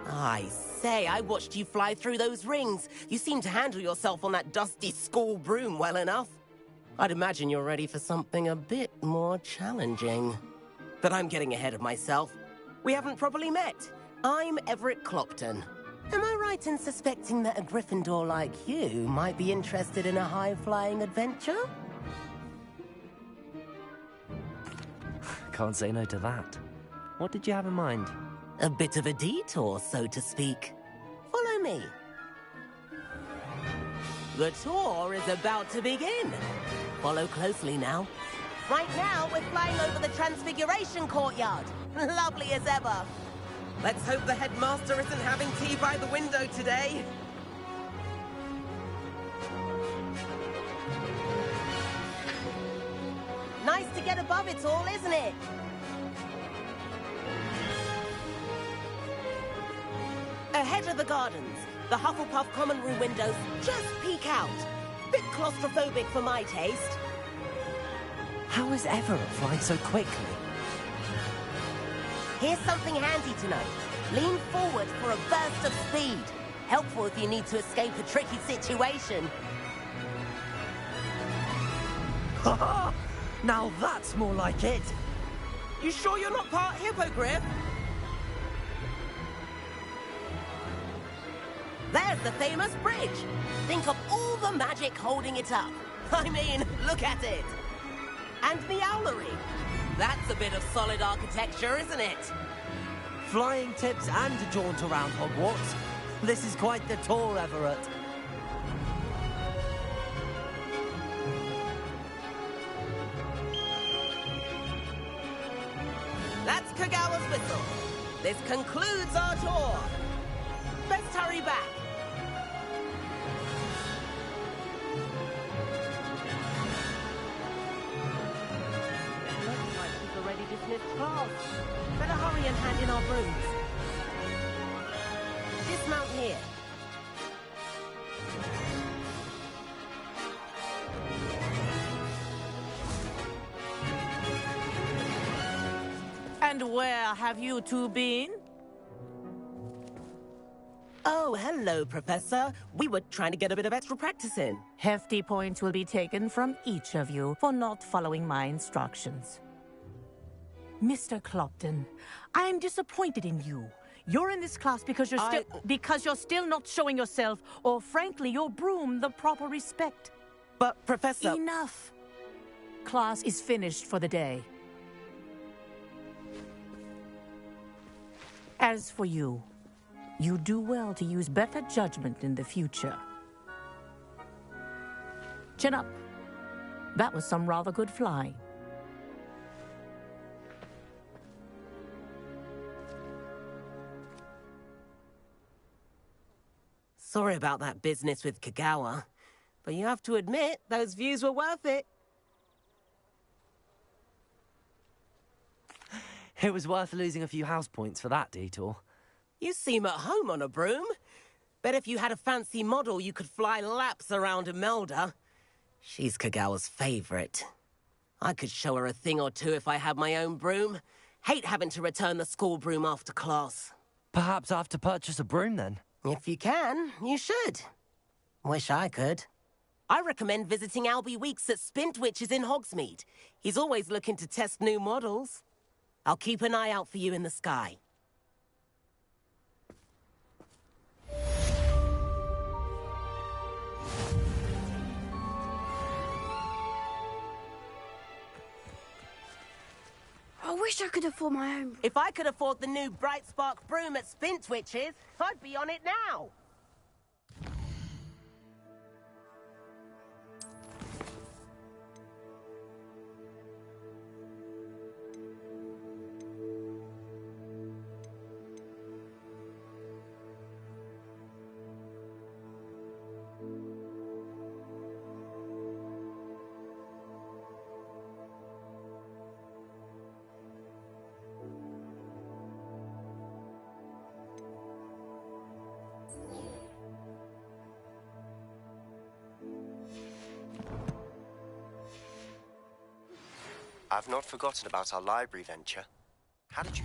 I say, I watched you fly through those rings. You seem to handle yourself on that dusty school broom well enough. I'd imagine you're ready for something a bit more challenging. But I'm getting ahead of myself. We haven't properly met. I'm Everett Clopton. Am I right in suspecting that a Gryffindor like you might be interested in a high-flying adventure? Can't say no to that. What did you have in mind? A bit of a detour, so to speak. Follow me. The tour is about to begin. Follow closely now. Right now, we're flying over the Transfiguration Courtyard. Lovely as ever. Let's hope the headmaster isn't having tea by the window today. Nice to get above it all, isn't it? Ahead of the gardens, the Hufflepuff common room windows just peek out. Bit claustrophobic for my taste. How is Everett flying so quickly? Here's something handy to know. Lean forward for a burst of speed. Helpful if you need to escape a tricky situation. Ha! Now that's more like it. You sure you're not part hippogriff? There's the famous bridge. Think of all the magic holding it up. I mean, look at it. And the owlery. That's a bit of solid architecture, isn't it? Flying tips and a jaunt around Hogwarts. This is quite the tour, Everett. That's Kagawa's whistle. This concludes our tour. Best hurry back. Looks like we've already dismissed class. Better hurry and hand in our brooms. Dismount here. And where have you two been? Oh, hello, Professor. We were trying to get a bit of extra practice in. Hefty points will be taken from each of you for not following my instructions. Mr. Clopton, I am disappointed in you. You're in this class because you're still not showing yourself, or frankly, your broom the proper respect. But, Professor... Enough. Class is finished for the day. As for you, you do well to use better judgment in the future. Chin up. That was some rather good flying. Sorry about that business with Kagawa, but you have to admit, those views were worth it. It was worth losing a few house points for that detour. You seem at home on a broom. Bet if you had a fancy model, you could fly laps around Imelda. She's Kagawa's favorite. I could show her a thing or two if I had my own broom. Hate having to return the school broom after class. Perhaps I have to purchase a broom then. If you can, you should. Wish I could. I recommend visiting Albie Weeks at Spintwitches in Hogsmeade. He's always looking to test new models. I'll keep an eye out for you in the sky. I wish I could afford my own. If I could afford the new Bright Spark broom at Spintwitches, I'd be on it now. I've not forgotten about our library venture. How did you...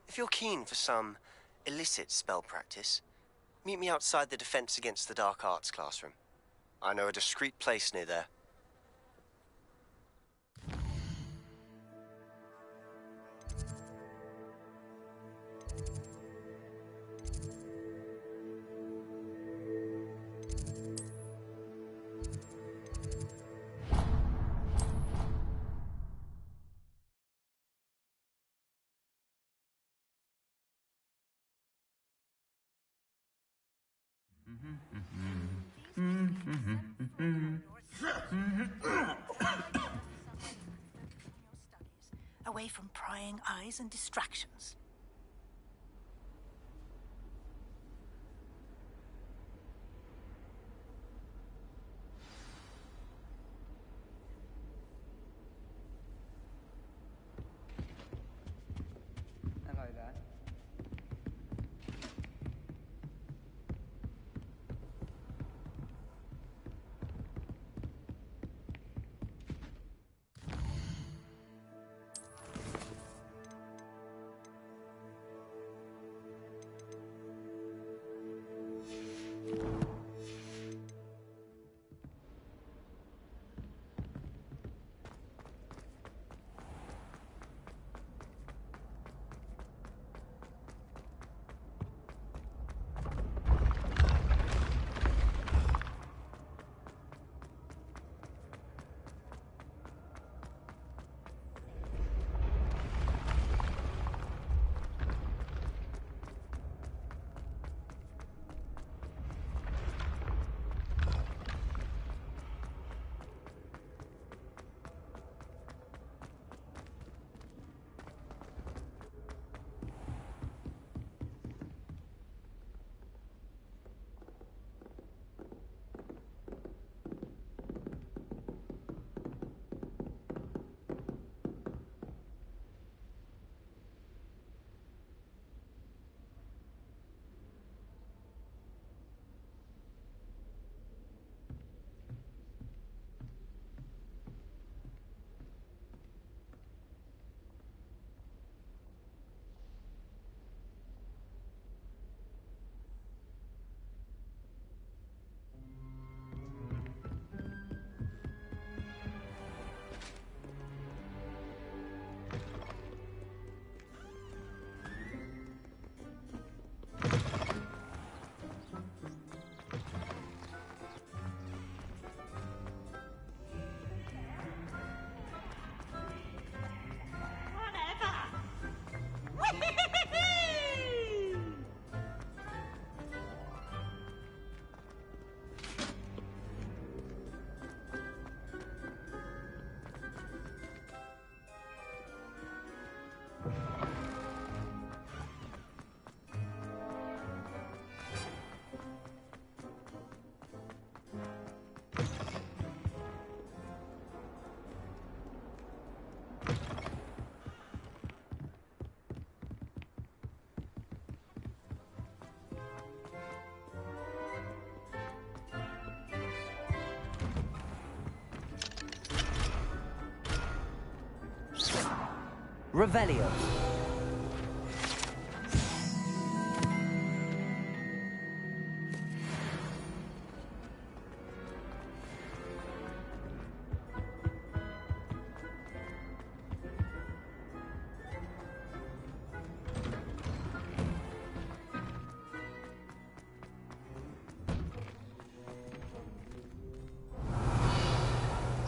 If you're keen for some illicit spell practice, meet me outside the Defense Against the Dark Arts classroom. I know a discreet place near there. Away from prying eyes and distractions. Hello there. Revelio.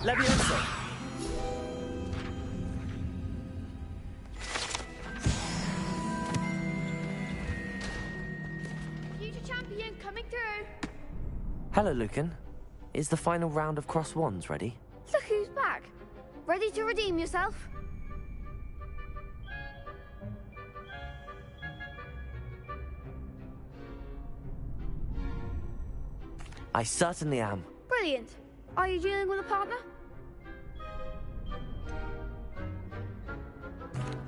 Levioso. Future champion coming through. Hello, Lucan. Is the final round of Cross Wands ready? Look who's back. Ready to redeem yourself? I certainly am. Brilliant. Are you dealing with a partner?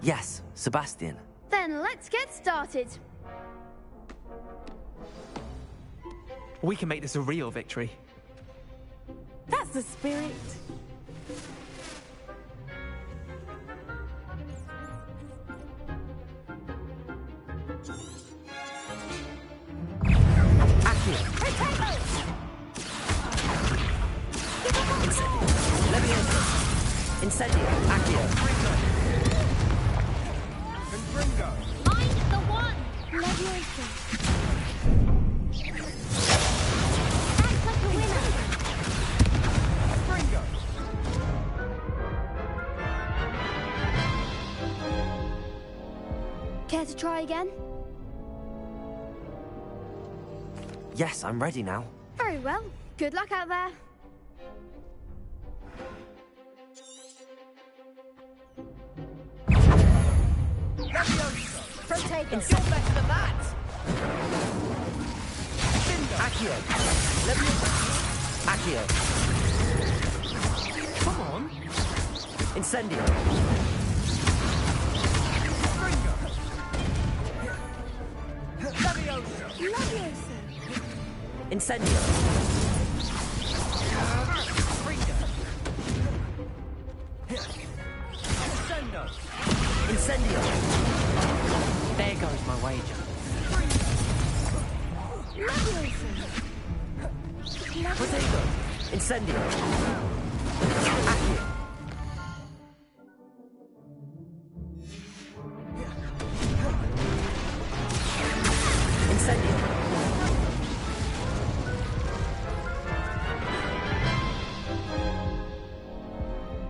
Yes, Sebastian. Then let's get started. We can make this a real victory. That's the spirit. Incendio, Accio. Mind the one. Leviosa. Act like a winner. Care to try again? Yes, I'm ready now. Very well. Good luck out there. Protego, you're better than that! Accio. Accio. Come on. Incendio. Leviosa. Incendio. Incendio. There goes my wager. Leviosa. Protego. Incendio. Accio. Incendio.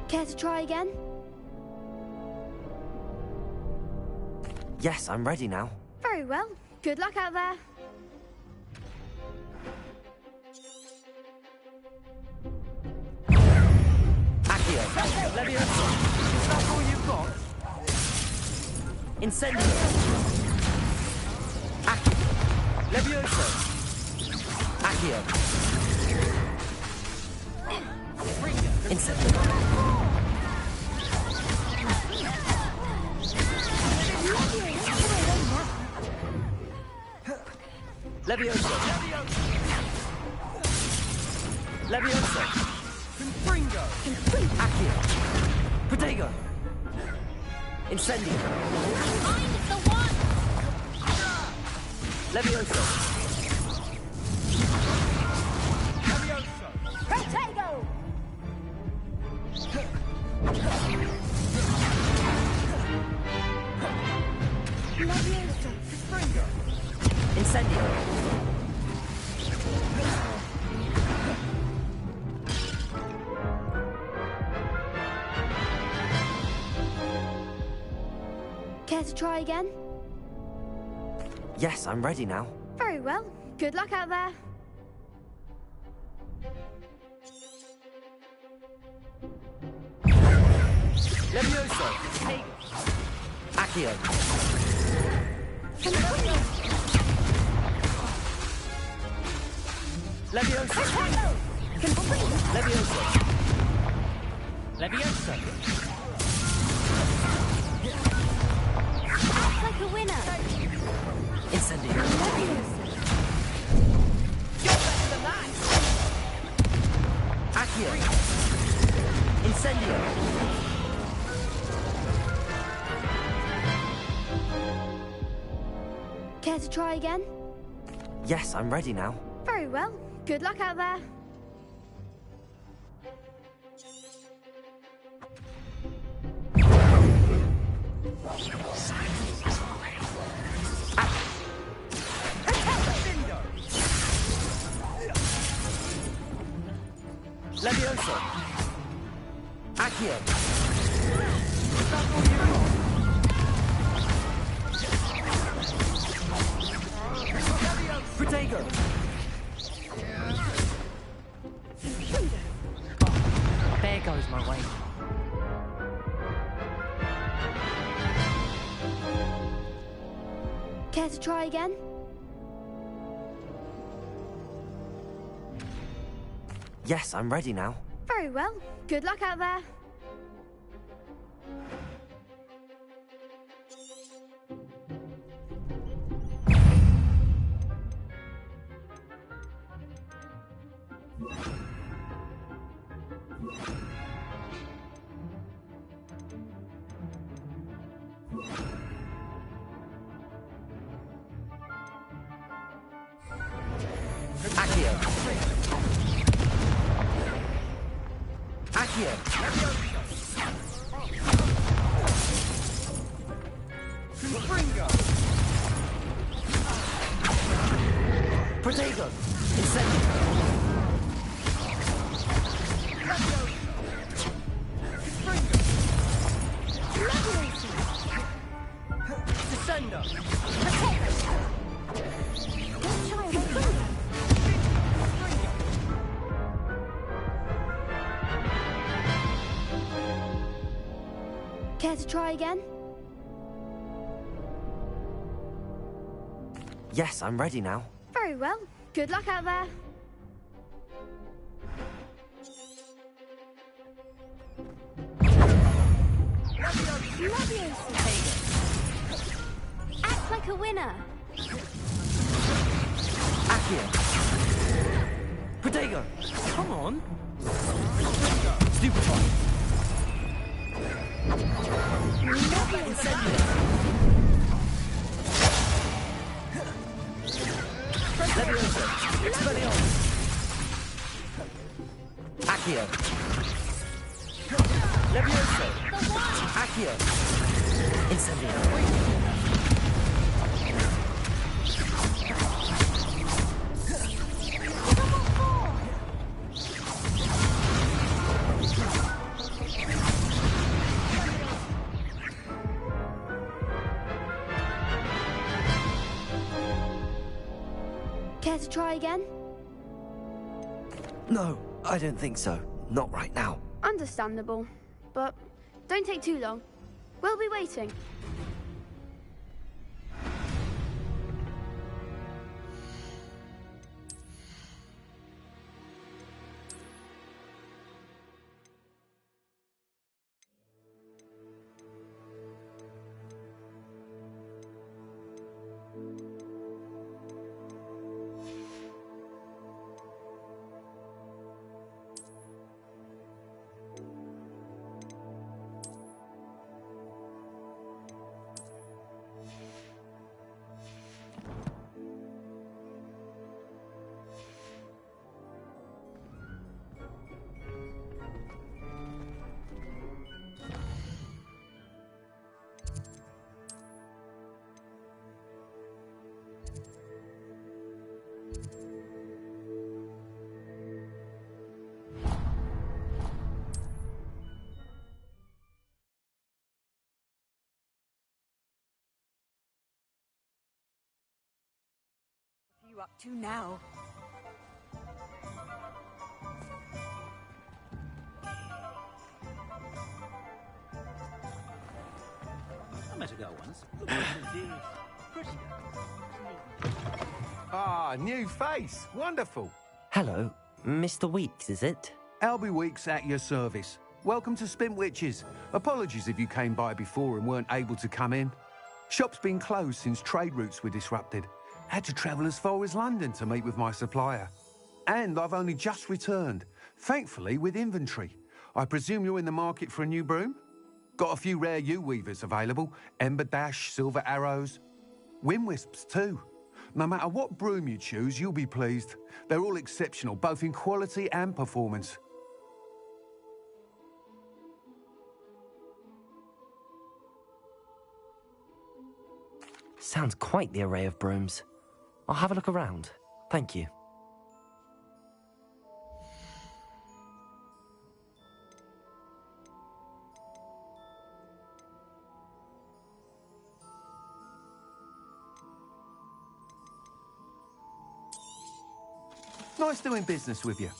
Care to try again? Yes, I'm ready now. Very well. Good luck out there. Accio. Levioso. Is that all you've got? Incendio. Accio. Levioso. Accio. Incendio. Levioso. Levioso. Confringo. Accio. Protego. Incendio. Mind the one. Levioso. Protego. Leviosa. Incendio. Care to try again? Yes, I'm ready now. Very well. Good luck out there. Levioso. Accio. Levioso. Levioso. Levioso. Act like a winner. Incendio. You're better than that! Accio. Incendio. Care to try again? Yes, I'm ready now. Very well. Good luck out there. Levioso! Accio! Protego! There goes my way. Care to try again? Yes, I'm ready now. Very well. Good luck out there. Accio! Accio! Protego! Incendio! Descendo! Care to try again? Yes, I'm ready now. Very well. Good luck out there. Act like a winner. Accio! Protego! Come on! Stupefy! Incendio! Levioso! Expelliarmus! Accio! Levioso! Accio! Incendio! Care to try again? No, I don't think so. Not right now. Understandable. But don't take too long. We'll be waiting. What are you up to now? I met a girl once. Ah, new face. Wonderful. Hello, Mr. Weeks, is it? Albie Weeks at your service. Welcome to Spintwitches. Apologies if you came by before and weren't able to come in. Shop's been closed since trade routes were disrupted. Had to travel as far as London to meet with my supplier. And I've only just returned, thankfully with inventory. I presume you're in the market for a new broom? Got a few rare yew weavers available. Ember Dash, Silver Arrows. Windwisps too. No matter what broom you choose, you'll be pleased. They're all exceptional, both in quality and performance. Sounds quite the array of brooms. I'll have a look around. Thank you. Nice doing business with you.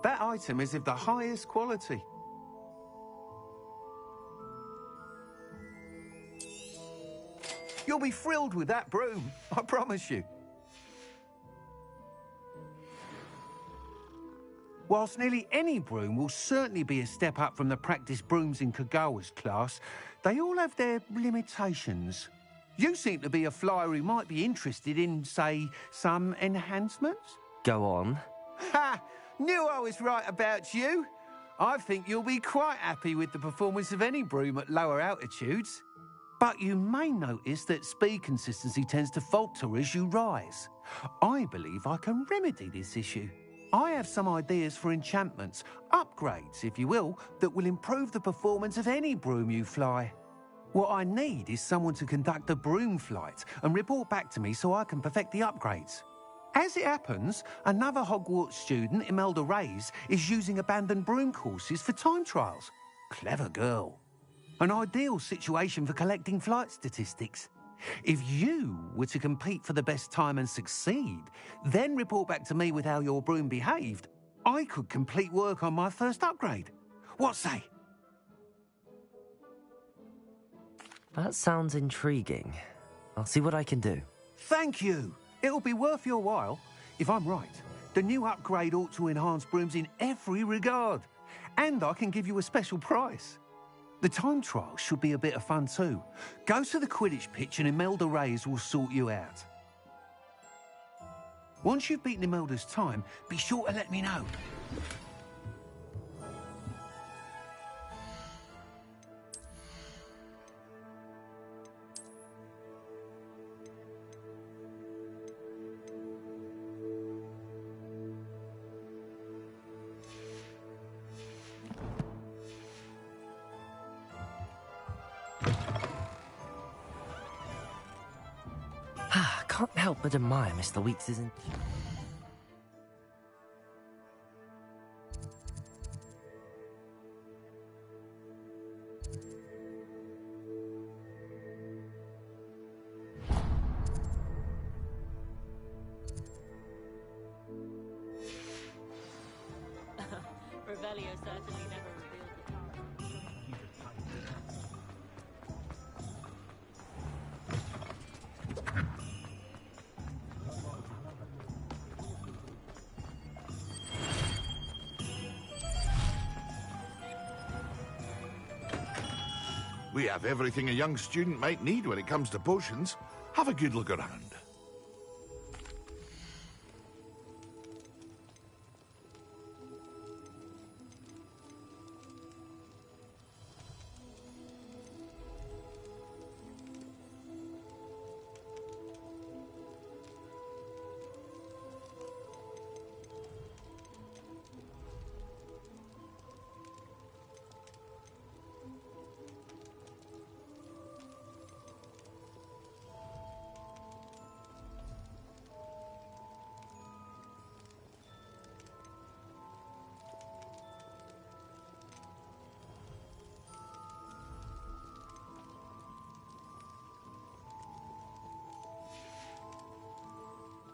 That item is of the highest quality. You'll be thrilled with that broom, I promise you. Whilst nearly any broom will certainly be a step up from the practice brooms in Kagawa's class, they all have their limitations. You seem to be a flyer who might be interested in, say, some enhancements? Go on. Ha! Knew I was right about you. I think you'll be quite happy with the performance of any broom at lower altitudes. But you may notice that speed consistency tends to falter as you rise. I believe I can remedy this issue. I have some ideas for enchantments, upgrades, if you will, that will improve the performance of any broom you fly. What I need is someone to conduct a broom flight and report back to me so I can perfect the upgrades. As it happens, another Hogwarts student, Imelda Reyes, is using abandoned broom courses for time trials. Clever girl. An ideal situation for collecting flight statistics. If you were to compete for the best time and succeed, then report back to me with how your broom behaved, I could complete work on my first upgrade. What say? That sounds intriguing. I'll see what I can do. Thank you. It'll be worth your while. If I'm right, the new upgrade ought to enhance brooms in every regard. And I can give you a special price. The time trial should be a bit of fun too. Go to the Quidditch pitch and Imelda Reyes will sort you out. Once you've beaten Imelda's time, be sure to let me know. Can't help but admire Mr. Weeks' Revelio certainly never revealed it. We have everything a young student might need when it comes to potions. Have a good look around.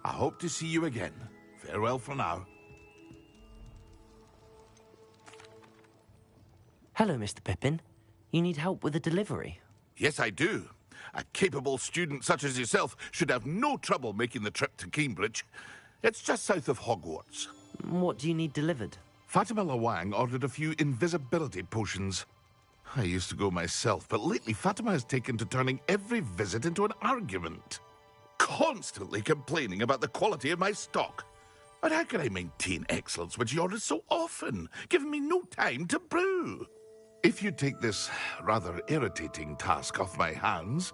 I hope to see you again. Farewell for now. Hello, Mr. Pippin. You need help with a delivery? Yes, I do. A capable student such as yourself should have no trouble making the trip to Cambridge. It's just south of Hogwarts. What do you need delivered? Fatima Lawang ordered a few invisibility potions. I used to go myself, but lately Fatima has taken to turning every visit into an argument. Constantly complaining about the quality of my stock. But how can I maintain excellence when she orders so often, giving me no time to brew? If you take this rather irritating task off my hands,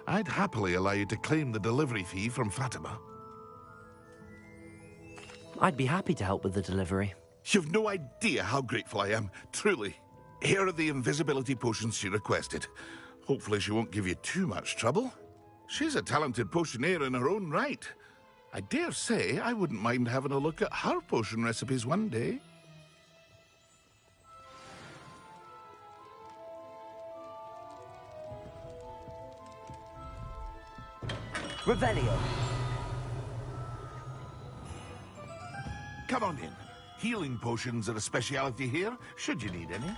I'd happily allow you to claim the delivery fee from Fatima. I'd be happy to help with the delivery. You've no idea how grateful I am, truly. Here are the invisibility potions she requested. Hopefully she won't give you too much trouble. She's a talented potioneer in her own right. I dare say I wouldn't mind having a look at her potion recipes one day. Revelio. Come on in. Healing potions are a speciality here, should you need any.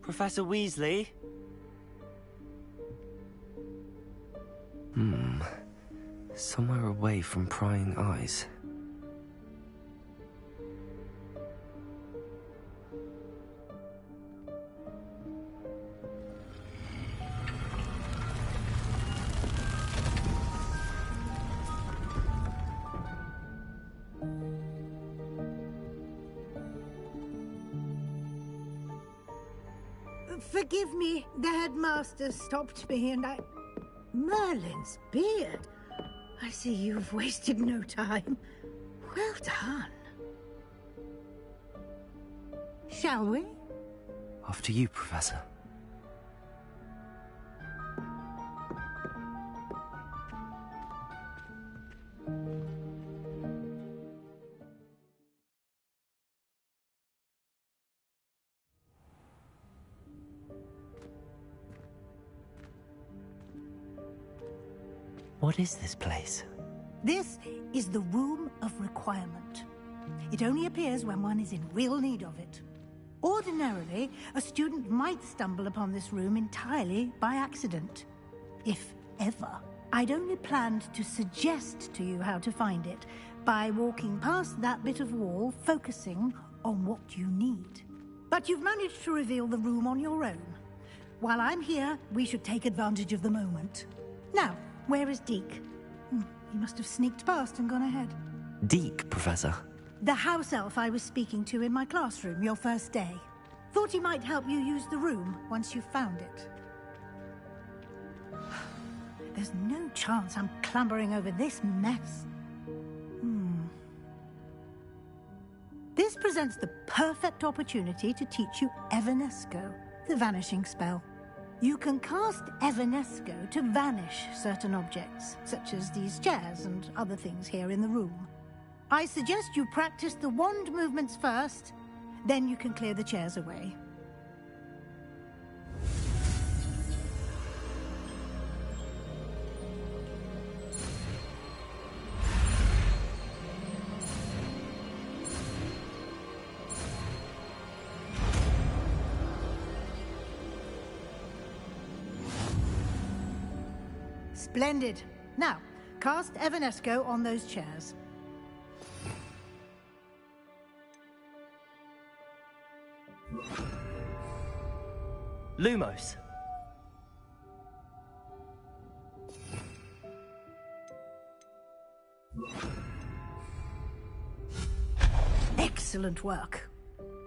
Professor Weasley? Somewhere away from prying eyes. Forgive me, the headmaster stopped me and I... Merlin's beard. I see you've wasted no time. Well done. Shall we? After you, Professor. What is this place? This is the Room of Requirement. It only appears when one is in real need of it. Ordinarily, a student might stumble upon this room entirely by accident. If ever. I'd only planned to suggest to you how to find it by walking past that bit of wall, focusing on what you need. But you've managed to reveal the room on your own. While I'm here, we should take advantage of the moment. Now, where is Deke? He must have sneaked past and gone ahead. Deke, Professor. The house elf I was speaking to in my classroom your first day. Thought he might help you use the room once you found it. There's no chance I'm clambering over this mess. This presents the perfect opportunity to teach you Evanesco, the vanishing spell. You can cast Evanesco to vanish certain objects, such as these chairs and other things here in the room. I suggest you practice the wand movements first, then you can clear the chairs away. Splendid. Now, cast Evanesco on those chairs. Lumos. Excellent work.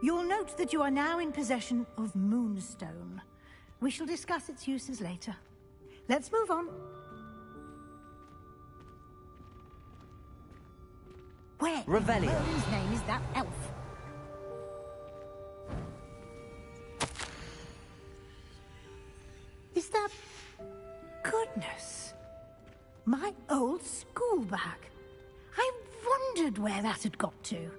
You'll note that you are now in possession of Moonstone. We shall discuss its uses later. Let's move on. Where Revelio. in Merlin's name is that elf? Is that... Goodness. My old school bag. I wondered where that had got to.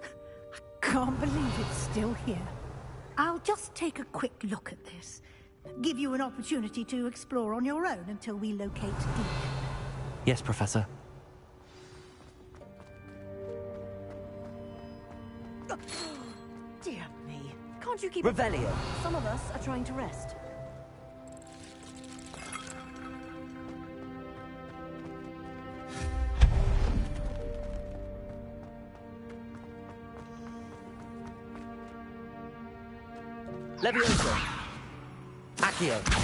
I can't believe it's still here. I'll just take a quick look at this. Give you an opportunity to explore on your own until we locate Deke. Yes, Professor. Dear me. Can't you keep... Revelio. Some of us are trying to rest. Levioso. Accio.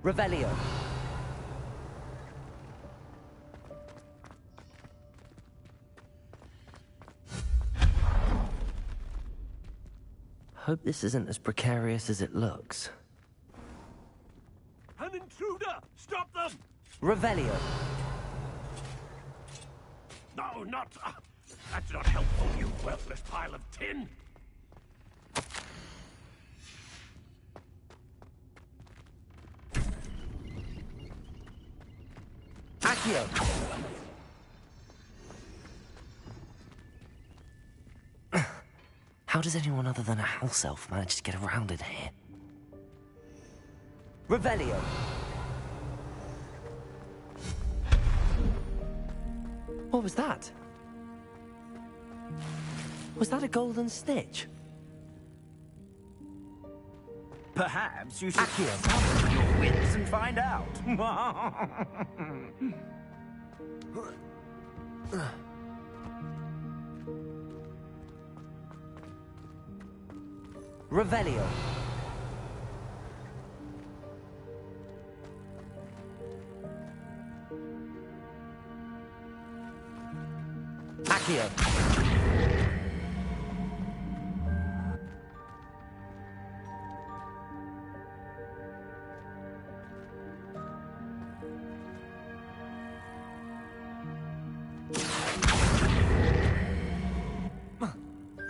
Revelio. Hope this isn't as precarious as it looks. An intruder! Stop them! Revelio. No, not... that's not helpful, you worthless pile of tin! Accio. How does anyone other than a house elf manage to get around in here? Revelio. What was that? Was that a golden stitch? Perhaps you should summon your wits and find out. Revelio. Accio.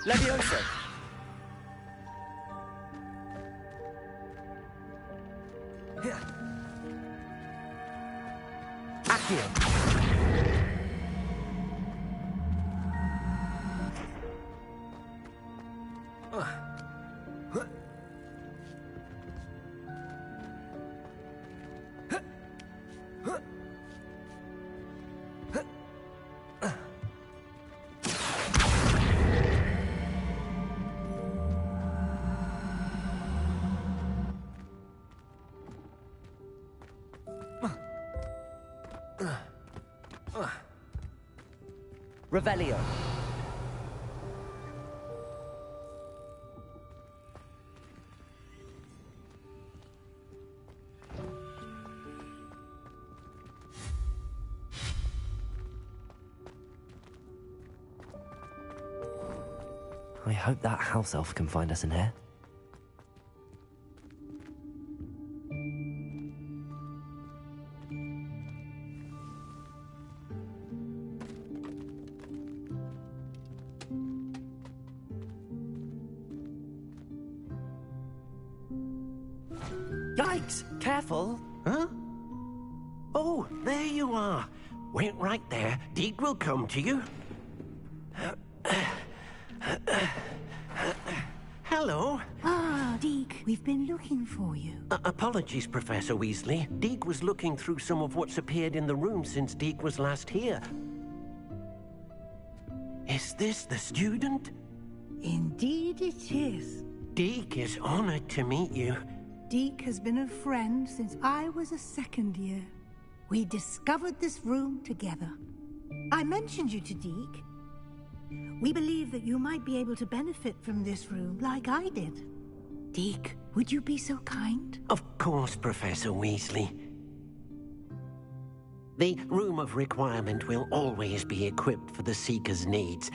Levioso. Accio. Revelio. I hope that house elf can find us in here. Yikes! Careful! Huh? Oh, there you are. Wait right there. Deke will come to you. Hello. Ah, Deke, we've been looking for you. Apologies, Professor Weasley. Deke was looking through some of what's appeared in the room since Deke was last here. Is this the student? Indeed it is. Deke is honored to meet you. Deke has been a friend since I was a second year. We discovered this room together. I mentioned you to Deke. We believe that you might be able to benefit from this room like I did. Deke, would you be so kind? Of course, Professor Weasley. The Room of Requirement will always be equipped for the Seeker's needs.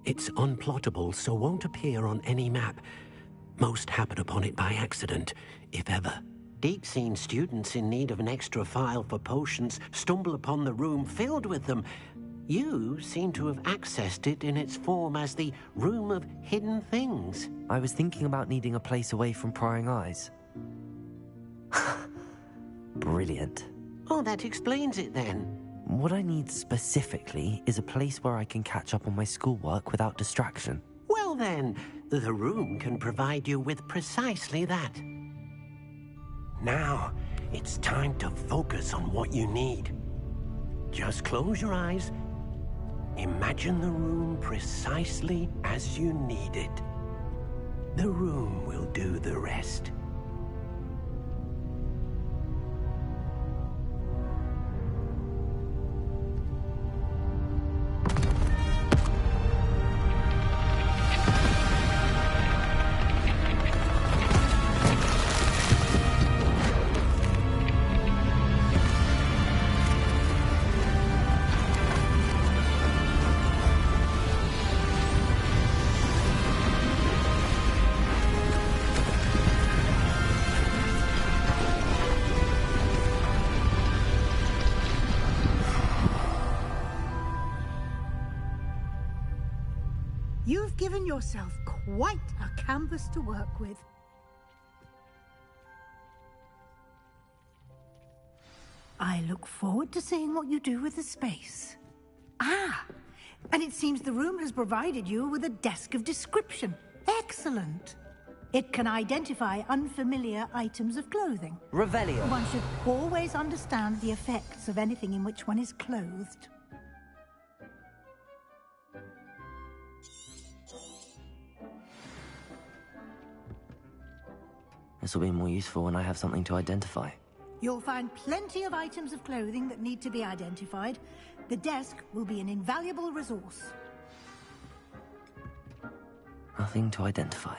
It's unplottable, so won't appear on any map. Most happen upon it by accident, if ever. Deke's seen students in need of an extra file for potions stumble upon the room filled with them. You seem to have accessed it in its form as the Room of Hidden Things. I was thinking about needing a place away from prying eyes. Brilliant. Oh, that explains it then. What I need specifically is a place where I can catch up on my schoolwork without distraction. Well then, the room can provide you with precisely that. Now, it's time to focus on what you need. Just close your eyes. Imagine the room precisely as you need it. The room will do the rest. You've given yourself quite a canvas to work with. I look forward to seeing what you do with the space. Ah, and it seems the room has provided you with a desk of description. Excellent. It can identify unfamiliar items of clothing. Revelio. One should always understand the effects of anything in which one is clothed. This will be more useful when I have something to identify. You'll find plenty of items of clothing that need to be identified. The desk will be an invaluable resource. Nothing to identify.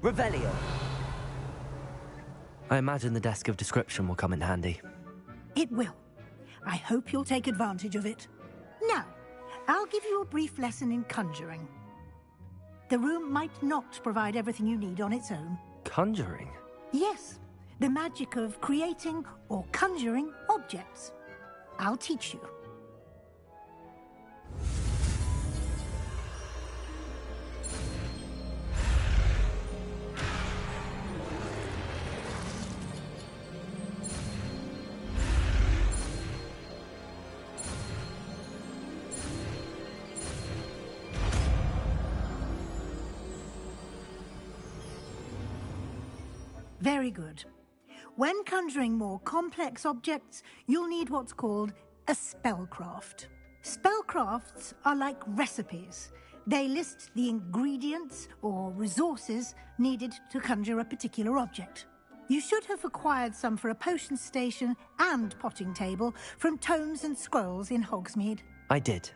Revelio. I imagine the desk of description will come in handy. It will. I hope you'll take advantage of it. Now, I'll give you a brief lesson in conjuring. The room might not provide everything you need on its own. Conjuring? Yes, the magic of creating or conjuring objects. I'll teach you. Very good. When conjuring more complex objects, you'll need what's called a spellcraft. Spellcrafts are like recipes. They list the ingredients or resources needed to conjure a particular object. You should have acquired some for a potion station and potting table from tomes and scrolls in Hogsmeade. I did.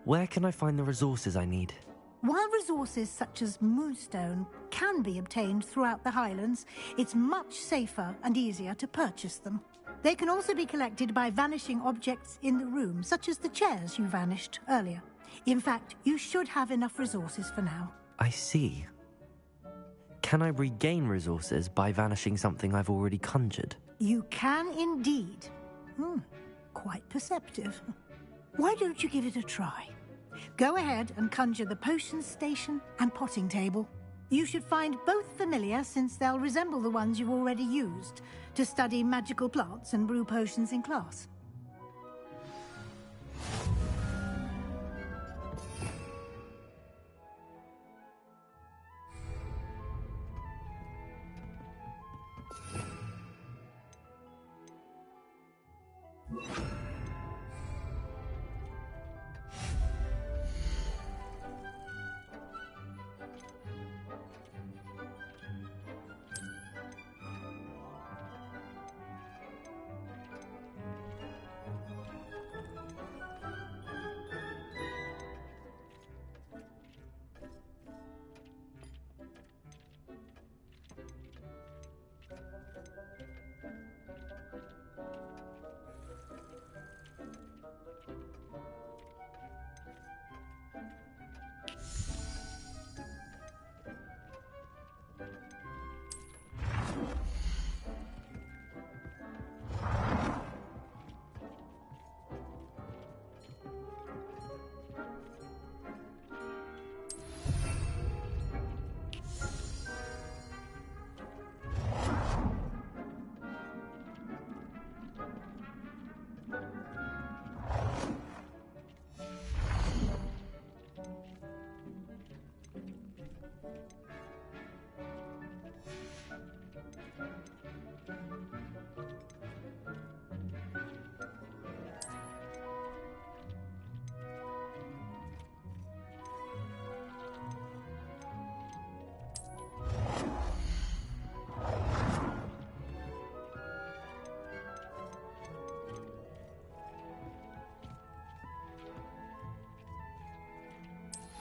Where can I find the resources I need? While resources such as moonstone can be obtained throughout the Highlands, it's much safer and easier to purchase them. They can also be collected by vanishing objects in the room, such as the chairs you vanished earlier. In fact, you should have enough resources for now. I see. Can I regain resources by vanishing something I've already conjured? You can indeed. Quite perceptive. Why don't you give it a try? Go ahead and conjure the potion station and potting table. You should find both familiar, since they'll resemble the ones you've already used to study magical plants and brew potions in class.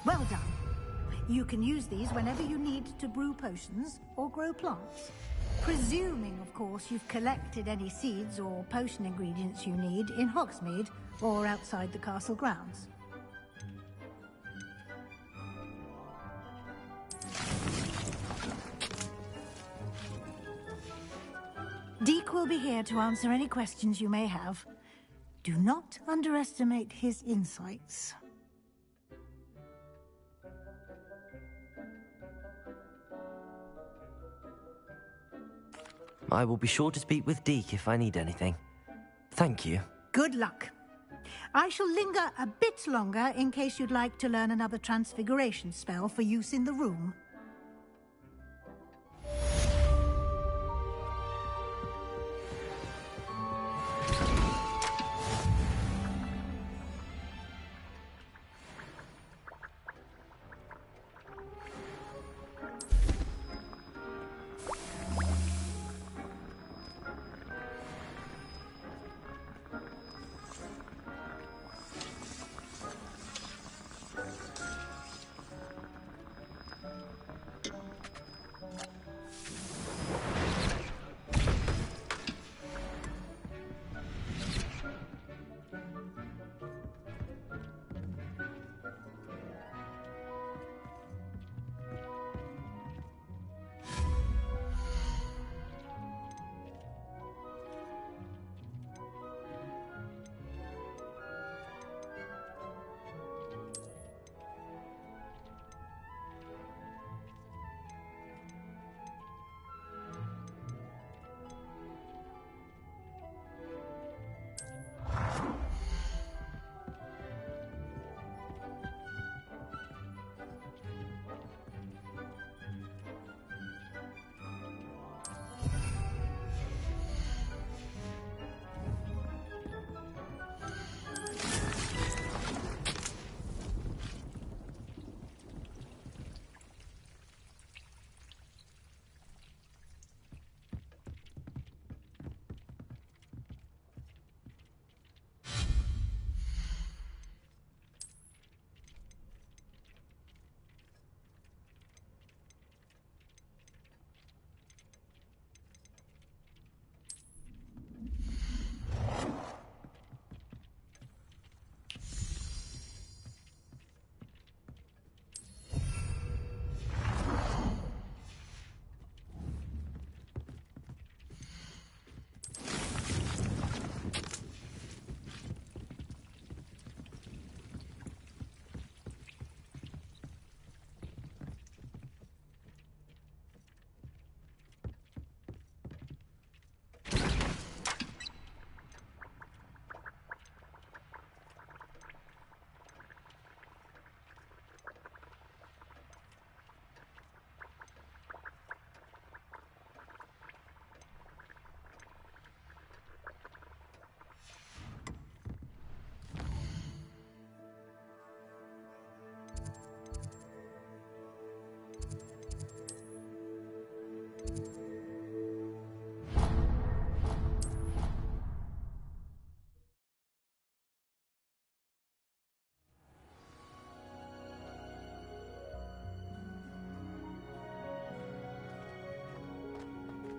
Well done. You can use these whenever you need to brew potions or grow plants. Presuming, of course, you've collected any seeds or potion ingredients you need in Hogsmeade or outside the castle grounds. Deke will be here to answer any questions you may have. Do not underestimate his insights. I will be sure to speak with Deke if I need anything. Thank you. Good luck. I shall linger a bit longer in case you'd like to learn another transfiguration spell for use in the room.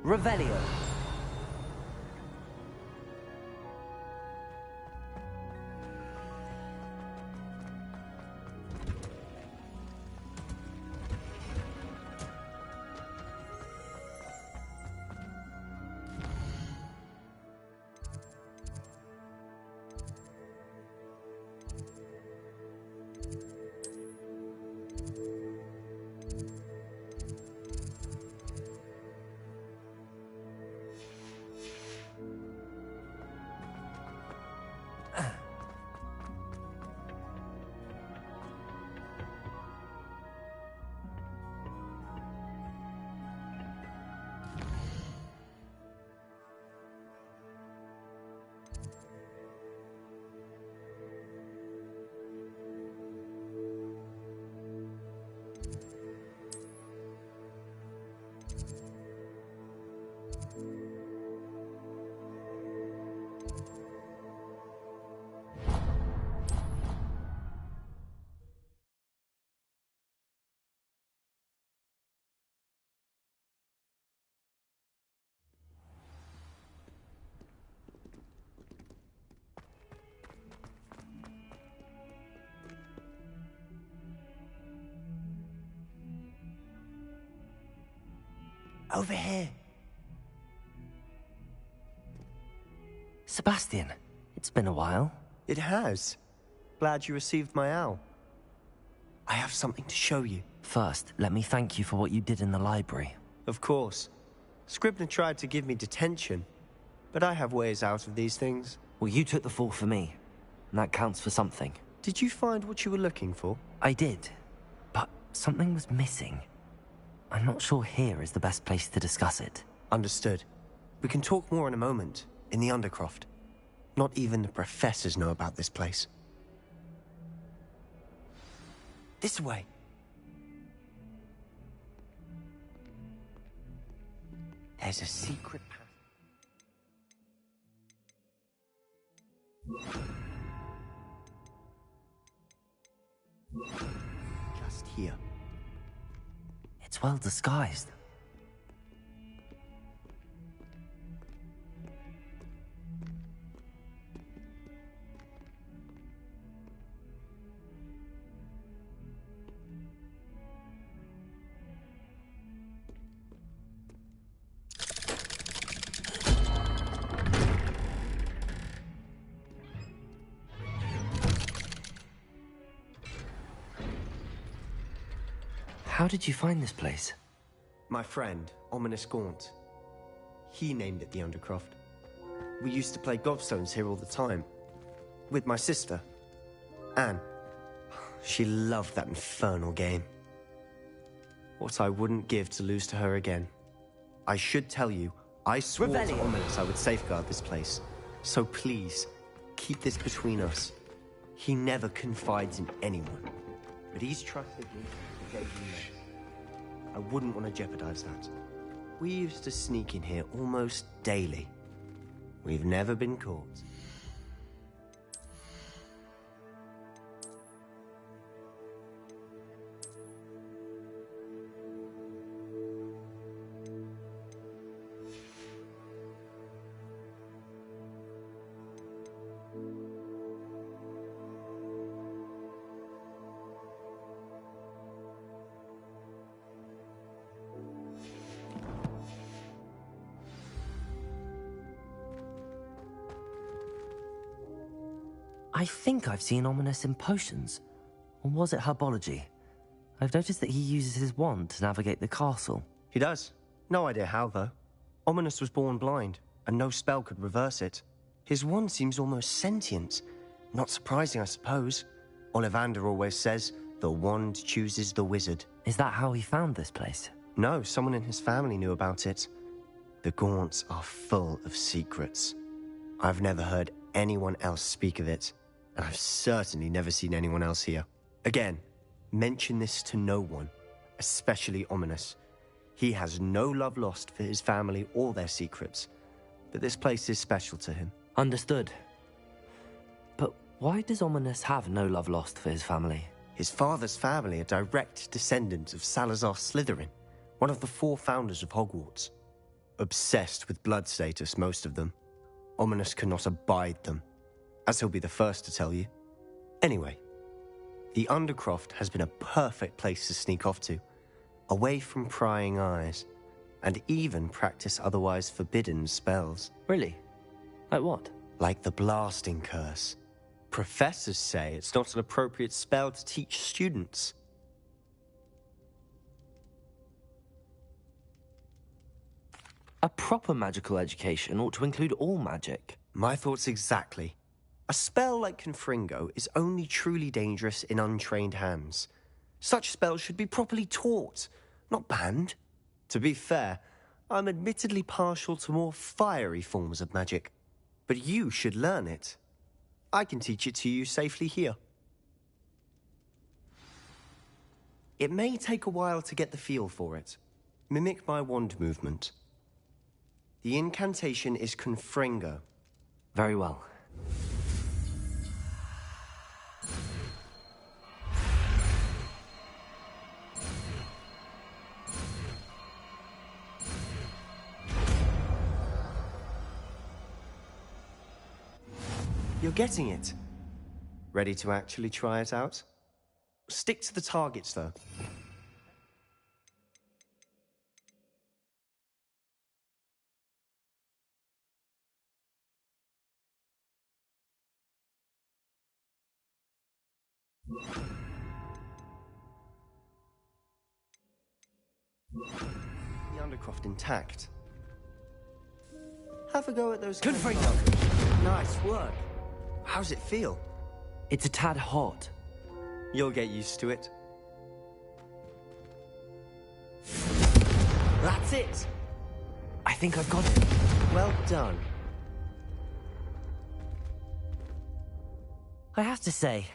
Revelio. Over here. Sebastian, it's been a while. It has. Glad you received my owl. I have something to show you. First, let me thank you for what you did in the library. Of course. Scribner tried to give me detention, but I have ways out of these things. Well, you took the fall for me, and that counts for something. Did you find what you were looking for? I did, but something was missing. I'm not sure here is the best place to discuss it. Understood. We can talk more in a moment, in the Undercroft. Not even the professors know about this place. This way. There's a secret path. Just here. It's well disguised. How did you find this place? My friend, Ominous Gaunt. He named it the Undercroft. We used to play gobstones here all the time. With my sister, Anne. She loved that infernal game. What I wouldn't give to lose to her again. I should tell you, I swore to Ominous I would safeguard this place. So please, keep this between us. He never confides in anyone. But he's trusted me to gave me this. I wouldn't want to jeopardize that. We used to sneak in here almost daily. We've never been caught. I think I've seen Ominous in potions. Or was it herbology? I've noticed that he uses his wand to navigate the castle. He does. No idea how, though. Ominous was born blind, and no spell could reverse it. His wand seems almost sentient. Not surprising, I suppose. Ollivander always says, the wand chooses the wizard. Is that how he found this place? No, someone in his family knew about it. The Gaunts are full of secrets. I've never heard anyone else speak of it, and I've certainly never seen anyone else here. Again, mention this to no one, especially Ominous. He has no love lost for his family or their secrets, but this place is special to him. Understood. But why does Ominous have no love lost for his family? His father's family are direct descendants of Salazar Slytherin, one of the 4 founders of Hogwarts. Obsessed with blood status, most of them. Ominous cannot abide them, as he'll be the first to tell you. Anyway, the Undercroft has been a perfect place to sneak off to, away from prying eyes, and even practice otherwise forbidden spells. Really? Like what? Like the blasting curse. Professors say it's not an appropriate spell to teach students. A proper magical education ought to include all magic. My thoughts exactly. A spell like Confringo is only truly dangerous in untrained hands. Such spells should be properly taught, not banned. To be fair, I'm admittedly partial to more fiery forms of magic. But you should learn it. I can teach it to you safely here. It may take a while to get the feel for it. Mimic my wand movement. The incantation is Confringo. Very well. You're getting it. Ready to actually try it out? Stick to the targets, though. The Undercroft intact. Have a go at those. Confringo! Nice work. How's it feel? It's a tad hot. You'll get used to it. That's it! I think I've got it. Well done. I have to say,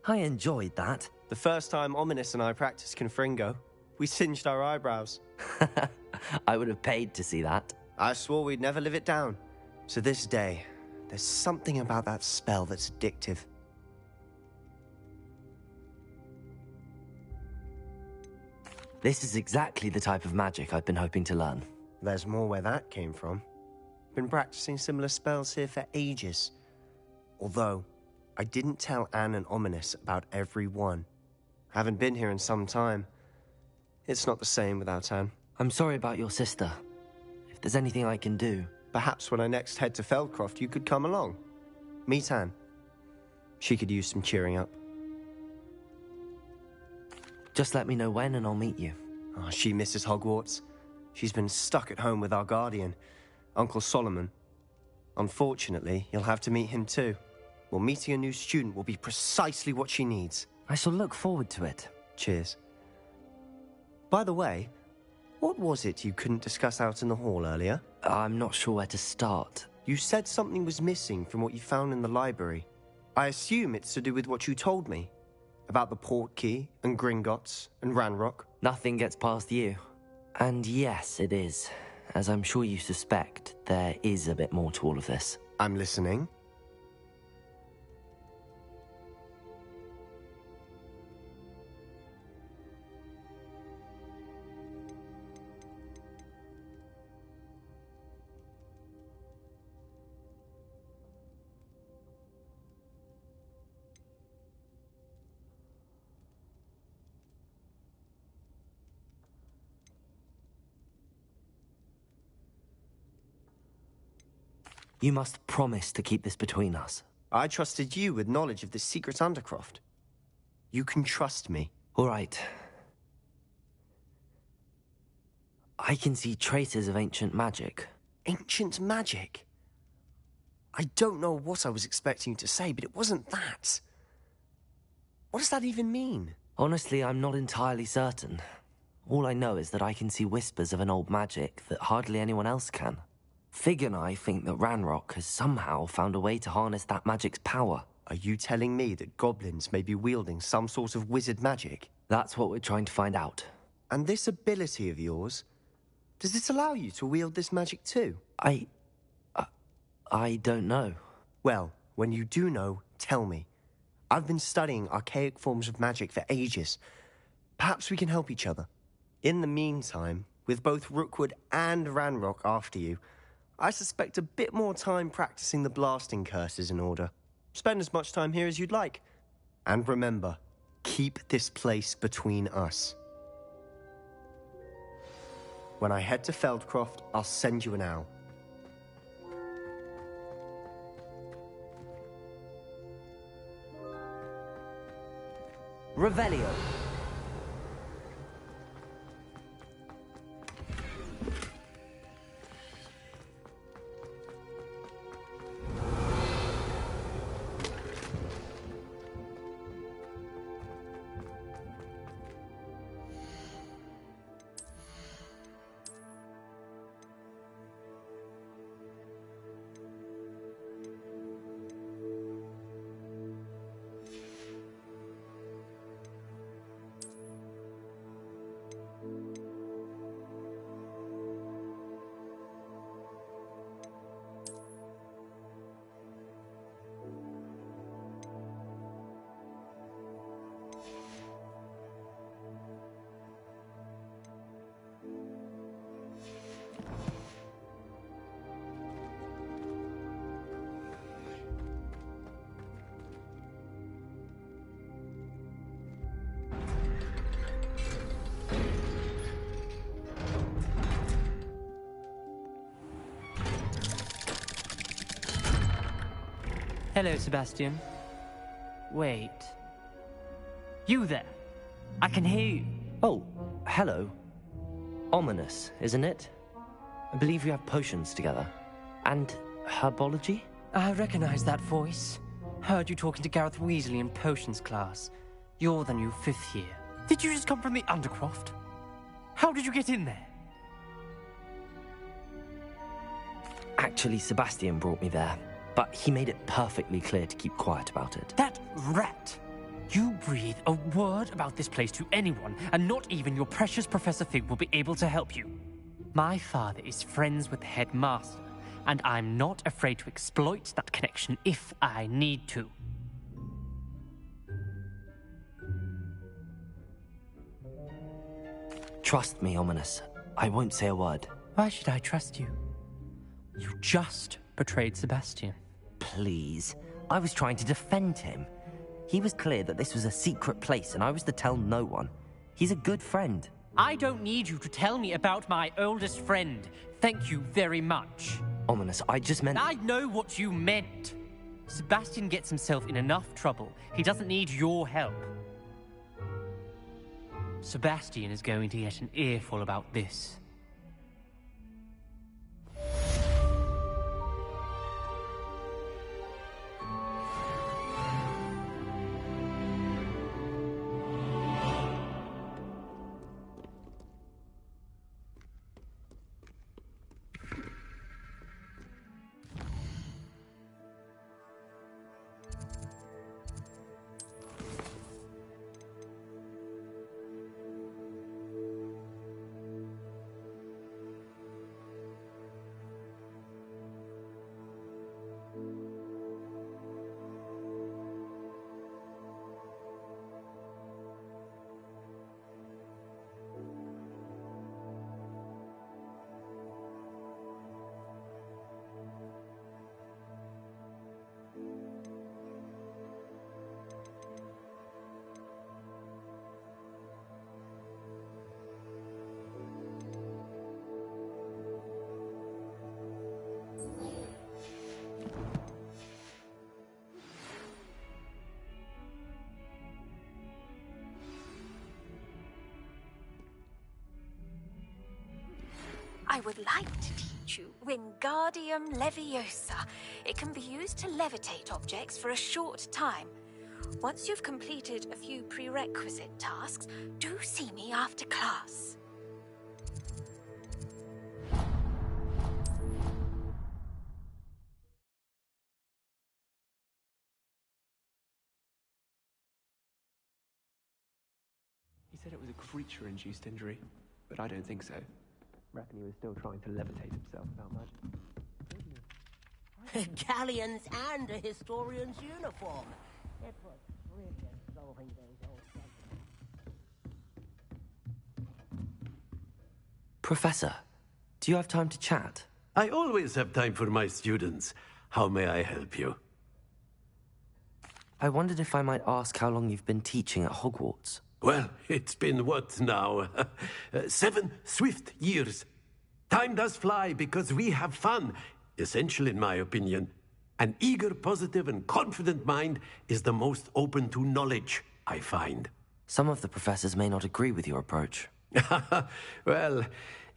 I enjoyed that. The first time Ominous and I practiced Confringo, we singed our eyebrows. I would have paid to see that. I swore we'd never live it down. To this day, there's something about that spell that's addictive. This is exactly the type of magic I've been hoping to learn. There's more where that came from. Been practicing similar spells here for ages. Although, I didn't tell Anne and Ominous about every one. Haven't been here in some time. It's not the same without Anne. I'm sorry about your sister. If there's anything I can do... Perhaps when I next head to Feldcroft, you could come along. Meet Anne. She could use some cheering up. Just let me know when and I'll meet you. Oh, she misses Hogwarts. She's been stuck at home with our guardian, Uncle Solomon. Unfortunately, you'll have to meet him too. Well, meeting a new student will be precisely what she needs. I shall look forward to it. Cheers. By the way, what was it you couldn't discuss out in the hall earlier? I'm not sure where to start. You said something was missing from what you found in the library. I assume it's to do with what you told me. About the Portkey, and Gringotts, and Ranrock. Nothing gets past you. And yes, it is. As I'm sure you suspect, there is a bit more to all of this. I'm listening. You must promise to keep this between us. I trusted you with knowledge of the secret Undercroft. You can trust me. All right. I can see traces of ancient magic. Ancient magic? I don't know what I was expecting you to say, but it wasn't that. What does that even mean? Honestly, I'm not entirely certain. All I know is that I can see whispers of an old magic that hardly anyone else can. Fig and I think that Ranrock has somehow found a way to harness that magic's power. Are you telling me that goblins may be wielding some sort of wizard magic? That's what we're trying to find out. And this ability of yours, does it allow you to wield this magic too? I don't know. Well, when you do know, tell me. I've been studying archaic forms of magic for ages. Perhaps we can help each other. In the meantime, With both Rookwood and Ranrock after you, I suspect a bit more time practicing the blasting curse is in order. Spend as much time here as you'd like. And remember, keep this place between us. When I head to Feldcroft, I'll send you an owl. Revelio. Hello, Sebastian. Wait. You there? I can hear you. Oh, hello. Ominous, isn't it? I believe you have potions together. And herbology? I recognize that voice. Heard you talking to Gareth Weasley in potions class. You're the new 5th year. Did you just come from the Undercroft? How did you get in there? Actually, Sebastian brought me there. But he made it perfectly clear to keep quiet about it. That rat! You breathe a word about this place to anyone, and not even your precious Professor Fig will be able to help you. My father is friends with the headmaster, and I'm not afraid to exploit that connection if I need to. Trust me, Ominous. I won't say a word. Why should I trust you? You just betrayed Sebastian. Please. I was trying to defend him. He was clear that this was a secret place and I was to tell no one. He's a good friend. I don't need you to tell me about my oldest friend. Thank you very much. Ominous, I just meant... I know what you meant. Sebastian gets himself in enough trouble. He doesn't need your help. Sebastian is going to get an earful about this. I would like to teach you Wingardium Leviosa. It can be used to levitate objects for a short time. Once you've completed a few prerequisite tasks, do see me after class. He said it was a creature-induced injury, but I don't think so. Reckon he was still trying to levitate himself without magic. Galleons and a historian's uniform. It was brilliant solving those old puzzles. Professor, do you have time to chat? I always have time for my students. How may I help you? I wondered if I might ask how long you've been teaching at Hogwarts. Well, it's been what now? 7 swift years. Time does fly because we have fun. Essential, in my opinion. An eager, positive, and confident mind is the most open to knowledge, I find. Some of the professors may not agree with your approach. Well,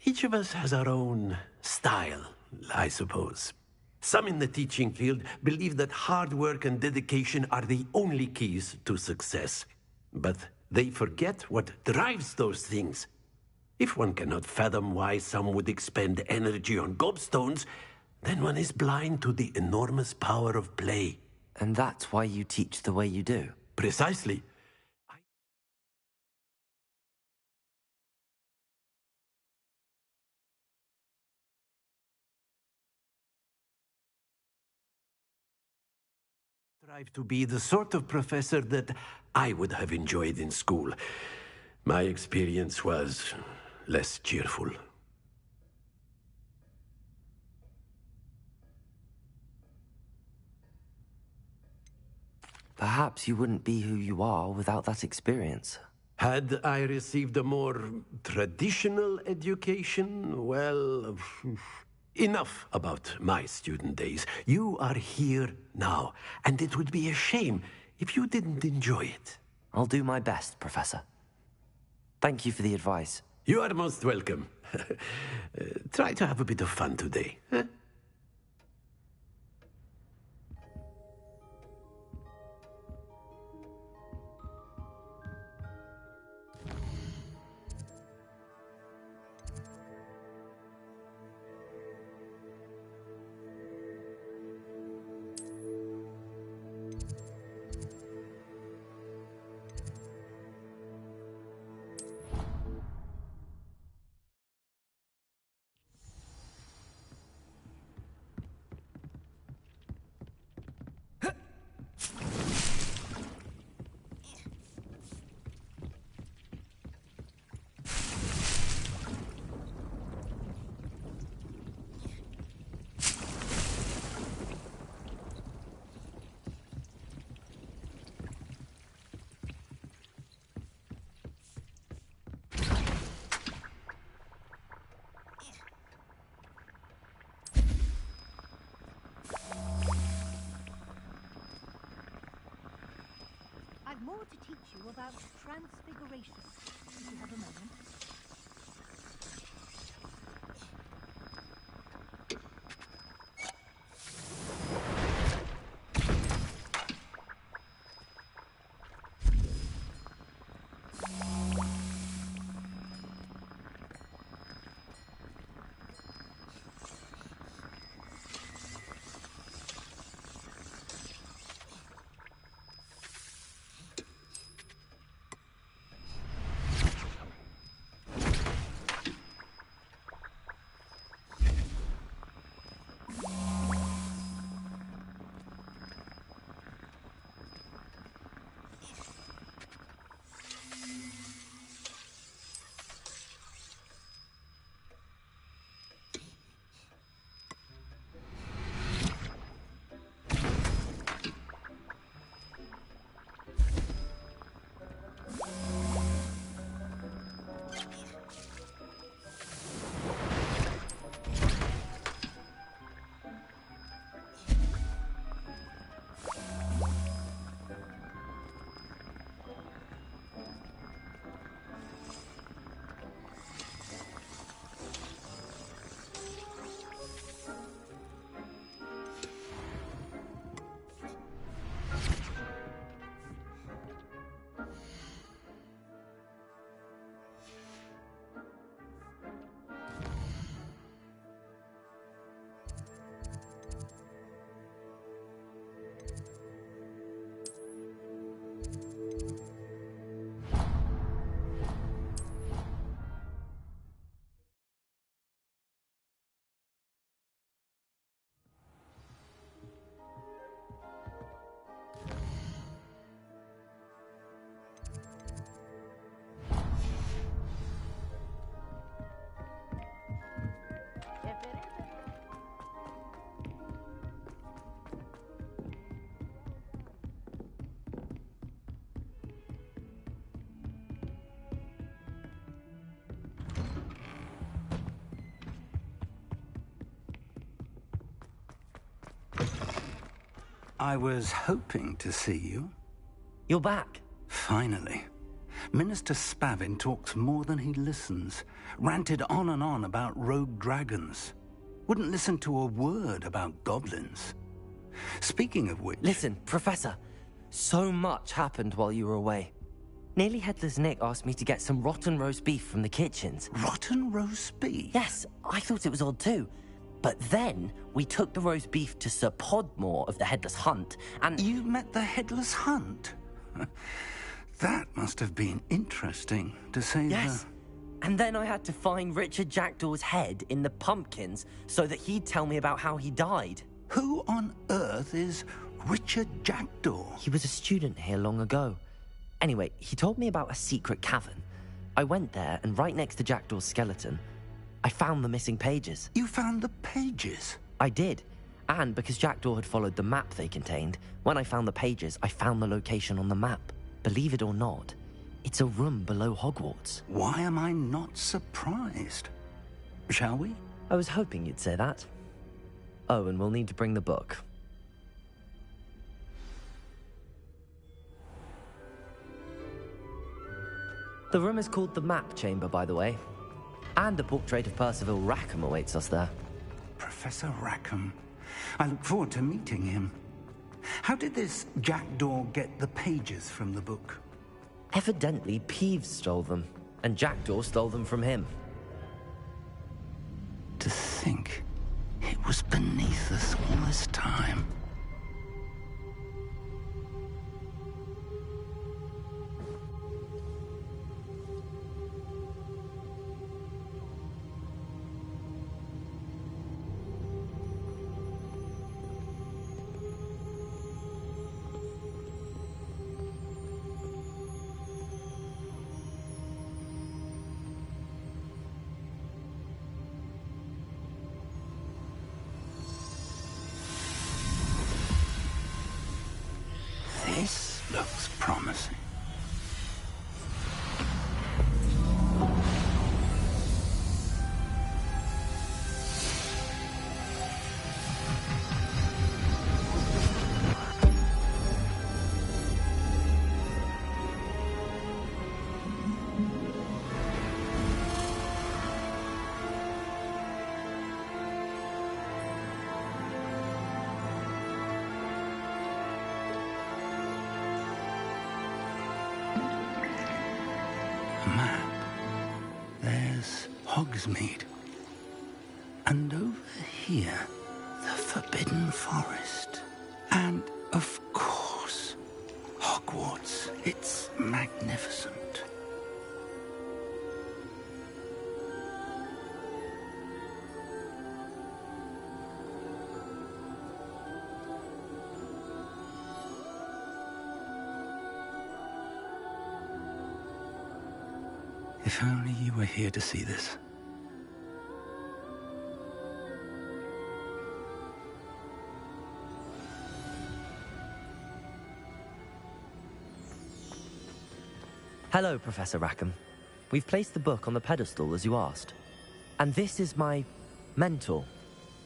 each of us has our own style, I suppose. Some in the teaching field believe that hard work and dedication are the only keys to success. But they forget what drives those things. If one cannot fathom why some would expend energy on gobstones, then one is blind to the enormous power of play. And that's why you teach the way you do? Precisely. Strive to be the sort of professor that I would have enjoyed in school. My experience was less cheerful. Perhaps you wouldn't be who you are without that experience. Had I received a more traditional education, well, enough about my student days. You are here now, and it would be a shame if you didn't enjoy it. I'll do my best, Professor. Thank you for the advice. You are most welcome. Try to have a bit of fun today. Huh? I've more to teach you about transfiguration, if you have a moment. I was hoping to see you. You're back. Finally. Minister Spavin talks more than he listens. Ranted on and on about rogue dragons. Wouldn't listen to a word about goblins. Speaking of which... Listen, Professor. So much happened while you were away. Nearly Headless Nick asked me to get some rotten roast beef from the kitchens. Rotten roast beef? Yes, I thought it was odd too. But then we took the roast beef to Sir Podmore of the Headless Hunt, and... You met the Headless Hunt? That must have been interesting, to say Yes. And then I had to find Richard Jackdaw's head in the pumpkins so that he'd tell me about how he died. Who on earth is Richard Jackdaw? He was a student here long ago. Anyway, he told me about a secret cavern. I went there, and right next to Jackdaw's skeleton, I found the missing pages. You found the pages? I did. And because Jackdaw had followed the map they contained, when I found the pages, I found the location on the map. Believe it or not, it's a room below Hogwarts. Why am I not surprised? Shall we? I was hoping you'd say that. Oh, and we'll need to bring the book. The room is called the Map Chamber, by the way. And a portrait of Percival Rackham awaits us there. Professor Rackham. I look forward to meeting him. How did this Jackdaw get the pages from the book? Evidently, Peeves stole them, and Jackdaw stole them from him. To think it was beneath us all this time. This looks promising. Map. There's Hogsmeade. And over here, the Forbidden Forest. And, of course, Hogwarts. It's magnificent. If only you were here to see this. Hello, Professor Rackham. We've placed the book on the pedestal, as you asked. And this is my mentor,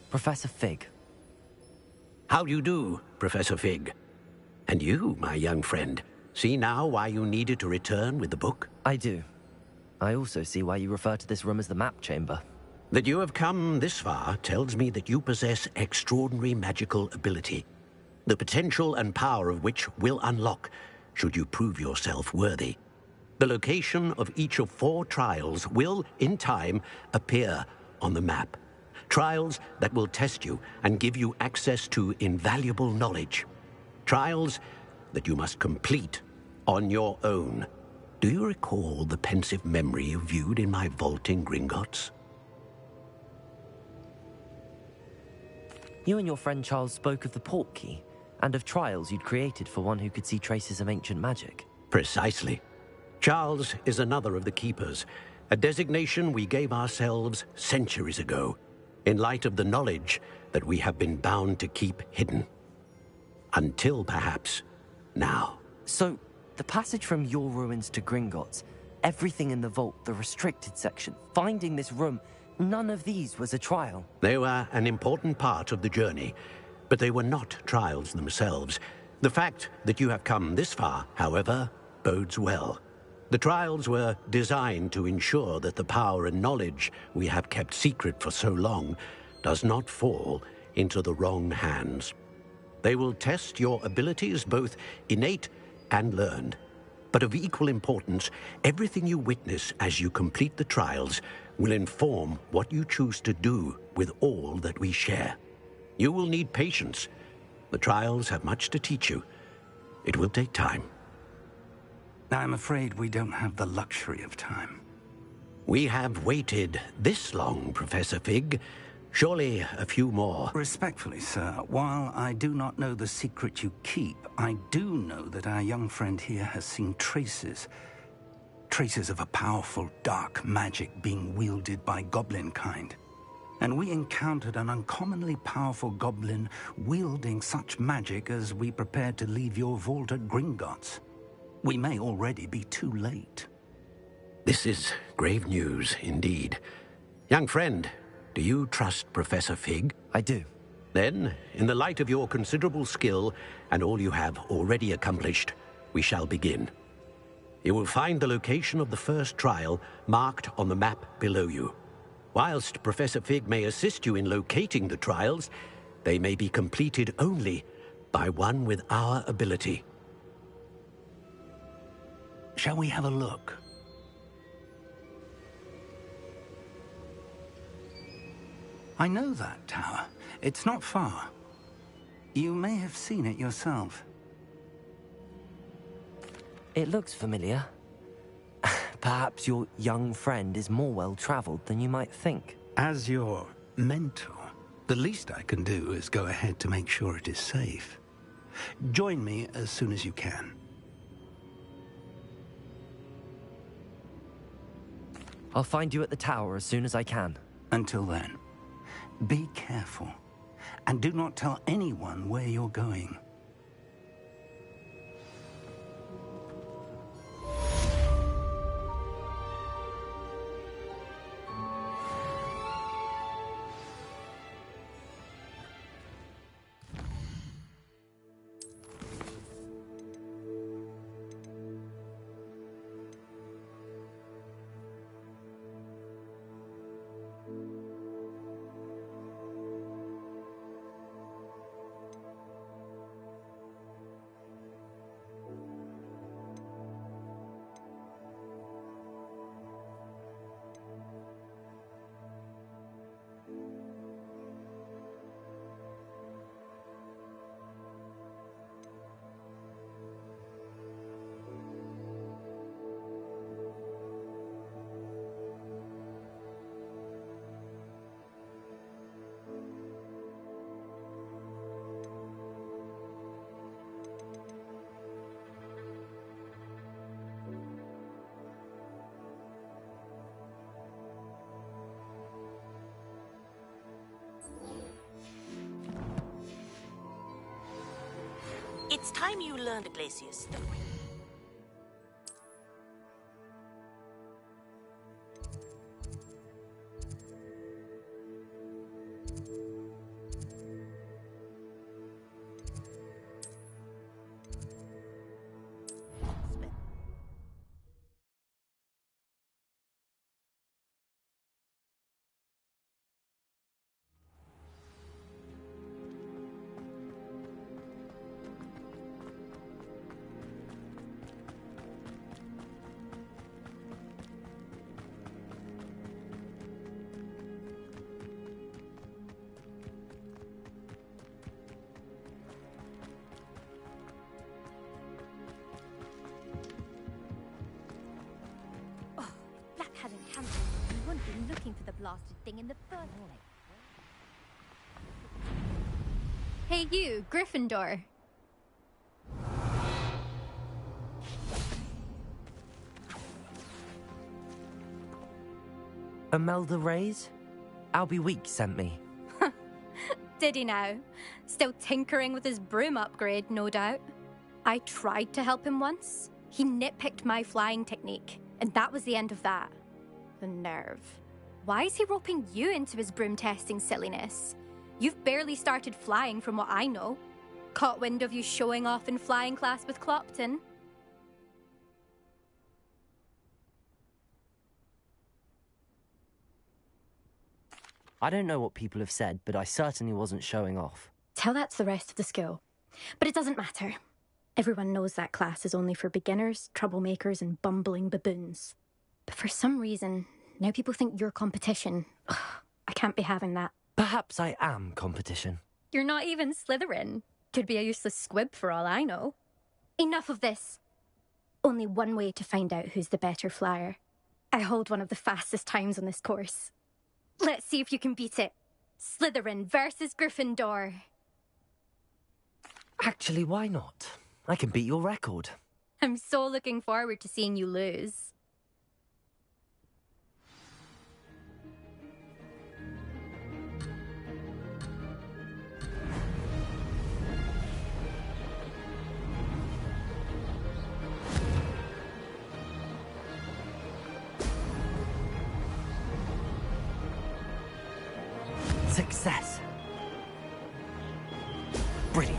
Professor Fig. How do you do, Professor Fig? And you, my young friend, see now why you needed to return with the book? I do. I also see why you refer to this room as the Map Chamber. That you have come this far tells me that you possess extraordinary magical ability, the potential and power of which will unlock should you prove yourself worthy. The location of each of 4 trials will, in time, appear on the map. Trials that will test you and give you access to invaluable knowledge. Trials that you must complete on your own. Do you recall the pensive memory you viewed in my vault in Gringotts? You and your friend Charles spoke of the Portkey, and of trials you'd created for one who could see traces of ancient magic. Precisely. Charles is another of the Keepers, a designation we gave ourselves centuries ago, in light of the knowledge that we have been bound to keep hidden. Until, perhaps, now. So, the passage from your ruins to Gringotts, everything in the vault, the restricted section, finding this room, none of these was a trial. They were an important part of the journey, But they were not trials themselves. The fact that you have come this far, however, bodes well. The trials were designed to ensure that the power and knowledge we have kept secret for so long does not fall into the wrong hands. They will test your abilities, both innate and learned. But of equal importance, everything you witness as you complete the trials will inform what you choose to do with all that we share. You will need patience. The trials have much to teach you. It will take time. I'm afraid we don't have the luxury of time. We have waited this long, Professor Fig. Surely a few more. Respectfully, sir, while I do not know the secret you keep, I do know that our young friend here has seen traces of a powerful dark magic being wielded by goblin kind. And we encountered an uncommonly powerful goblin wielding such magic as we prepared to leave your vault at Gringotts. We may already be too late. This is grave news indeed. Young friend, do you trust Professor Fig? I do. Then, in the light of your considerable skill and all you have already accomplished, we shall begin. You will find the location of the first trial marked on the map below you. Whilst Professor Fig may assist you in locating the trials, they may be completed only by one with our ability. Shall we have a look? I know that tower. It's not far. You may have seen it yourself. It looks familiar. Perhaps your young friend is more well-traveled than you might think. As your mentor, the least I can do is go ahead to make sure it is safe. Join me as soon as you can. I'll find you at the tower as soon as I can. Until then, be careful, and do not tell anyone where you're going. It's time you learned the Glacier's story. Hadn't cancelled, we wouldn't be looking for the blasted thing in the first place. Hey you, Gryffindor. Imelda Reyes? Albie Weeks sent me. Did he now? Still tinkering with his broom upgrade, no doubt. I tried to help him once. He nitpicked my flying technique, and that was the end of that. The nerve. Why is he roping you into his broom testing silliness? You've barely started flying from what I know. Caught wind of you showing off in flying class with Clopton. I don't know what people have said, but I certainly wasn't showing off. Tell that to the rest of the school. But it doesn't matter. Everyone knows that class is only for beginners, troublemakers, and bumbling baboons. But for some reason, now people think you're competition. Ugh, I can't be having that. Perhaps I am competition. You're not even Slytherin. Could be a useless squib for all I know. Enough of this. Only one way to find out who's the better flyer. I hold one of the fastest times on this course. Let's see if you can beat it. Slytherin versus Gryffindor. Actually, why not? I can beat your record. I'm so looking forward to seeing you lose. Success. Brilliant.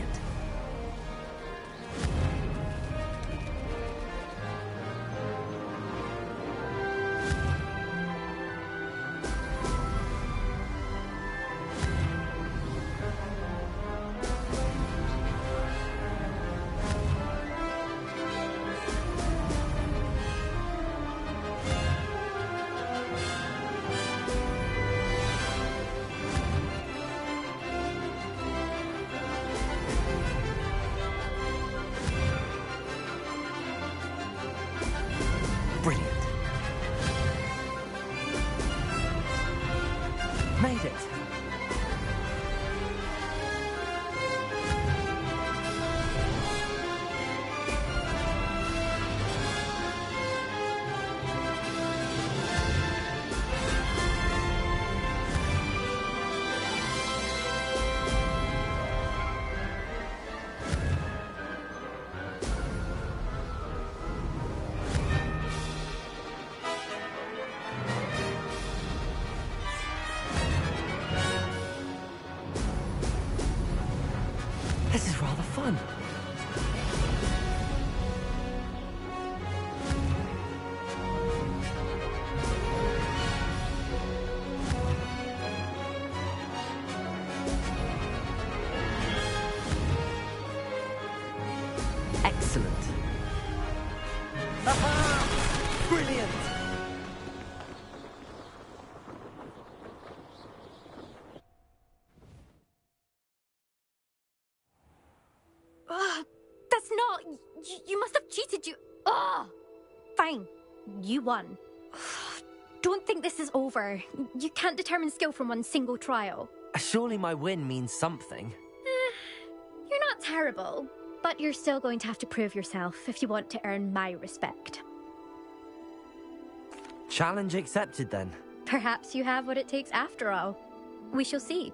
Brilliant. Made it. This is rather fun. Excellent. Aha! Brilliant! That's not... You must have cheated, you... Ugh! Fine. You won. Don't think this is over. You can't determine skill from one single trial. Surely my win means something. You're not terrible, but you're still going to have to prove yourself if you want to earn my respect. Challenge accepted then. Perhaps you have what it takes after all. We shall see.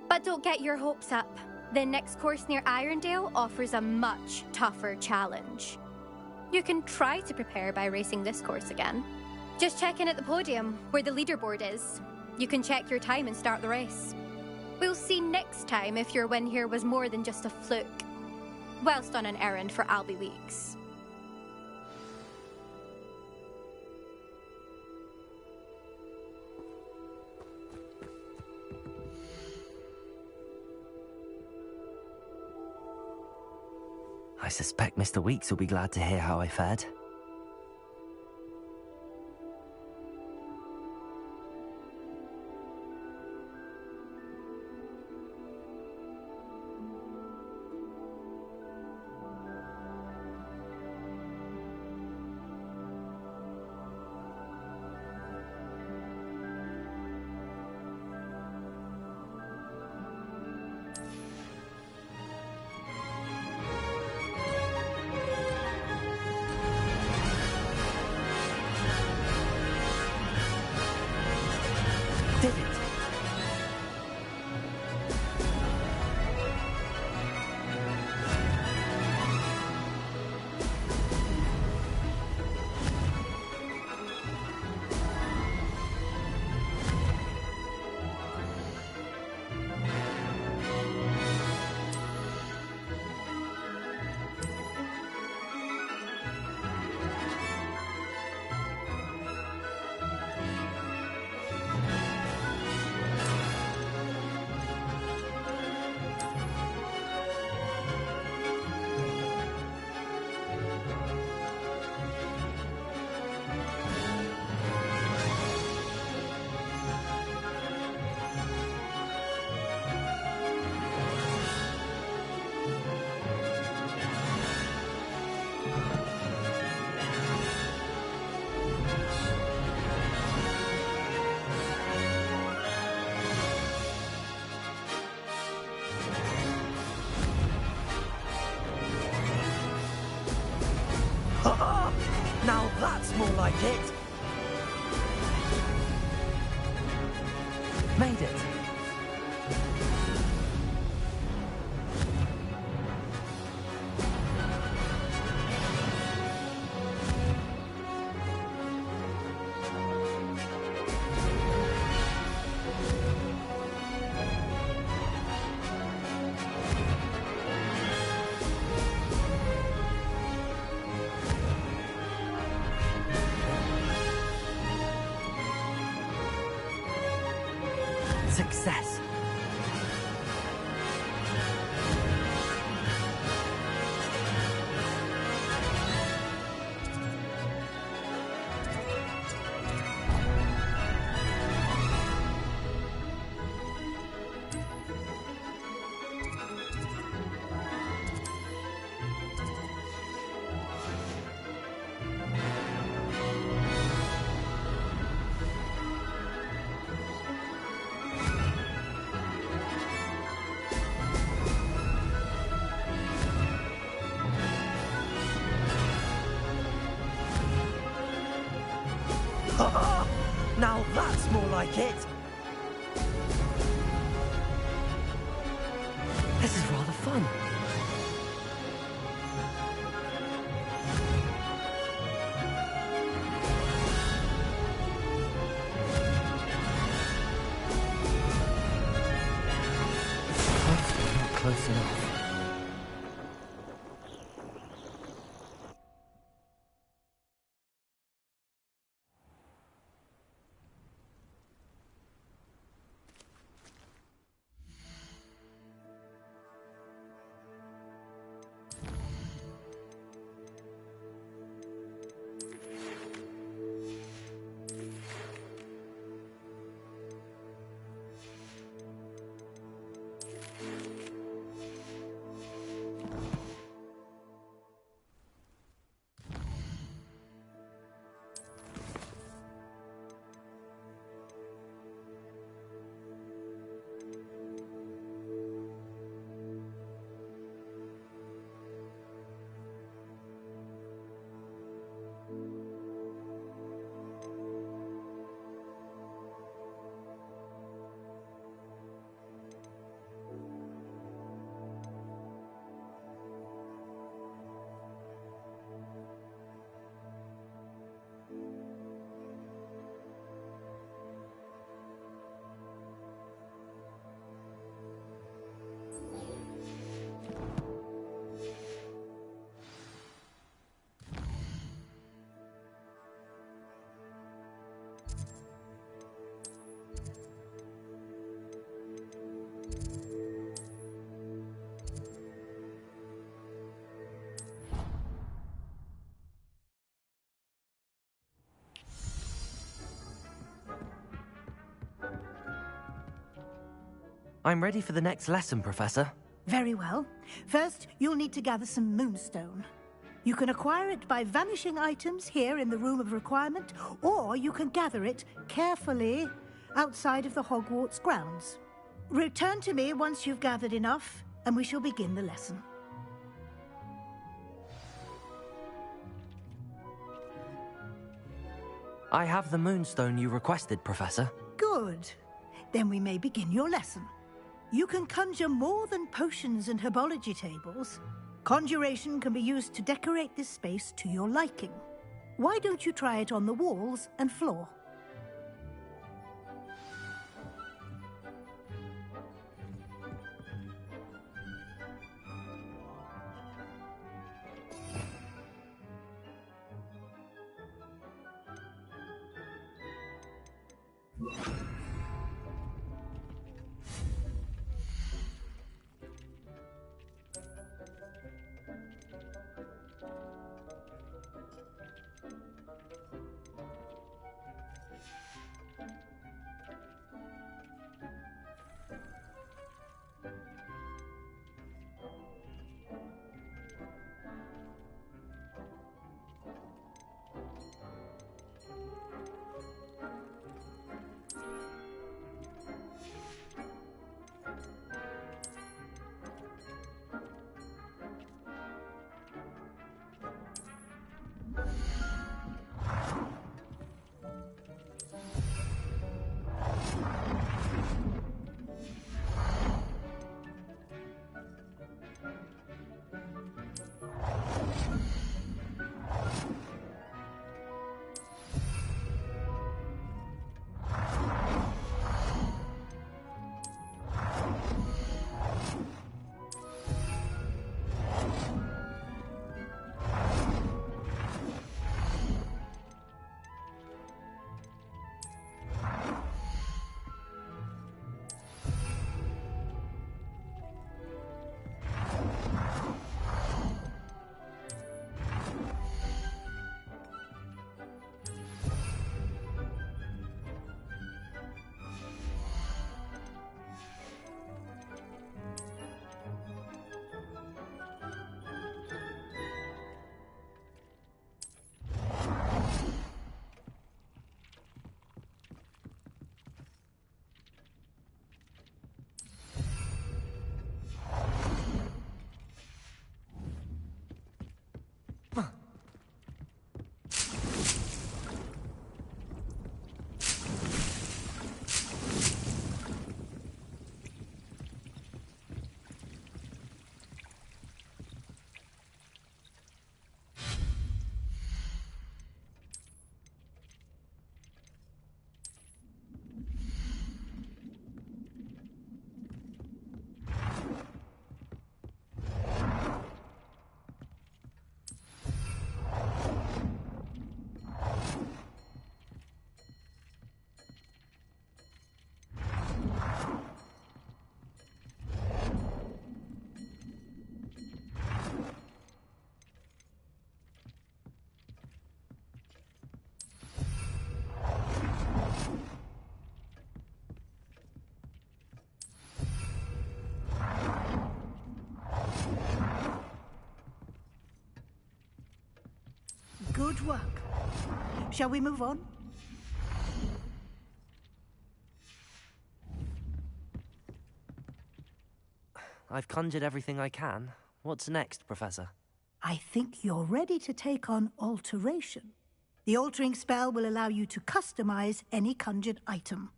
But don't get your hopes up. The next course near Irondale offers a much tougher challenge. You can try to prepare by racing this course again. Just check in at the podium, where the leaderboard is. You can check your time and start the race. We'll see next time if your win here was more than just a fluke. Whilst on an errand for Albie Weeks. I suspect Mr. Weeks will be glad to hear how I fared. Now that's more like it! Made it. Success. Now that's more like it! This is rather fun. Not close enough. I'm ready for the next lesson, Professor. Very well. First, you'll need to gather some moonstone. You can acquire it by vanishing items here in the Room of Requirement, or you can gather it carefully outside of the Hogwarts grounds. Return to me once you've gathered enough, and we shall begin the lesson. I have the moonstone you requested, Professor. Good. Then we may begin your lesson. You can conjure more than potions and herbology tables. Conjuration can be used to decorate this space to your liking. Why don't you try it on the walls and floor? Good work. Shall we move on? I've conjured everything I can. What's next, Professor? I think you're ready to take on alteration. The altering spell will allow you to customize any conjured item.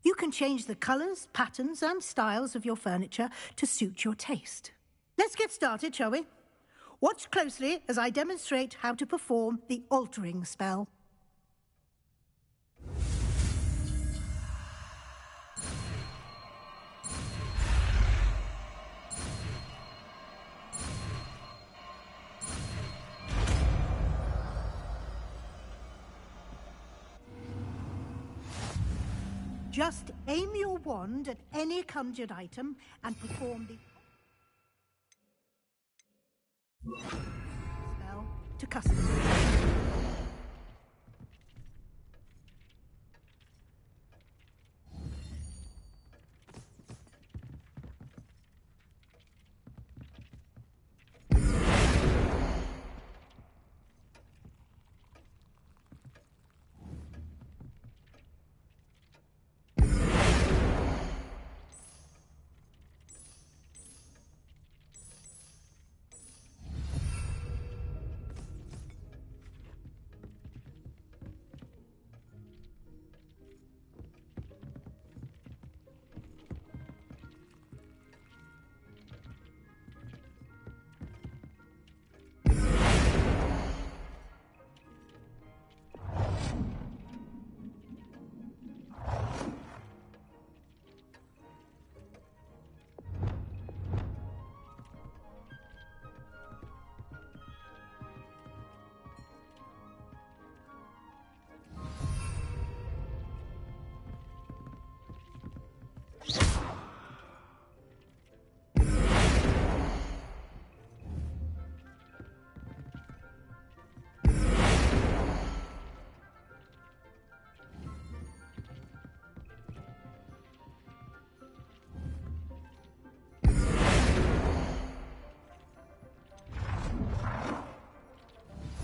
You can change the colors, patterns, and styles of your furniture to suit your taste. Let's get started, shall we? Watch closely as I demonstrate how to perform the altering spell. Just aim your wand at any conjured item and perform the spell to customize.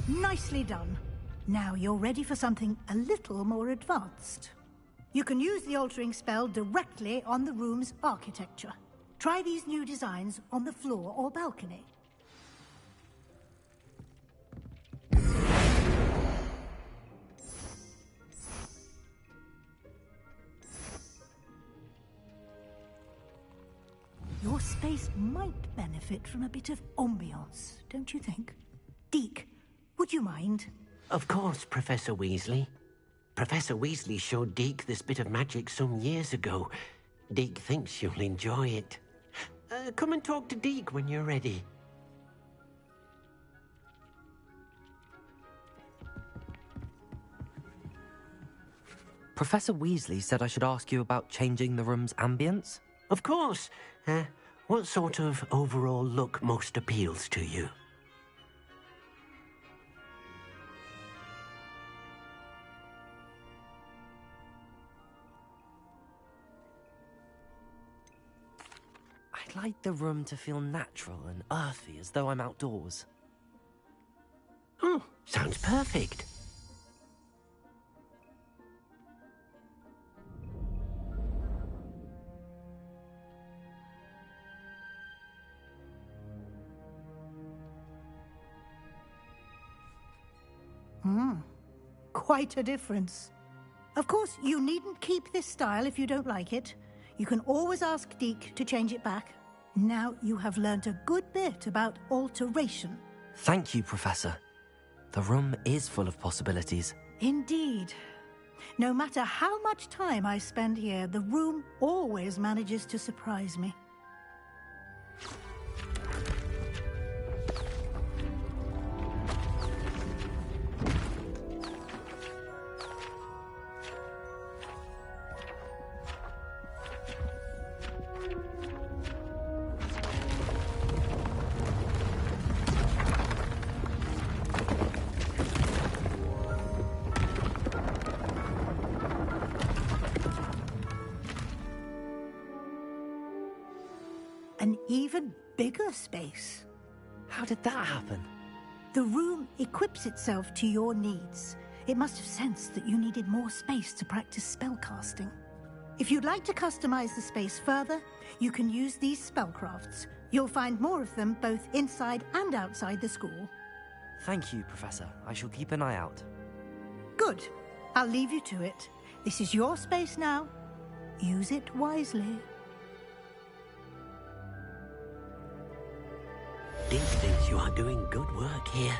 Nicely done. Now you're ready for something a little more advanced. You can use the altering spell directly on the room's architecture. Try these new designs on the floor or balcony. Your space might benefit from a bit of ambiance, don't you think? Deke, would you mind? Of course, Professor Weasley. Professor Weasley showed Deke this bit of magic some years ago. Deke thinks you'll enjoy it. Come and talk to Deke when you're ready. Professor Weasley said I should ask you about changing the room's ambience? Of course. What sort of overall look most appeals to you? I'd like the room to feel natural and earthy, as though I'm outdoors. Oh, sounds perfect. Quite a difference. Of course, you needn't keep this style if you don't like it. You can always ask Deke to change it back. Now you have learnt a good bit about alteration. Thank you, Professor. The room is full of possibilities. Indeed. No matter how much time I spend here, the room always manages to surprise me. An even bigger space. How did that happen? The room equips itself to your needs. It must have sensed that you needed more space to practice spellcasting. If you'd like to customize the space further, you can use these spellcrafts. You'll find more of them both inside and outside the school. Thank you, Professor. I shall keep an eye out. Good. I'll leave you to it. This is your space now. Use it wisely. Dean thinks you are doing good work here.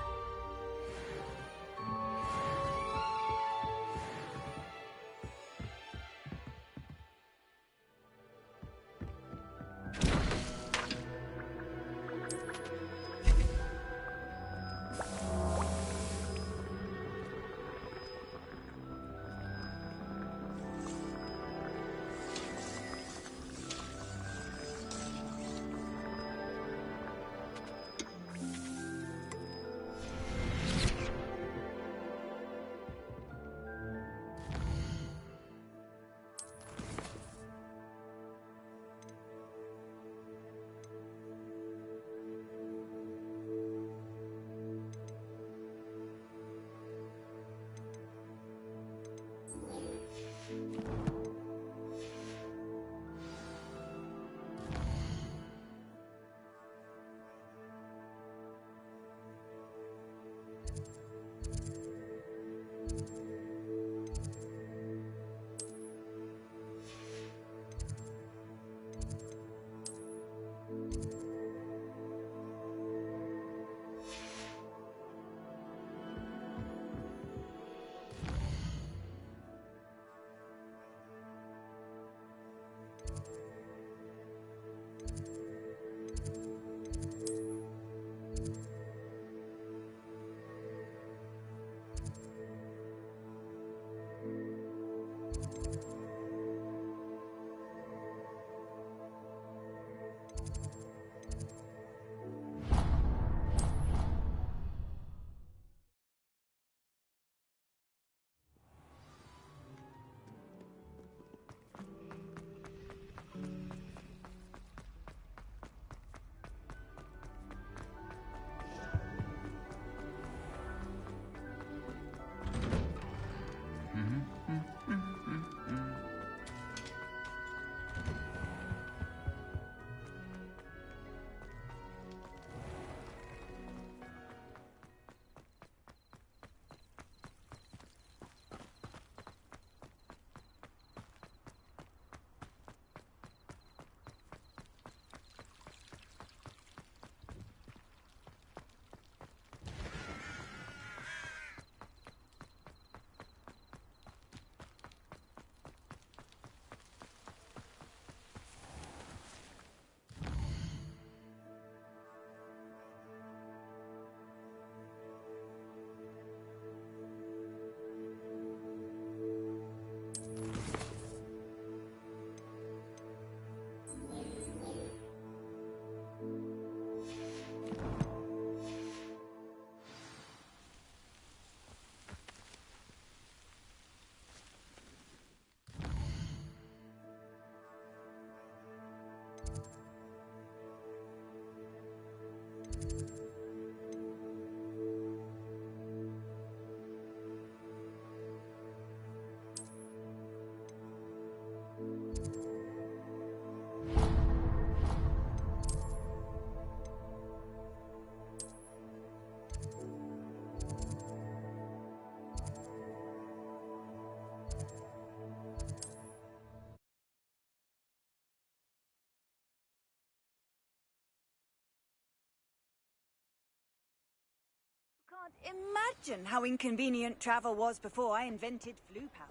Can't imagine how inconvenient travel was before I invented flu powder.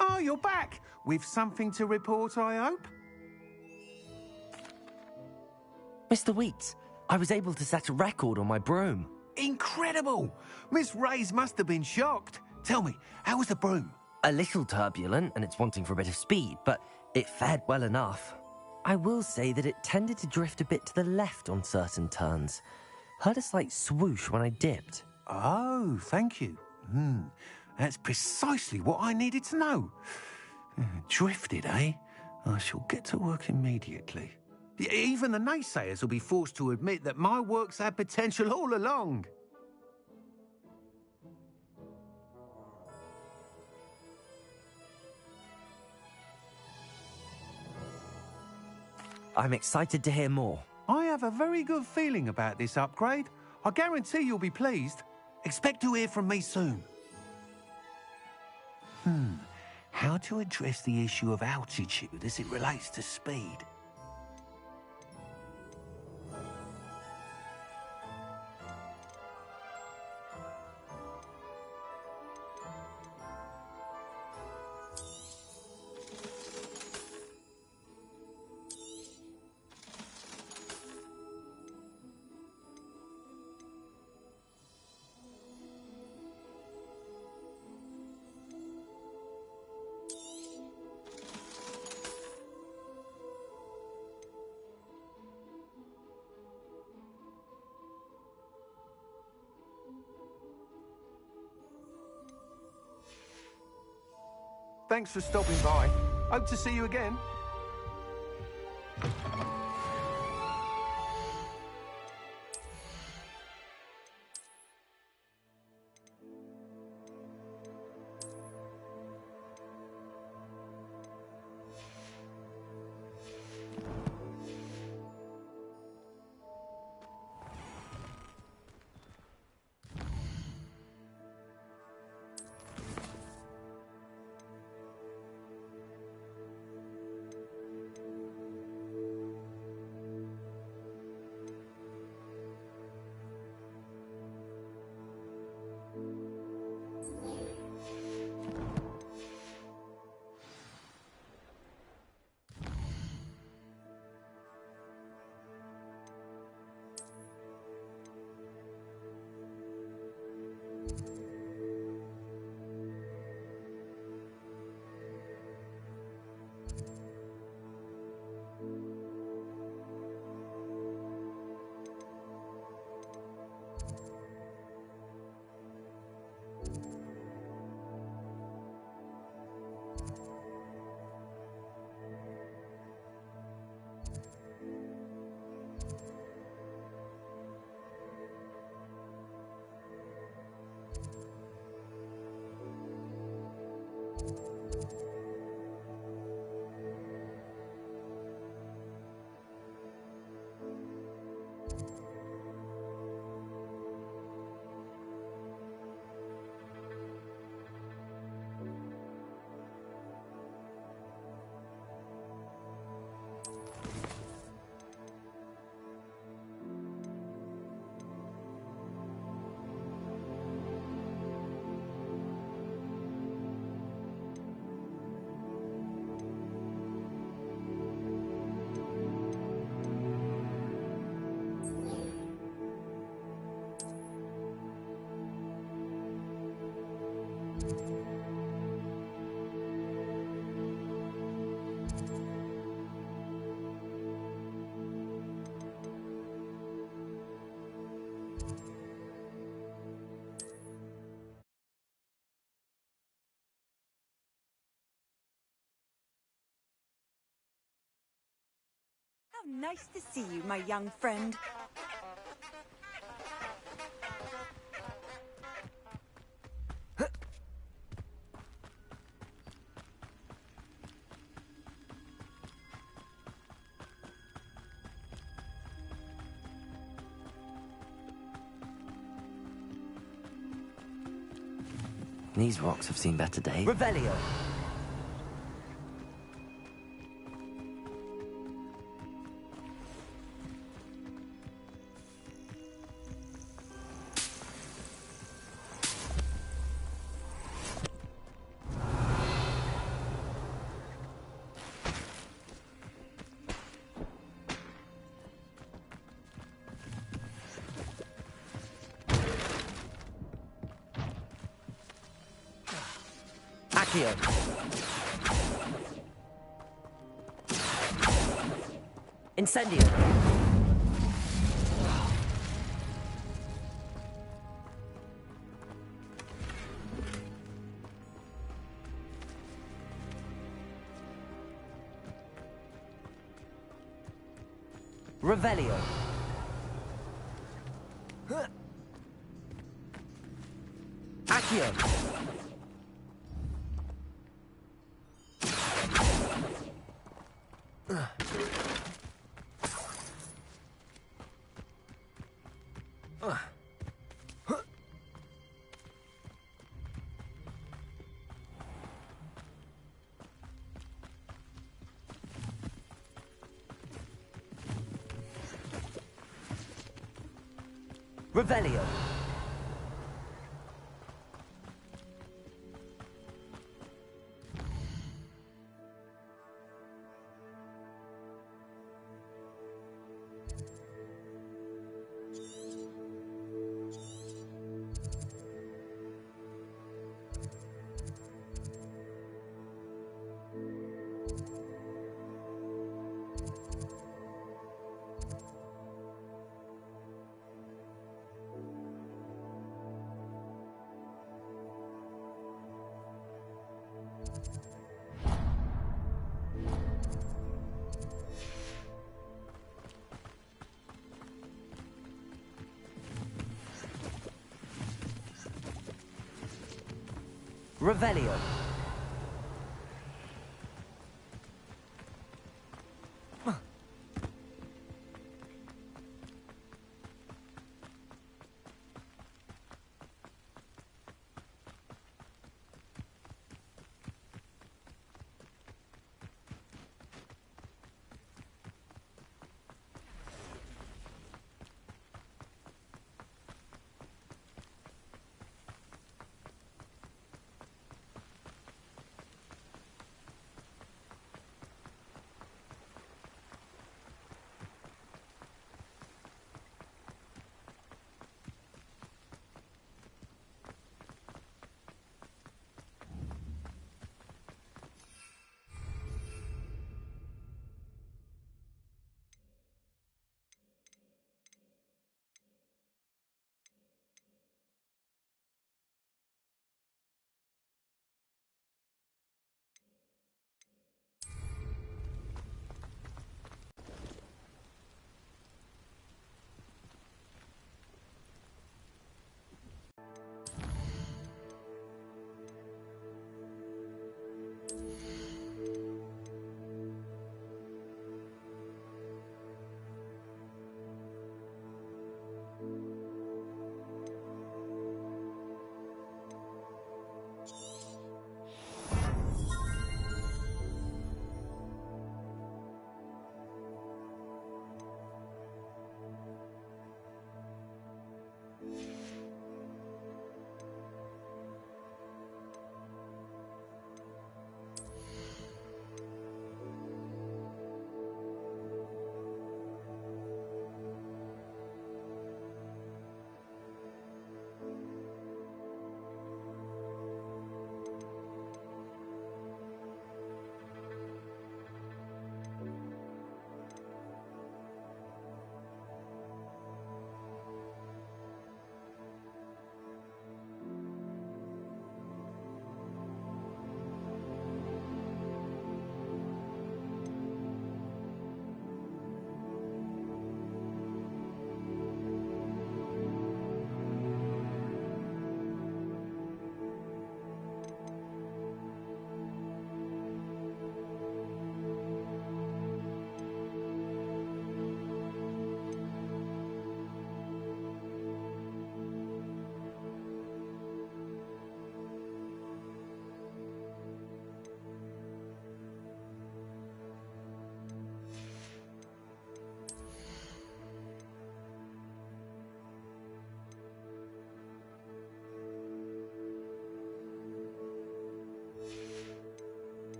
Oh, you're back! With something to report, I hope? Mr. Weeks, I was able to set a record on my broom. Incredible! Miss Reyes must have been shocked. Tell me, how was the broom? A little turbulent, and it's wanting for a bit of speed, but it fared well enough. I will say that it tended to drift a bit to the left on certain turns. Heard a slight swoosh when I dipped. Oh, thank you. That's precisely what I needed to know. Drifted, eh? I shall get to work immediately. Even the naysayers will be forced to admit that my work's had potential all along. I'm excited to hear more. I have a very good feeling about this upgrade. I guarantee you'll be pleased. Expect to hear from me soon. How to address the issue of altitude as it relates to speed? Thanks for stopping by. Hope to see you again. How nice to see you, my young friend. These rocks have seen better days. Revelio! Accio. Incendio. Revelio. Accio. Revelio. Revelio.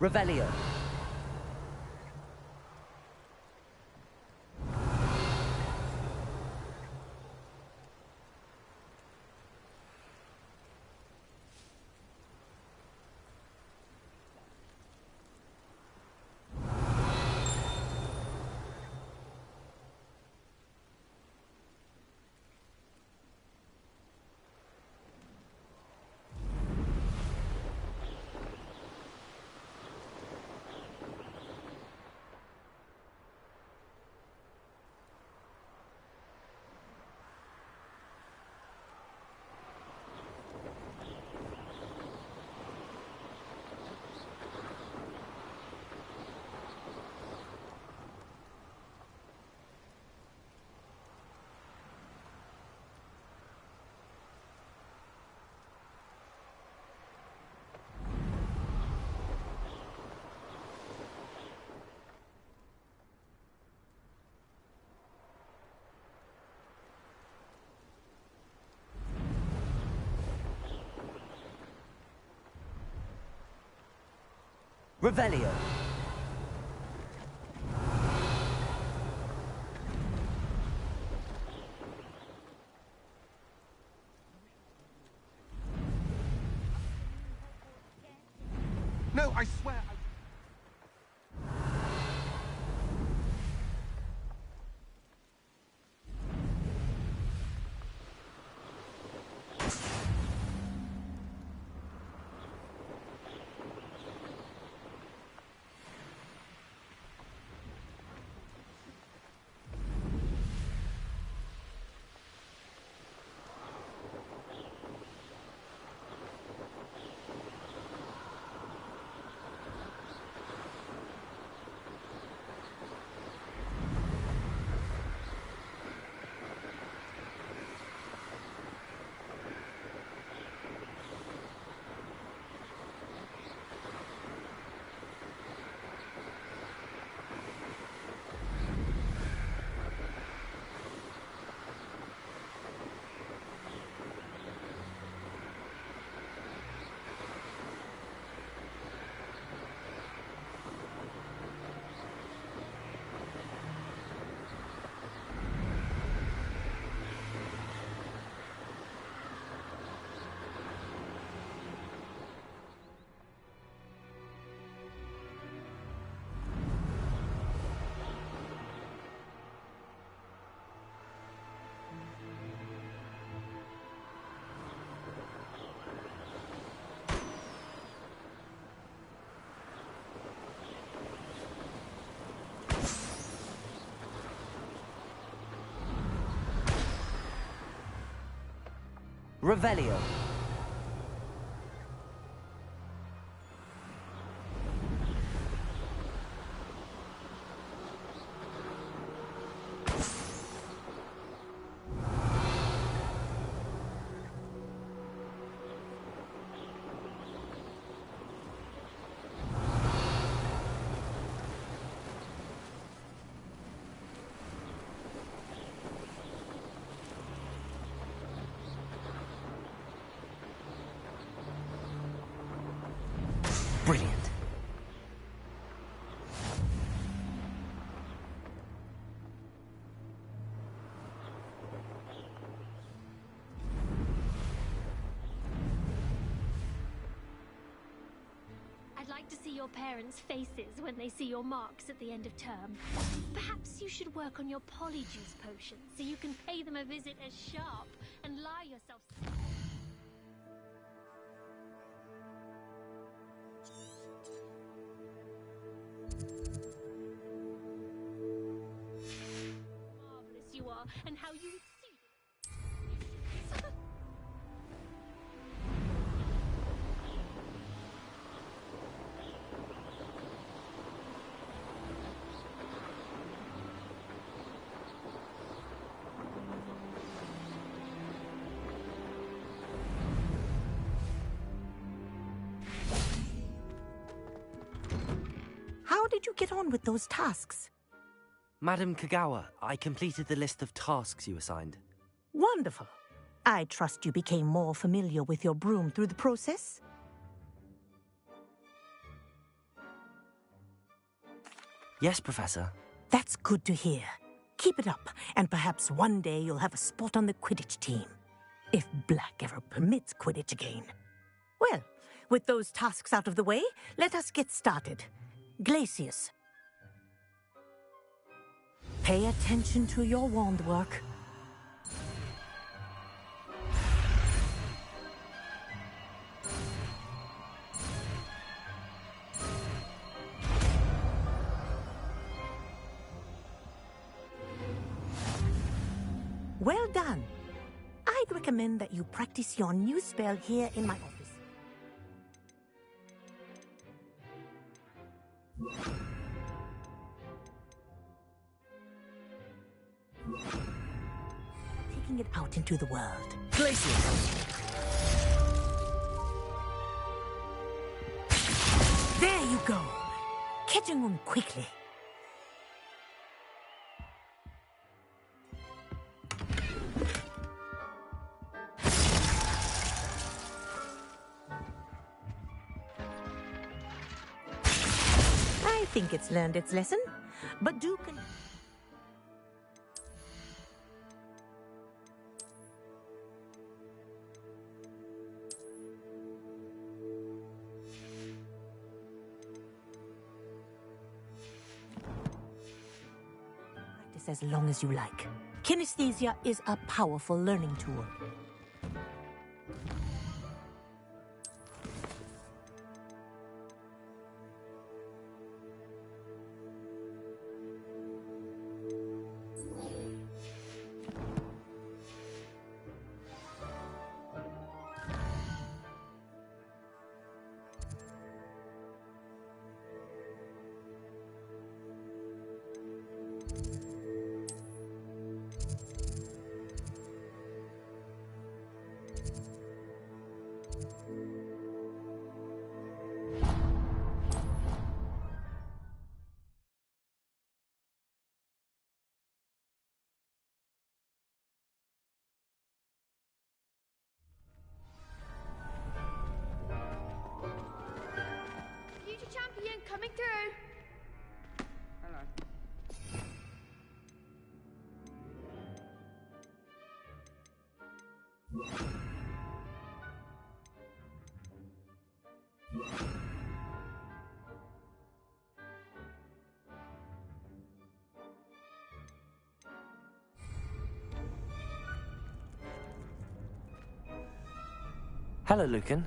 Revelio. Revelio. No, I swear. Revelio. Brilliant. I'd like to see your parents' faces when they see your marks at the end of term. Perhaps you should work on your polyjuice potion so you can pay them a visit as sharp and lie yourself. Marvelous you are, and how you exceed. How did you get on with those tasks? Madam Kagawa, I completed the list of tasks you assigned. Wonderful. I trust you became more familiar with your broom through the process? Yes, Professor. That's good to hear. Keep it up, and perhaps one day you'll have a spot on the Quidditch team. If Black ever permits Quidditch again. Well, with those tasks out of the way, let us get started. Glacius. Pay attention to your wand work. Well done. I'd recommend that you practice your new spell here in my office. Taking it out into the world. Glacius! There you go! Catching them quickly. I think it's learned its lesson, but do practice as long as you like. Kinesthesia is a powerful learning tool. Future champion coming through. Hello, Lucan.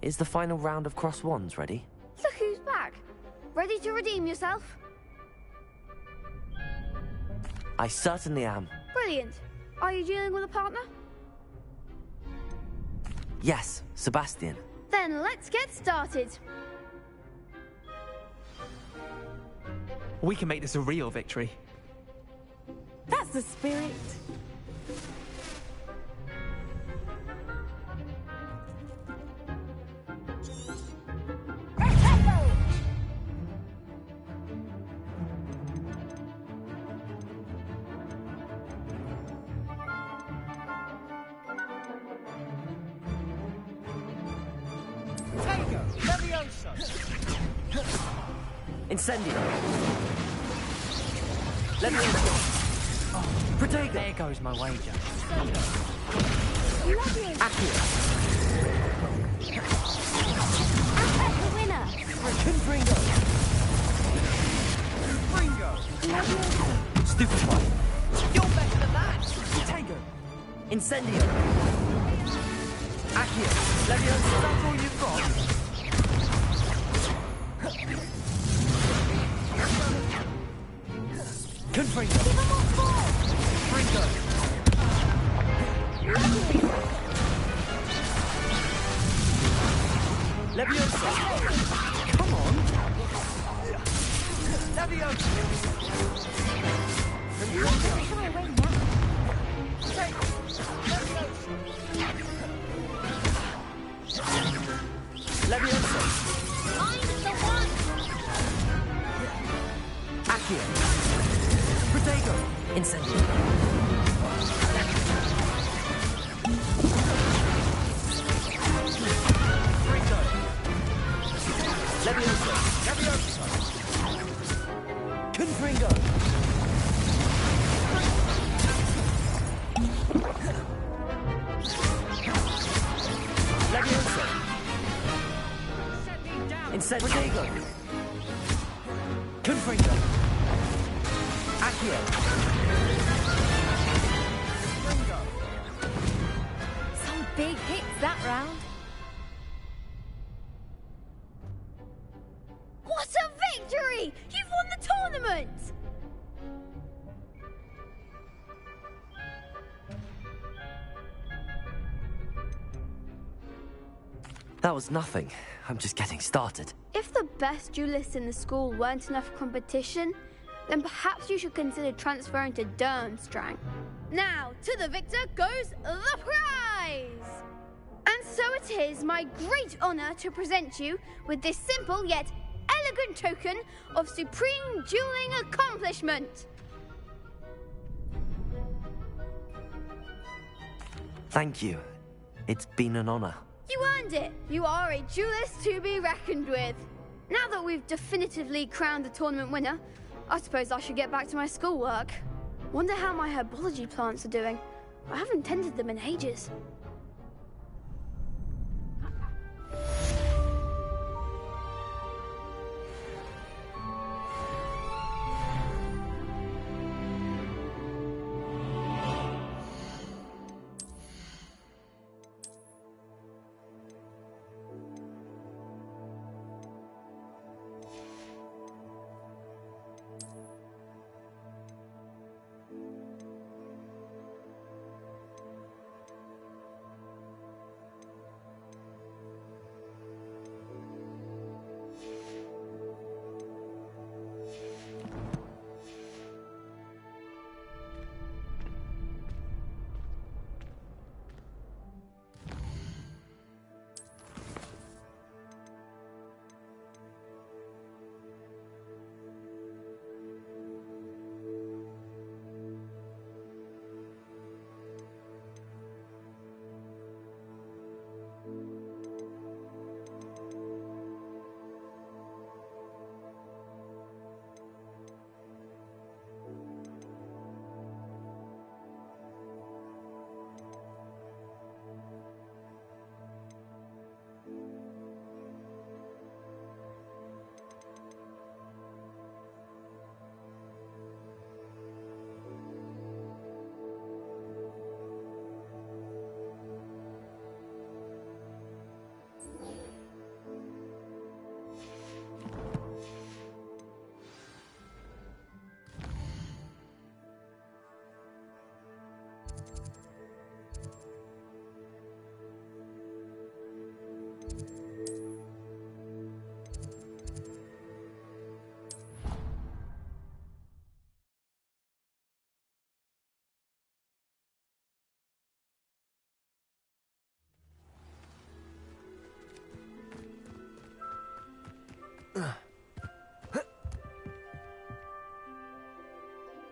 Is the final round of Cross Wands ready? Look who's back. Ready to redeem yourself? I certainly am. Brilliant. Are you dealing with a partner? Yes, Sebastian. Then let's get started. We can make this a real victory. That's the spirit. Incendio. Leviosa. Protego. There goes my wager. Accio. The winner. Confringo. Stupefy. You're better than that. Protego. Incendio. Accio. Leviosa. That's all you've got. Confringo. Fringo. Leviosa. Come on. Leviosa. Leviosa. I'm the one. Accio. Protego. Incendio. Fringo. Protego! Confringo! Accio! Some big hits that round. What a victory! You've won the tournament! That was nothing. I'm just getting started. If the best duelists in the school weren't enough competition, then perhaps you should consider transferring to Durmstrang. Now, to the victor goes the prize! And so it is my great honor to present you with this simple yet elegant token of supreme dueling accomplishment. Thank you. It's been an honor. You earned it! You are a duelist to be reckoned with. Now that we've definitively crowned the tournament winner, I suppose I should get back to my schoolwork. Wonder how my herbology plants are doing. I haven't tended them in ages.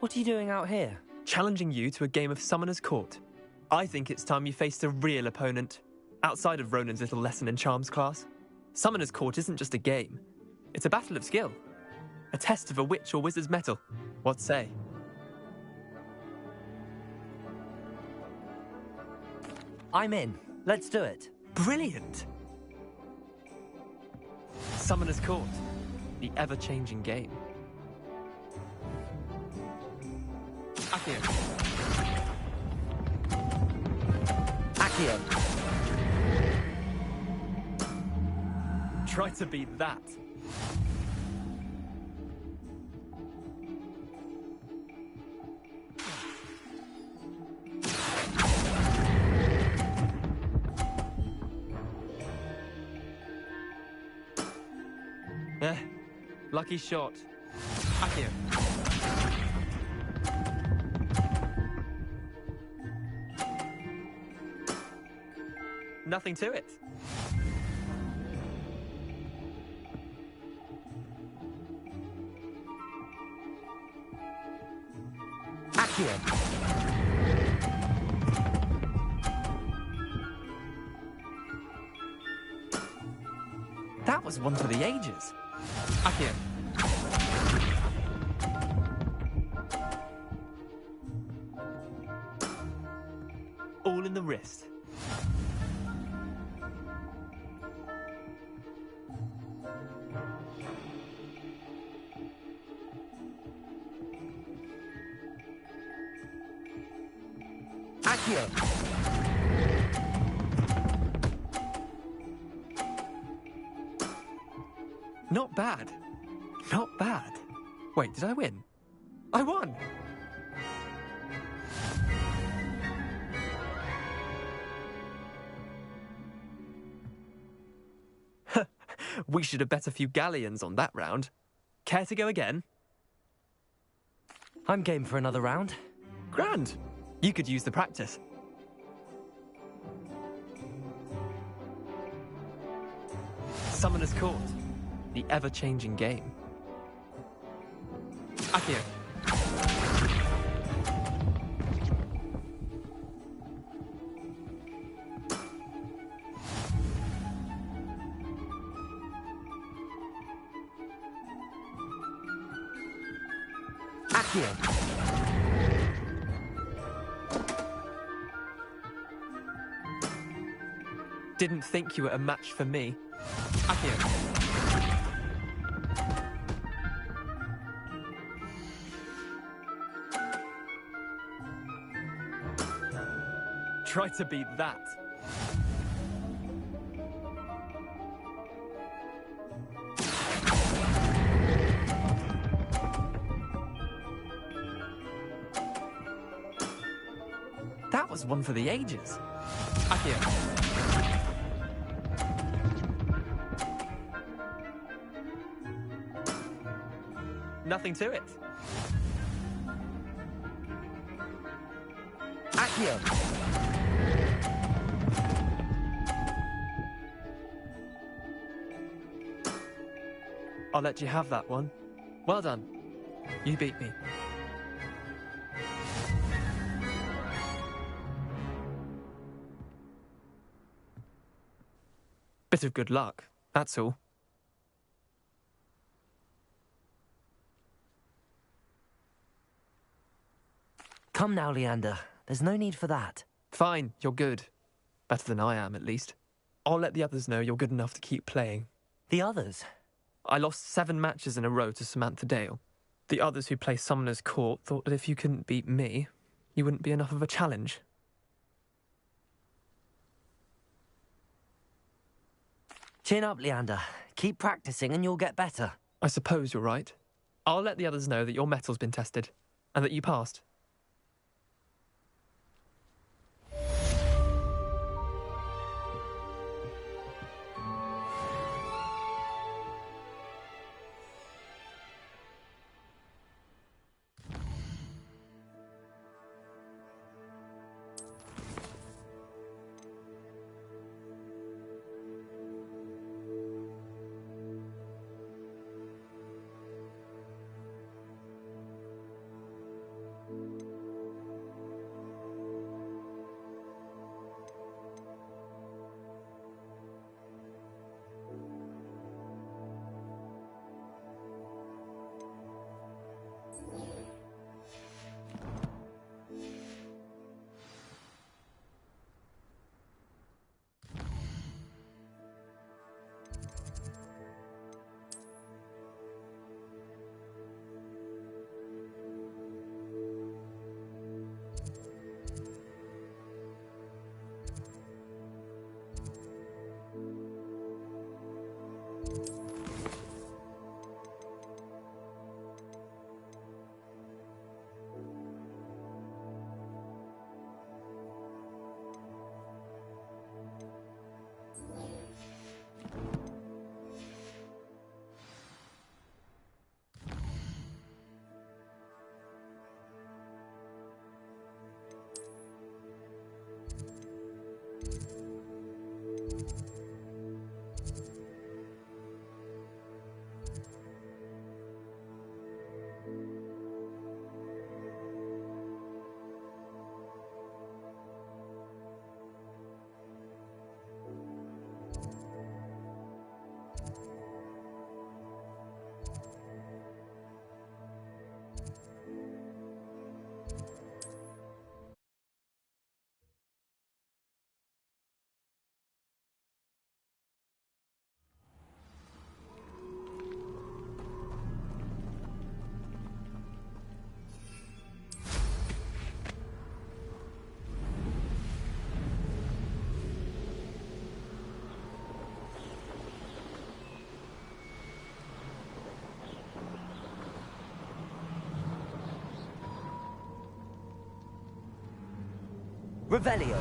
What are you doing out here? Challenging you to a game of Summoner's Court. I think it's time you faced a real opponent, outside of Ronan's little lesson in charms class. Summoner's Court isn't just a game. It's a battle of skill. A test of a witch or wizard's mettle. What say? I'm in. Let's do it. Brilliant! Summoner's Court. The ever-changing game. Accio. Accio. Try to beat that. Lucky shot. Accio. Nothing to it. Accio. That was one for the ages. Accio. All in the wrist. Accio! Not bad. Not bad. Wait, did I win? I won! We should have bet a few galleons on that round. Care to go again? I'm game for another round. Grand. You could use the practice. Summoner's Court. The ever-changing game. Accio. Accio! Didn't think you were a match for me. Accio. Try to beat that. That was one for the ages. Accio. Nothing to it. Accio! I'll let you have that one. Well done. You beat me. Bit of good luck, that's all. Come now, Leander. There's no need for that. Fine, you're good. Better than I am, at least. I'll let the others know you're good enough to keep playing. The others? I lost 7 matches in a row to Samantha Dale. The others who play Summoner's Court thought that if you couldn't beat me, you wouldn't be enough of a challenge. Chin up, Leander. Keep practicing and you'll get better. I suppose you're right. I'll let the others know that your metal's been tested, and that you passed. Revelio.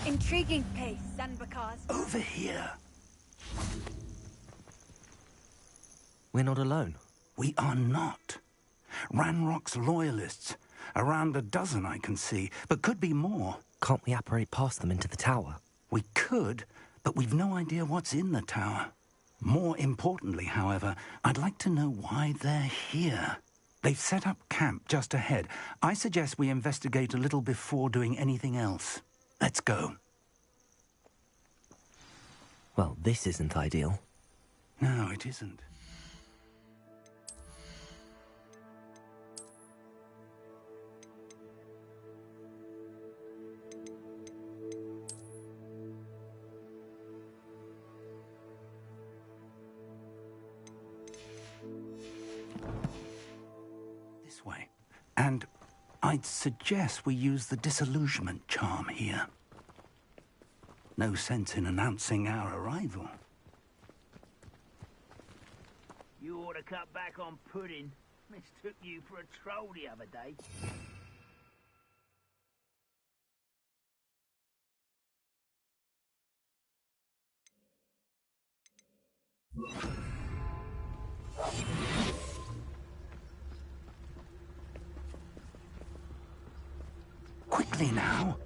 Intriguing place, Zanbakars. Over here. We're not alone. We are not. Ranrock's loyalists. Around a dozen I can see, but could be more. Can't we apparate past them into the tower? We could, but we've no idea what's in the tower. More importantly, however, I'd like to know why they're here. They've set up camp just ahead. I suggest we investigate a little before doing anything else. Let's go. Well, this isn't ideal. No, it isn't. This way. And I'd suggest we use the disillusionment charm here. No sense in announcing our arrival. You ought to cut back on pudding. Mistook you for a troll the other day. Quickly now.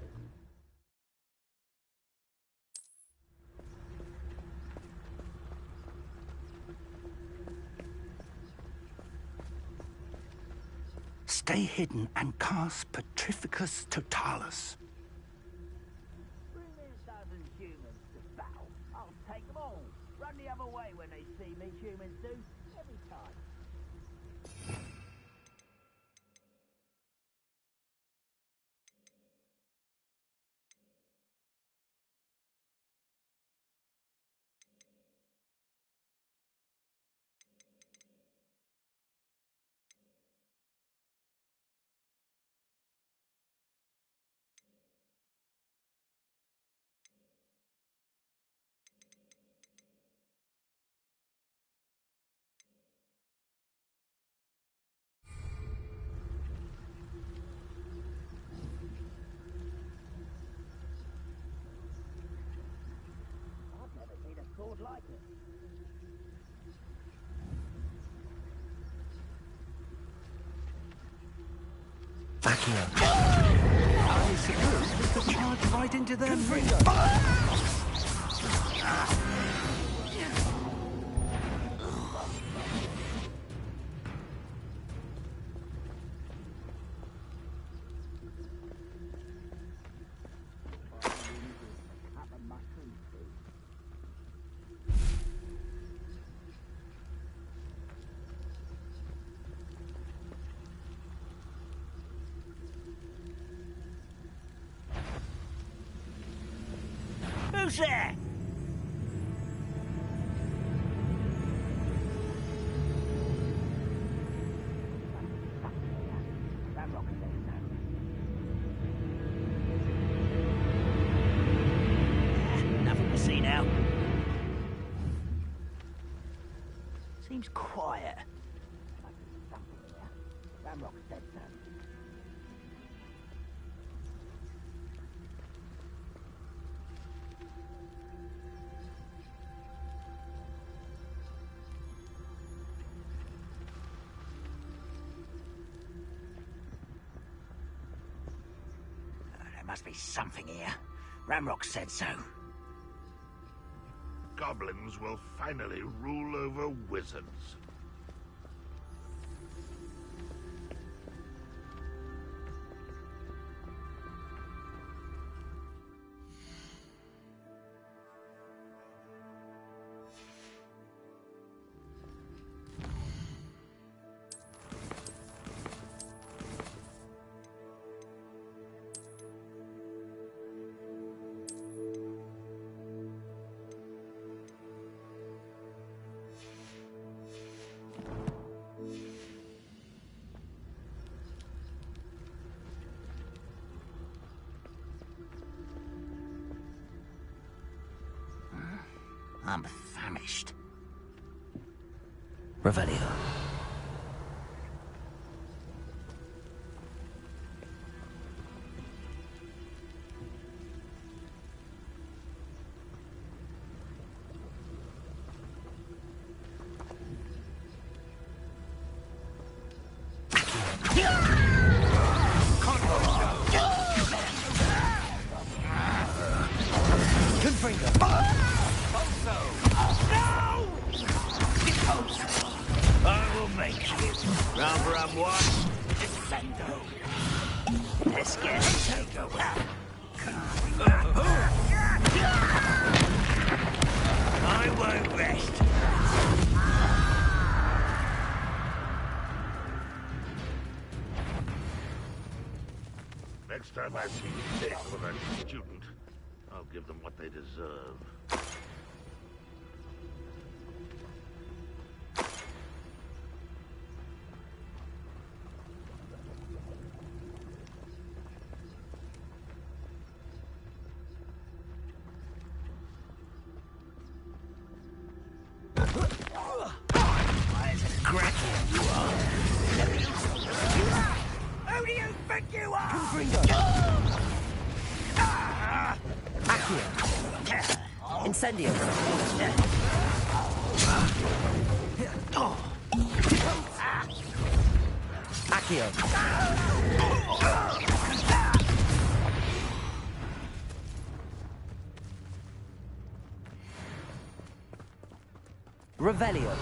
Stay hidden and cast Petrificus Totalis. Bring me a dozen humans to battle. I'll take them all. Run the other way when they see me, humans do. Every time. I've never seen a sword like it. Back here. I suppose we could charge right into their midst. Who's there? Nothing to see now. Seems quiet. Ramrock said so. There must be something here. Ramrock said so. Goblins will finally rule over wizards. I'm famished. Revelio. I will make you. Round for round one. Defendo. Let's get it over. I won't rest. Next time I see you take for that student, I'll give them what they deserve. Who do you think you are? Incendio. Accio. Revelio.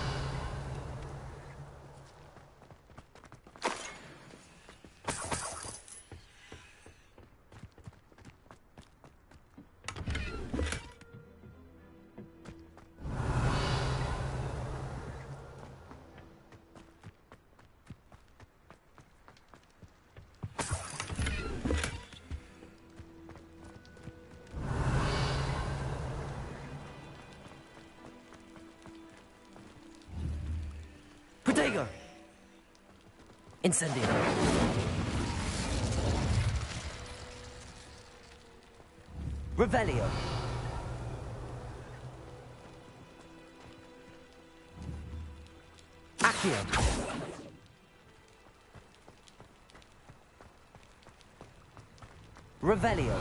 Protego! Incendio. Revelio. Accio. Revelio.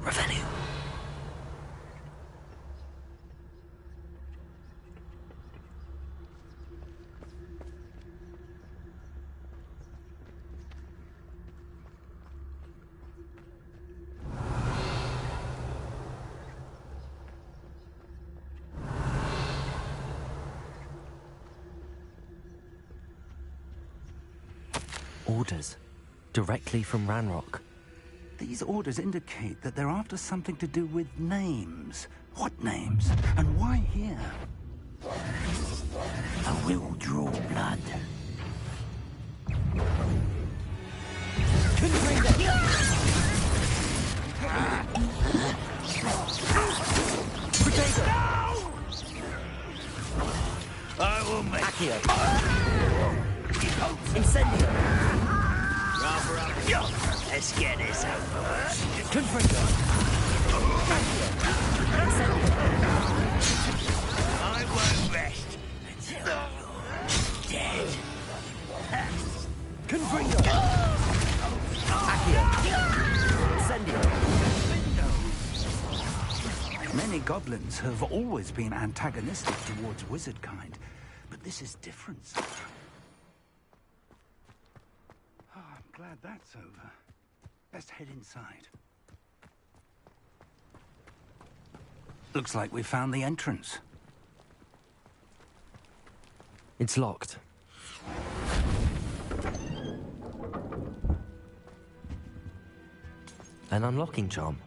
Revelio. Orders. Directly from Ranrock. These orders indicate that they're after something to do with names. What names? And why here? I will draw blood. I will make Accio. Incendio. Let's get this over. Confringo. Incendio. I won't rest until you're dead. Confringo. Accio. Incendio. Many goblins have always been antagonistic towards wizard kind, but this is different somehow. Oh, I'm glad that's over. Let's head inside. Looks like we found the entrance. It's locked. An unlocking charm.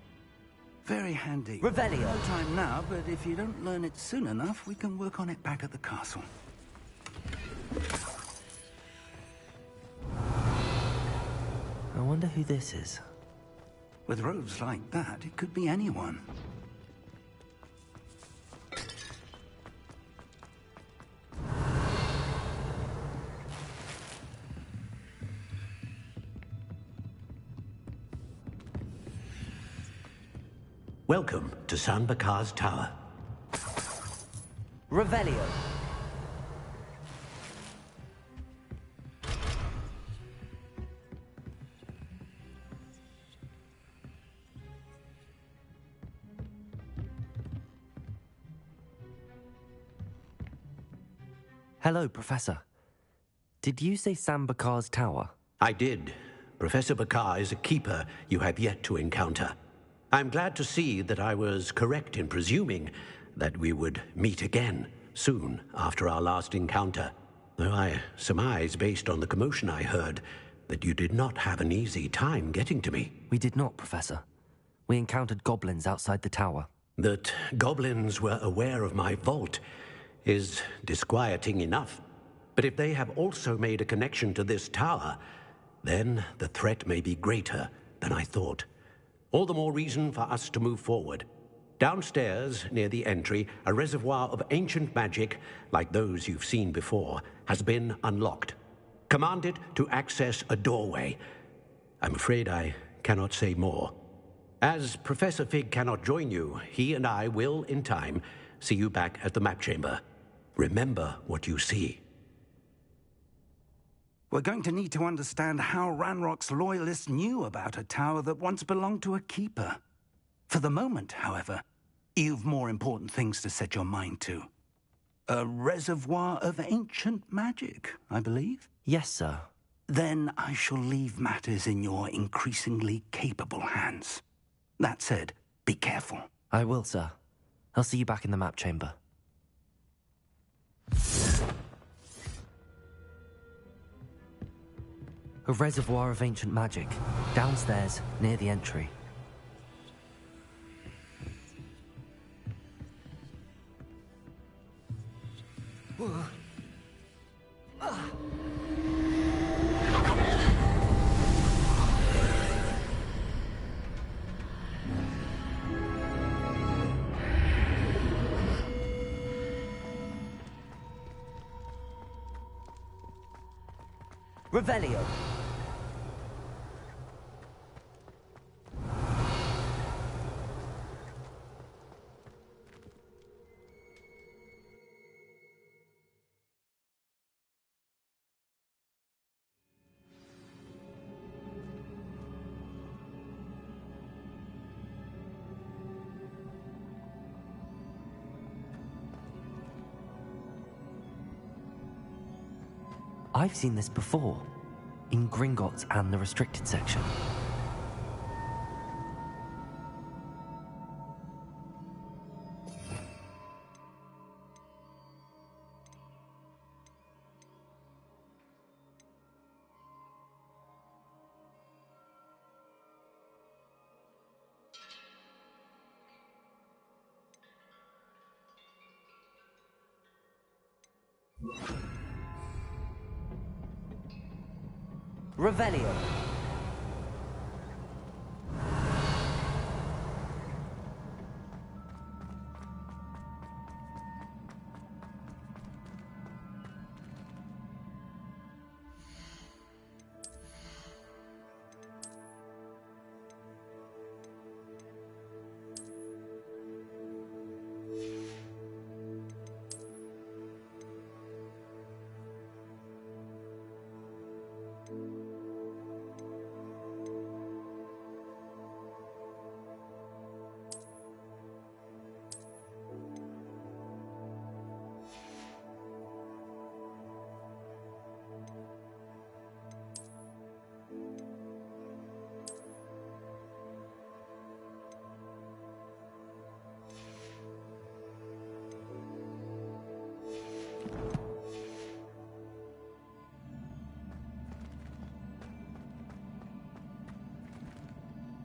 Very handy. Revelio. No time now, but if you don't learn it soon enough, we can work on it back at the castle. I wonder who this is. With robes like that, it could be anyone. Welcome to San Bakar's Tower. Revelio. Hello, Professor. Did you say San Bakar's Tower? I did. Professor Bakar is a keeper you have yet to encounter. I'm glad to see that I was correct in presuming that we would meet again soon after our last encounter, though I surmise, based on the commotion I heard, that you did not have an easy time getting to me. We did not, Professor. We encountered goblins outside the tower. That goblins were aware of my vault is disquieting enough. But if they have also made a connection to this tower, then the threat may be greater than I thought. All the more reason for us to move forward. Downstairs, near the entry, a reservoir of ancient magic, like those you've seen before, has been unlocked. Command it to access a doorway. I'm afraid I cannot say more. As Professor Fig cannot join you, he and I will, in time, see you back at the map chamber. Remember what you see. We're going to need to understand how Ranrock's loyalists knew about a tower that once belonged to a keeper. For the moment, however, you've more important things to set your mind to. A reservoir of ancient magic, I believe? Yes, sir. Then I shall leave matters in your increasingly capable hands. That said, be careful. I will, sir. I'll see you back in the map chamber. A reservoir of ancient magic, downstairs, near the entry. Revelio. I've seen this before, in Gringotts and the restricted section. Revelio.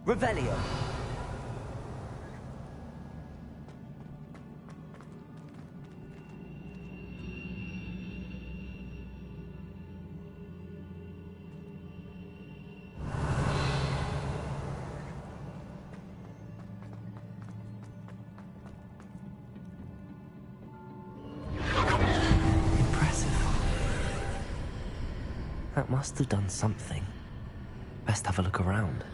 Revelio. That must have done something. Best have a look around.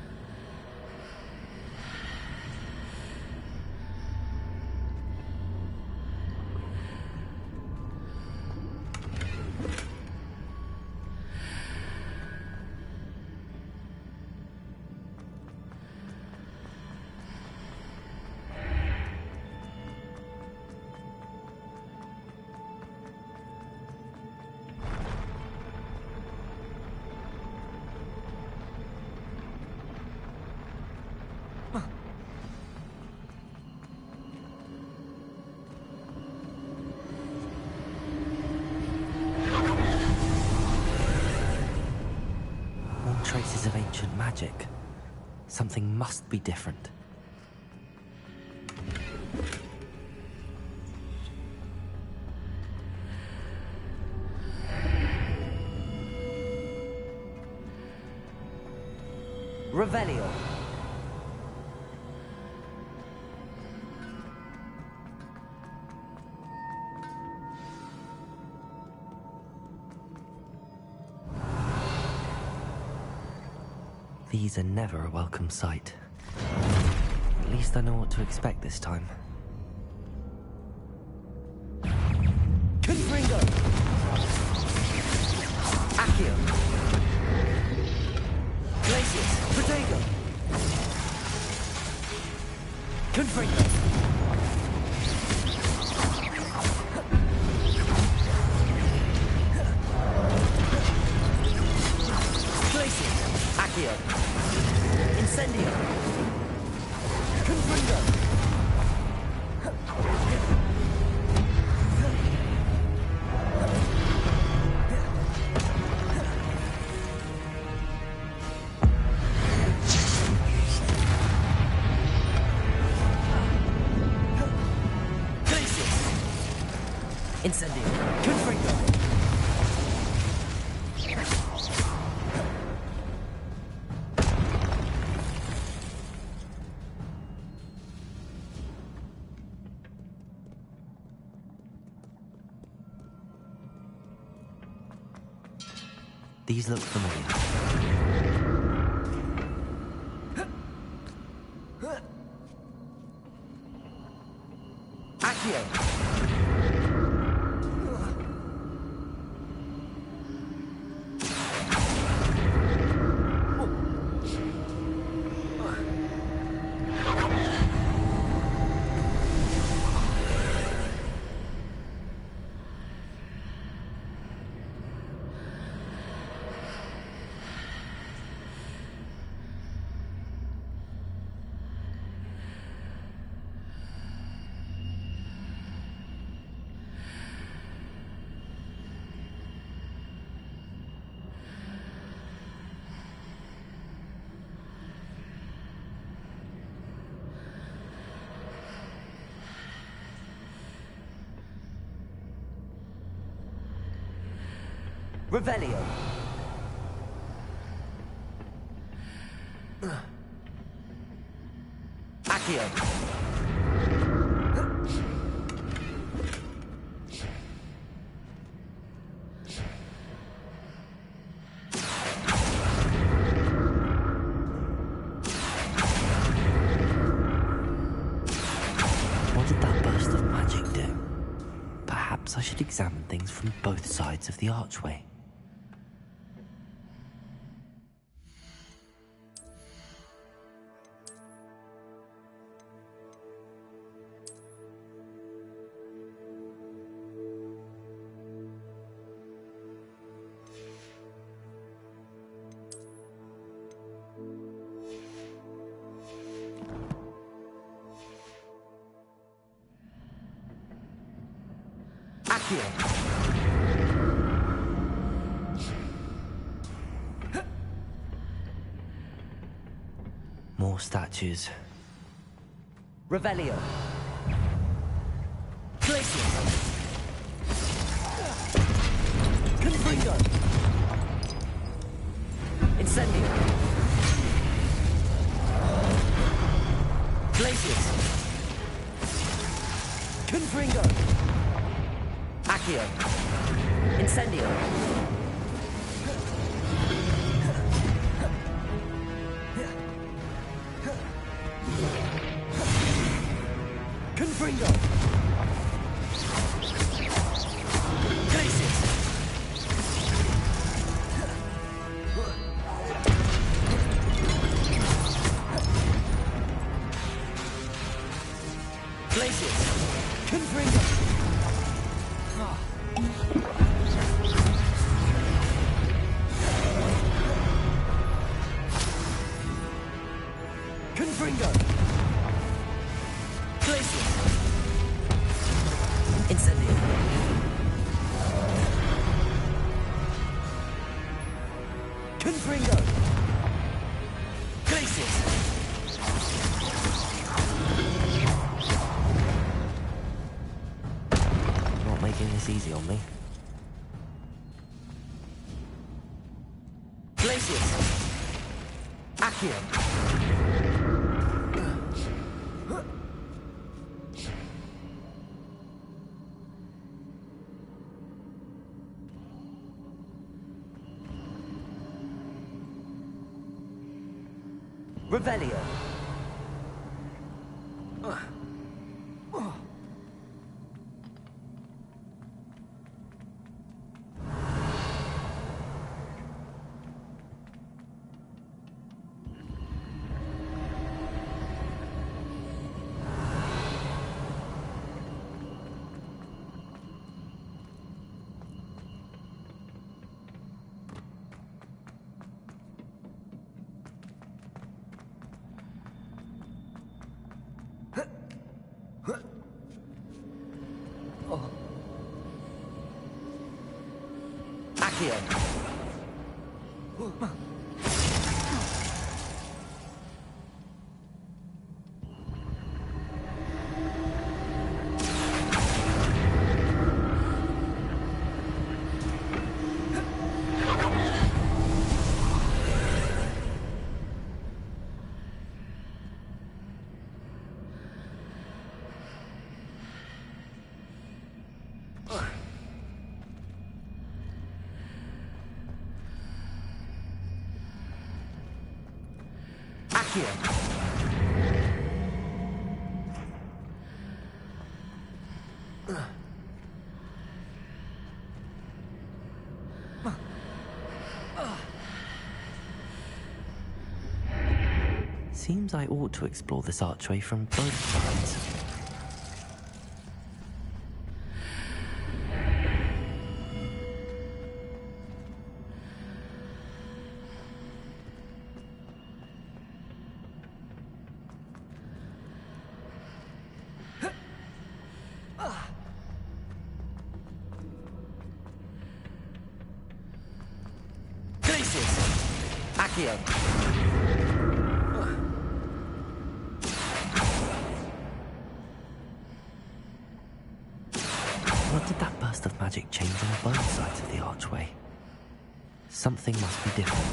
Traces of ancient magic. Something must be different. Revelio. These are never a welcome sight. At least I know what to expect this time. Confringo! Accio! Glacius! Protego! Confringo! Glacius! Accio! Incendio! Confringo! Glacius! Incendio! Confringo! These look familiar. Accio! Revelio. Accio. What did that burst of magic do? Perhaps I should examine things from both sides of the archway. More statues. Revelio. Glacius. Confringo. Incendio. Glacius. Confringo. Accio. Incendio. Confringo! Glacius! Glacius! Confringo! Confringo! Glacius! Incendio! Confringo! Glacius! Not making this easy on me. Glacius! Accio! Revelio. Accio. Seems I ought to explore this archway from both sides. What did that burst of magic change on both sides of the archway? Something must be different.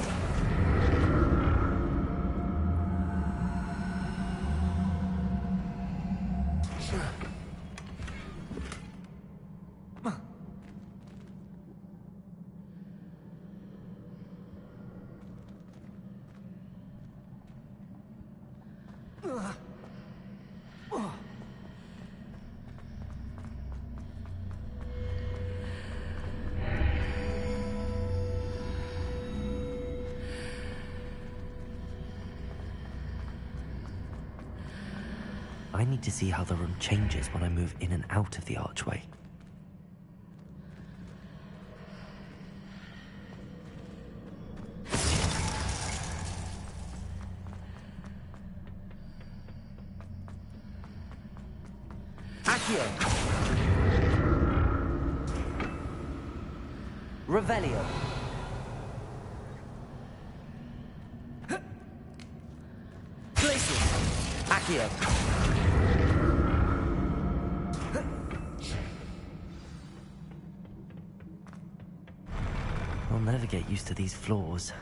I need to see how the room changes when I move in and out of the archway. Accio. Revelio. Glacius. Accio. I'll never get used to these floors.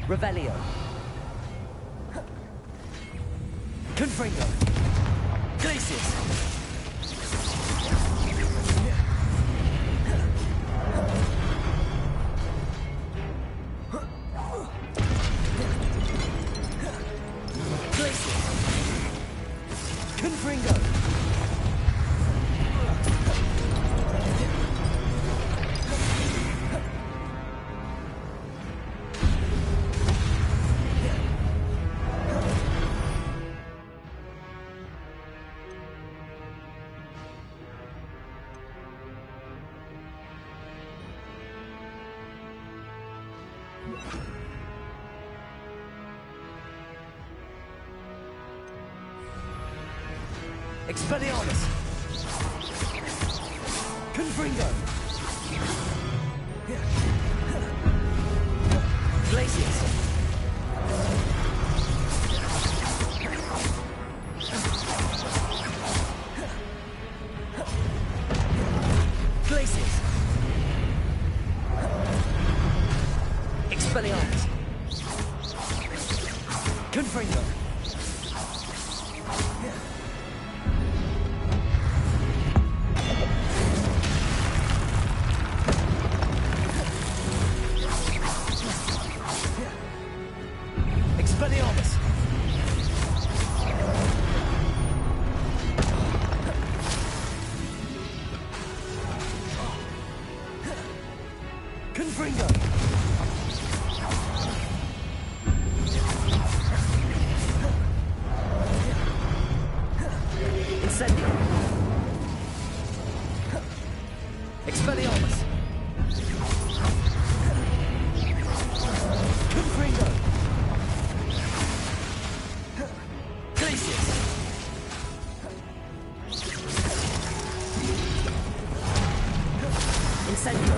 Revelio. Confringo. Glacius. Confringo! Expelliarmus! Confringo! Glacius! Glacius! Expelliarmus! Confringo! Expelliarmus! Confringo! Incendio! Expelliarmus! Confringo! Glacius! Incendio!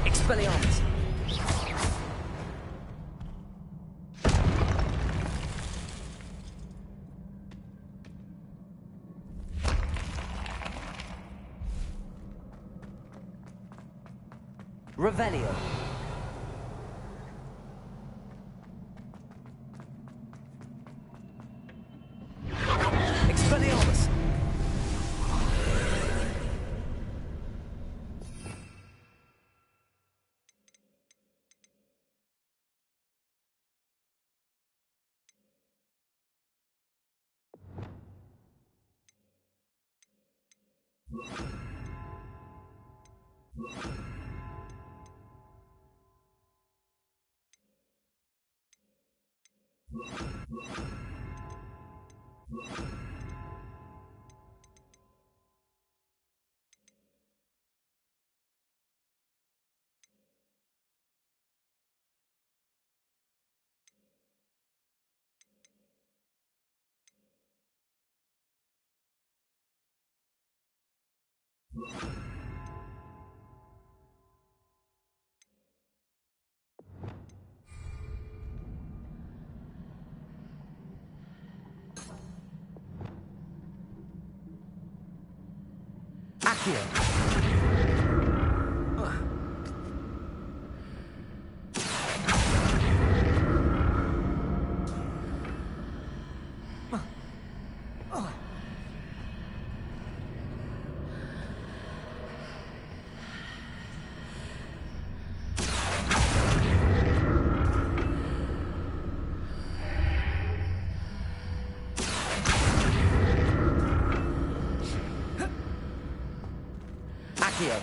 Expelliarmus! Revelio! Expelliarmus! Accio! Accio!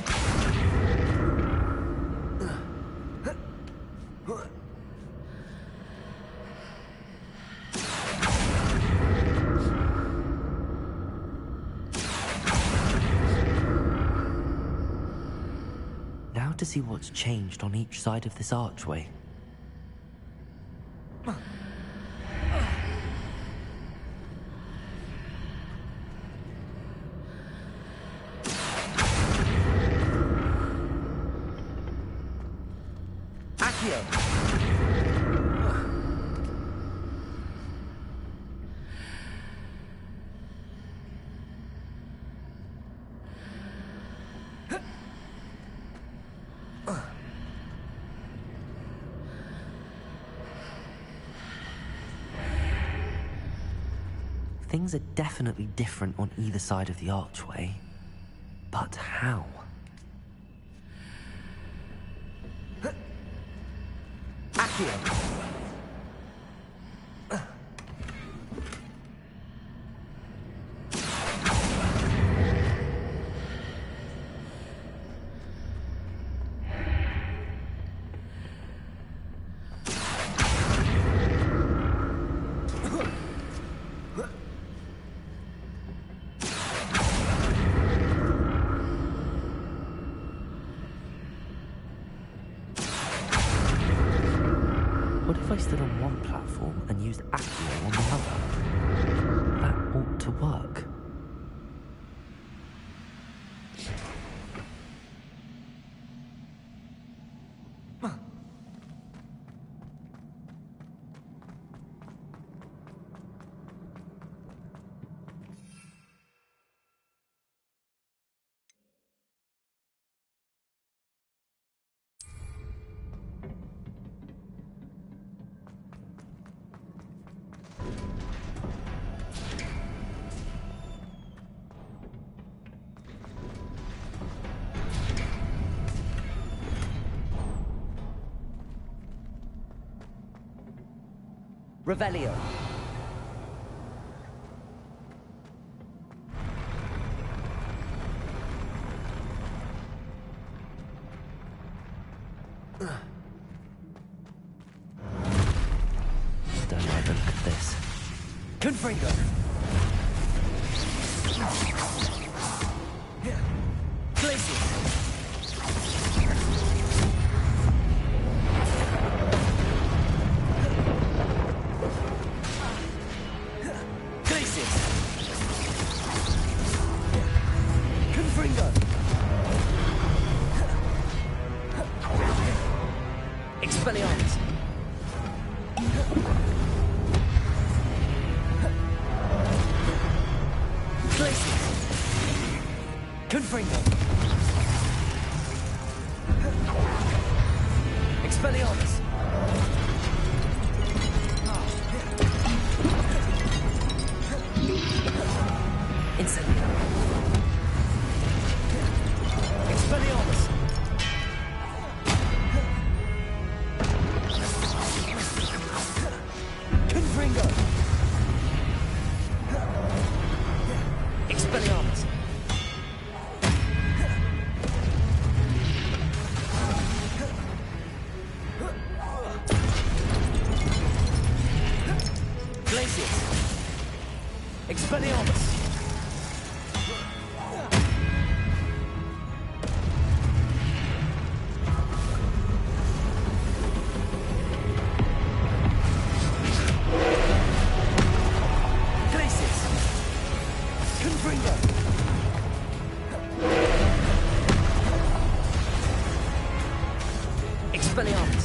Now to see what's changed on each side of this archway. Things are definitely different on either side of the archway. But how? Accio! What if I stood on one platform and used Accio on the other? That ought to work. Revelio. Don't ever look at this. Confringo. Glacius. Expelliarmus. Glacius. Confringo. Expelliarmus. Incendio. Expelliarmus. Confringo. Expelliarmus. Glacius. Expelliarmus. Glacius. Confringo. Expelliarmus.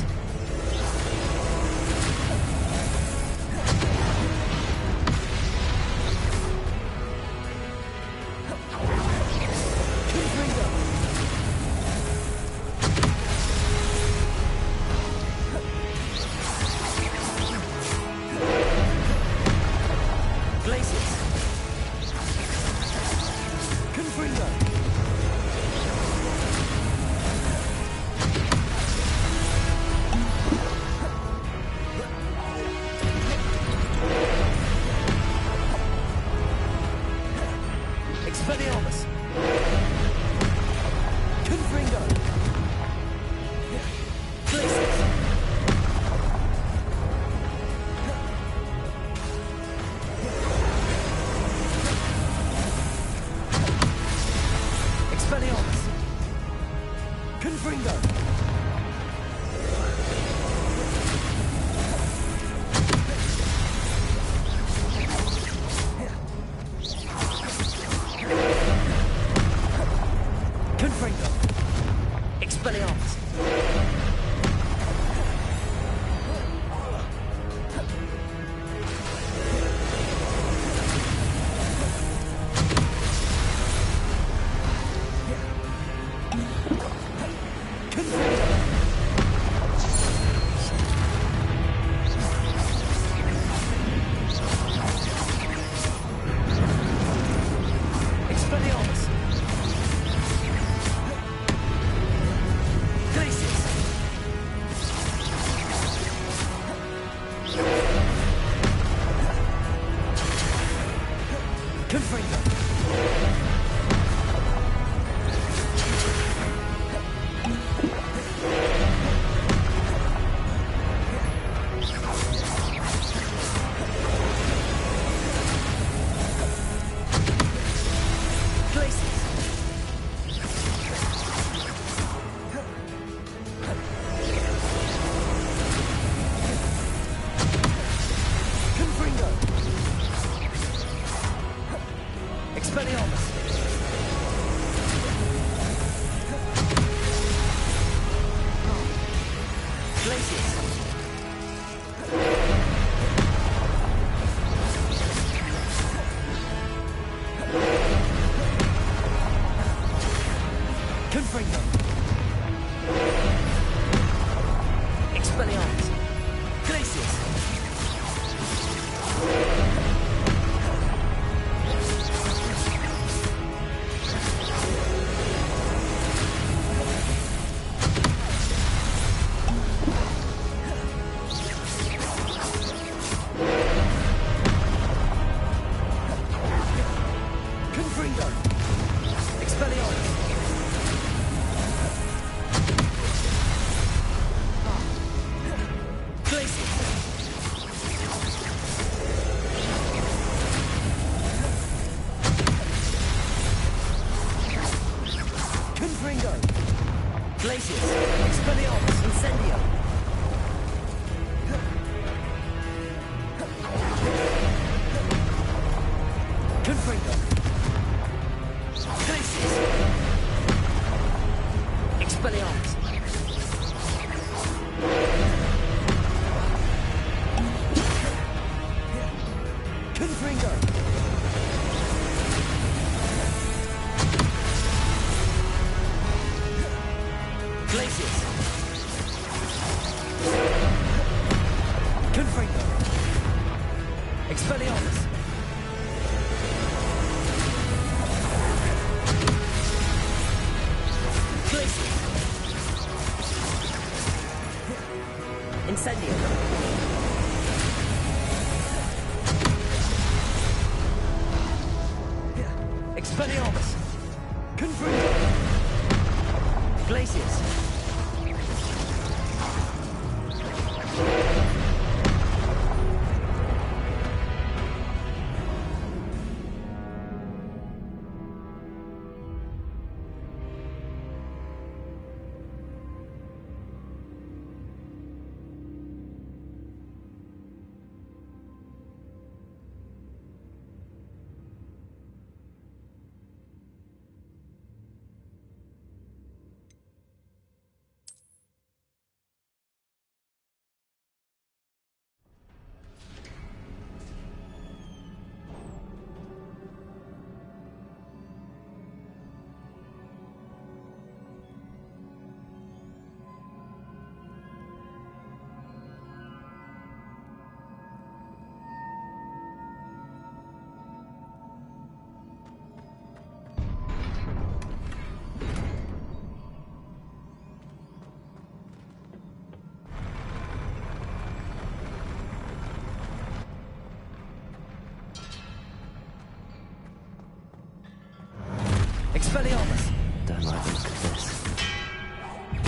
Confringo. Expelliarmus! Don't like the look of this. Confringo.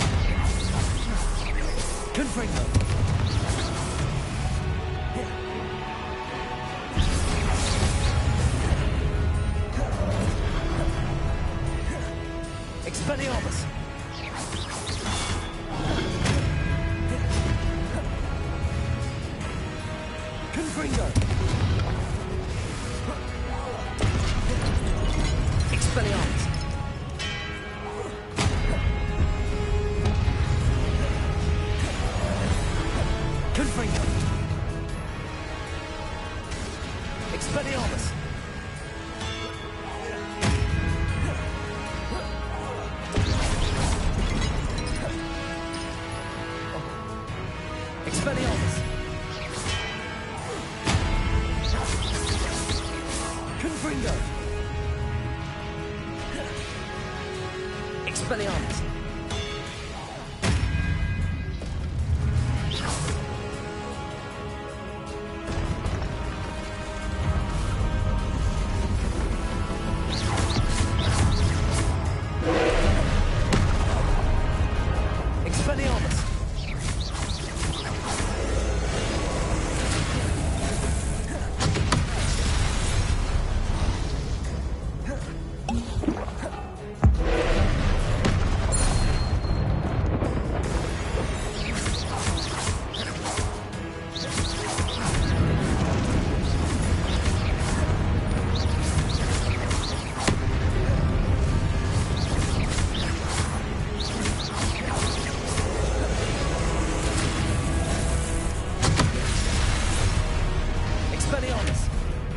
Expelliarmus! Confringo! Expelliarmus! Confringo! Expelliarmus! Expelliarmus! Confringo! Expelliarmus!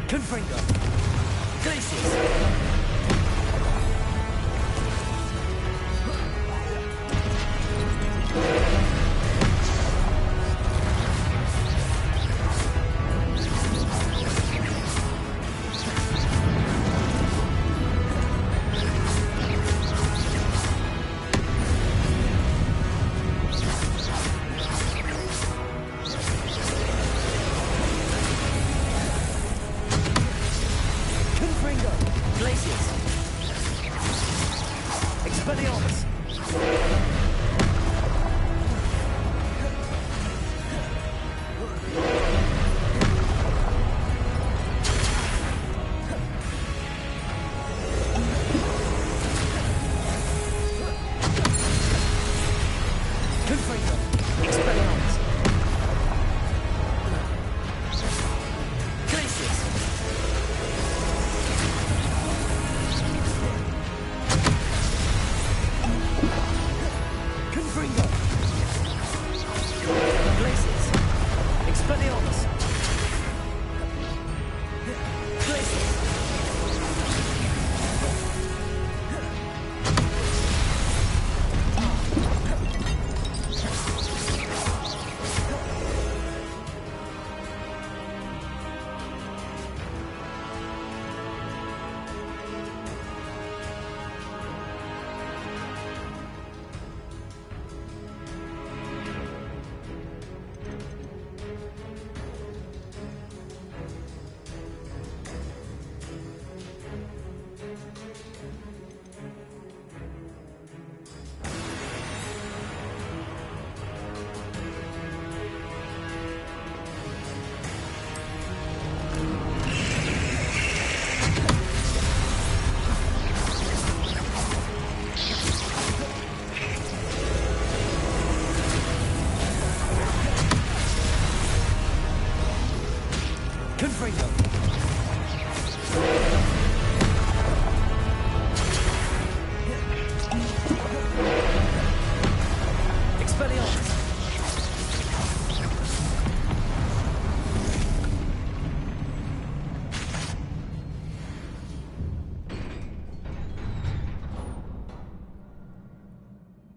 Confringo. Glacius.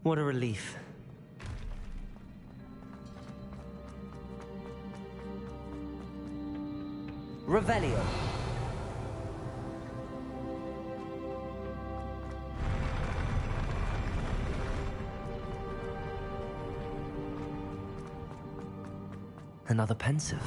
What a relief. Revelio. Another pensive.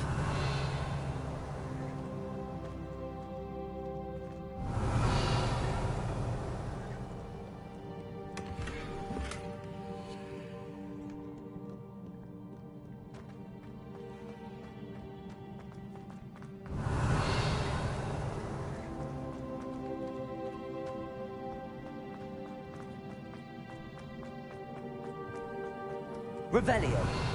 Revelio.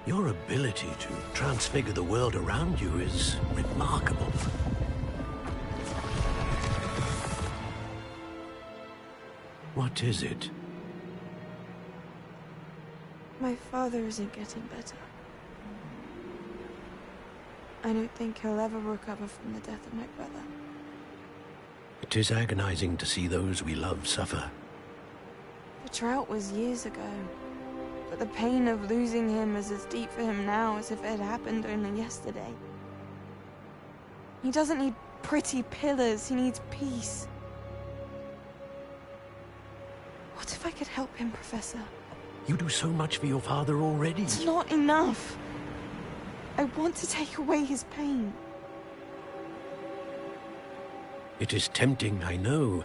Your ability to transfigure the world around you is remarkable. What is it? My father isn't getting better. I don't think he'll ever recover from the death of my brother. It is agonizing to see those we love suffer. The drought was years ago. But the pain of losing him is as deep for him now as if it had happened only yesterday. He doesn't need pretty pillars, he needs peace. What if I could help him, Professor? You do so much for your father already. It's not enough. I want to take away his pain. It is tempting, I know,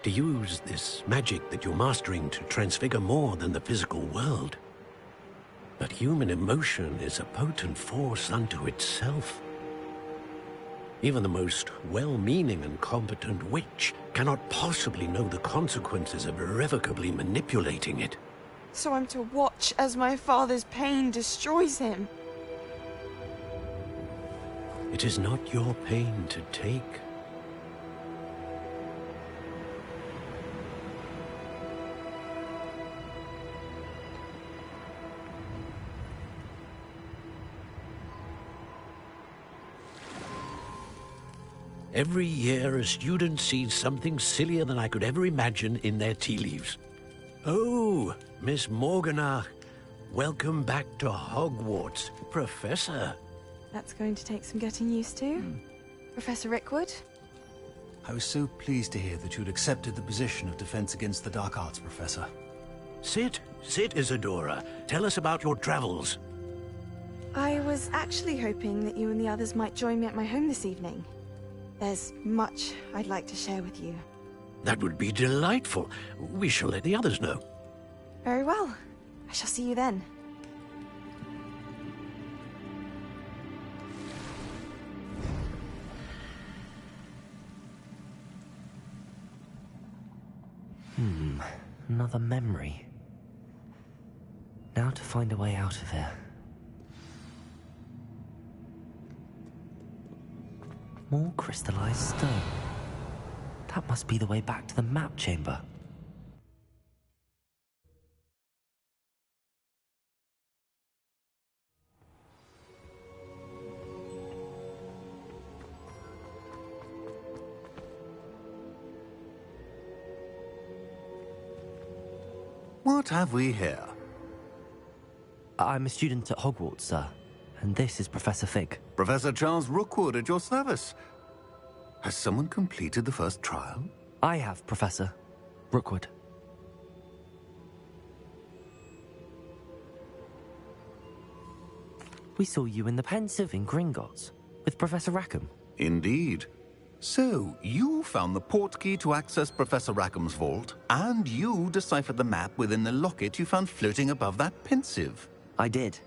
to use this magic that you're mastering to transfigure more than the physical world. But human emotion is a potent force unto itself. Even the most well-meaning and competent witch cannot possibly know the consequences of irrevocably manipulating it. So I'm to watch as my father's pain destroys him. It is not your pain to take. Every year, a student sees something sillier than I could ever imagine in their tea leaves. Oh, Miss Morganach, welcome back to Hogwarts, Professor. That's going to take some getting used to. Professor Rickwood? I was so pleased to hear that you'd accepted the position of Defense Against the Dark Arts, Professor. Sit, Isadora. Tell us about your travels. I was actually hoping that you and the others might join me at my home this evening. There's much I'd like to share with you. That would be delightful. We shall let the others know. Very well. I shall see you then. Another memory. Now to find a way out of here. More crystallized stone. That must be the way back to the map chamber. What have we here? I'm a student at Hogwarts, sir. And this is Professor Fig. Professor Charles Rookwood at your service. Has someone completed the first trial? I have, Professor Rookwood. We saw you in the Pensive in Gringotts with Professor Rackham. Indeed. So, you found the portkey to access Professor Rackham's vault, and you deciphered the map within the locket you found floating above that Pensive. I did.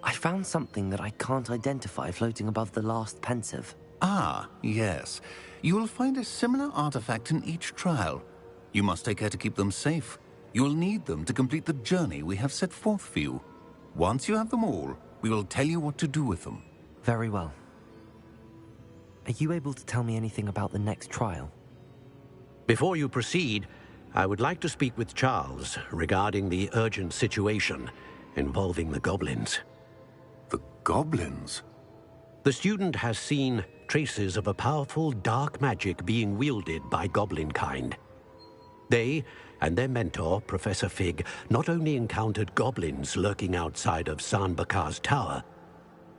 I found something that I can't identify floating above the last Pensive. Ah, yes. You will find a similar artifact in each trial. You must take care to keep them safe. You will need them to complete the journey we have set forth for you. Once you have them all, we will tell you what to do with them. Very well. Are you able to tell me anything about the next trial? Before you proceed, I would like to speak with Charles regarding the urgent situation involving the goblins. The goblins? The student has seen traces of a powerful dark magic being wielded by goblin kind. They and their mentor, Professor Fig, not only encountered goblins lurking outside of San Bakar's tower,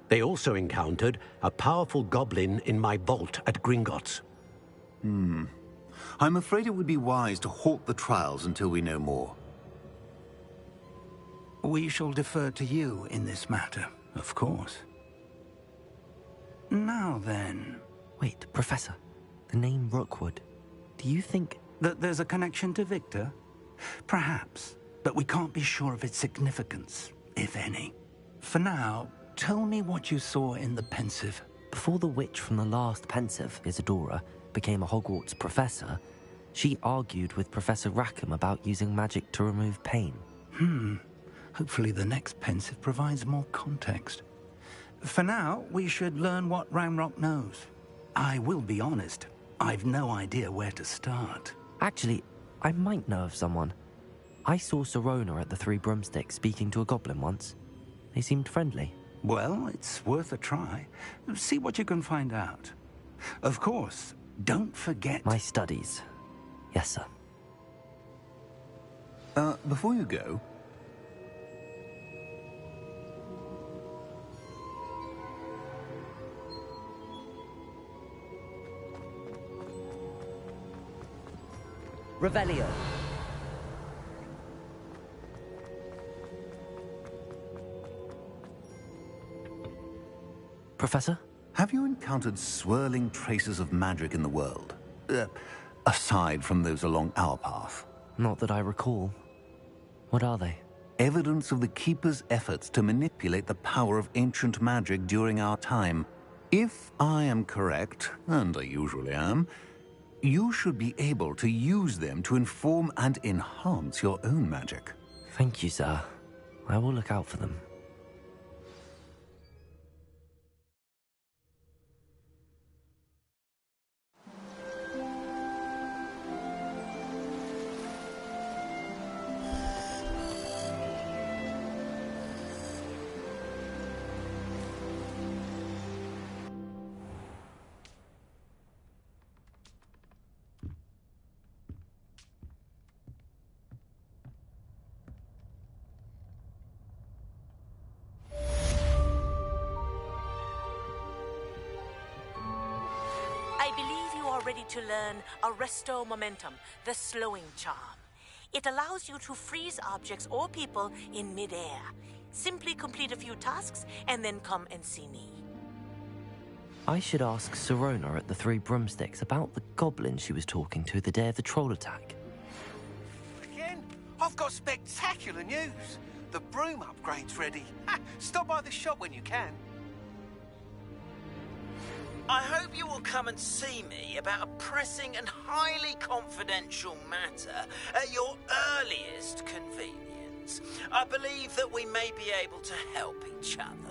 they also encountered a powerful goblin in my vault at Gringotts. I'm afraid it would be wise to halt the trials until we know more. We shall defer to you in this matter, of course. Now then... Wait, Professor. The name Rookwood. Do you think... that there's a connection to Victor? Perhaps, but we can't be sure of its significance, if any. For now, tell me what you saw in the Pensive. Before the witch from the last Pensive, Isadora, became a Hogwarts professor, she argued with Professor Rackham about using magic to remove pain. Hopefully the next Pensive provides more context. For now, we should learn what Ranrock knows. I will be honest, I've no idea where to start. Actually, I might know of someone. I saw Sirona at the Three Broomsticks speaking to a goblin once. They seemed friendly. Well, it's worth a try. See what you can find out. Of course, don't forget... my studies. Yes, sir. Before you go, Revelio. Professor? Have you encountered swirling traces of magic in the world? Aside from those along our path? Not that I recall. What are they? Evidence of the Keeper's efforts to manipulate the power of ancient magic during our time. If I am correct, and I usually am, you should be able to use them to inform and enhance your own magic. Thank you, sir. I will look out for them. I believe you are ready to learn Arresto Momentum, the slowing charm. It allows you to freeze objects or people in midair. Simply complete a few tasks and then come and see me. I should ask Sirona at the Three Broomsticks about the goblin she was talking to the day of the troll attack. Again, I've got spectacular news. The broom upgrade's ready. Stop by the shop when you can. I hope you will come and see me about a pressing and highly confidential matter at your earliest convenience. I believe that we may be able to help each other.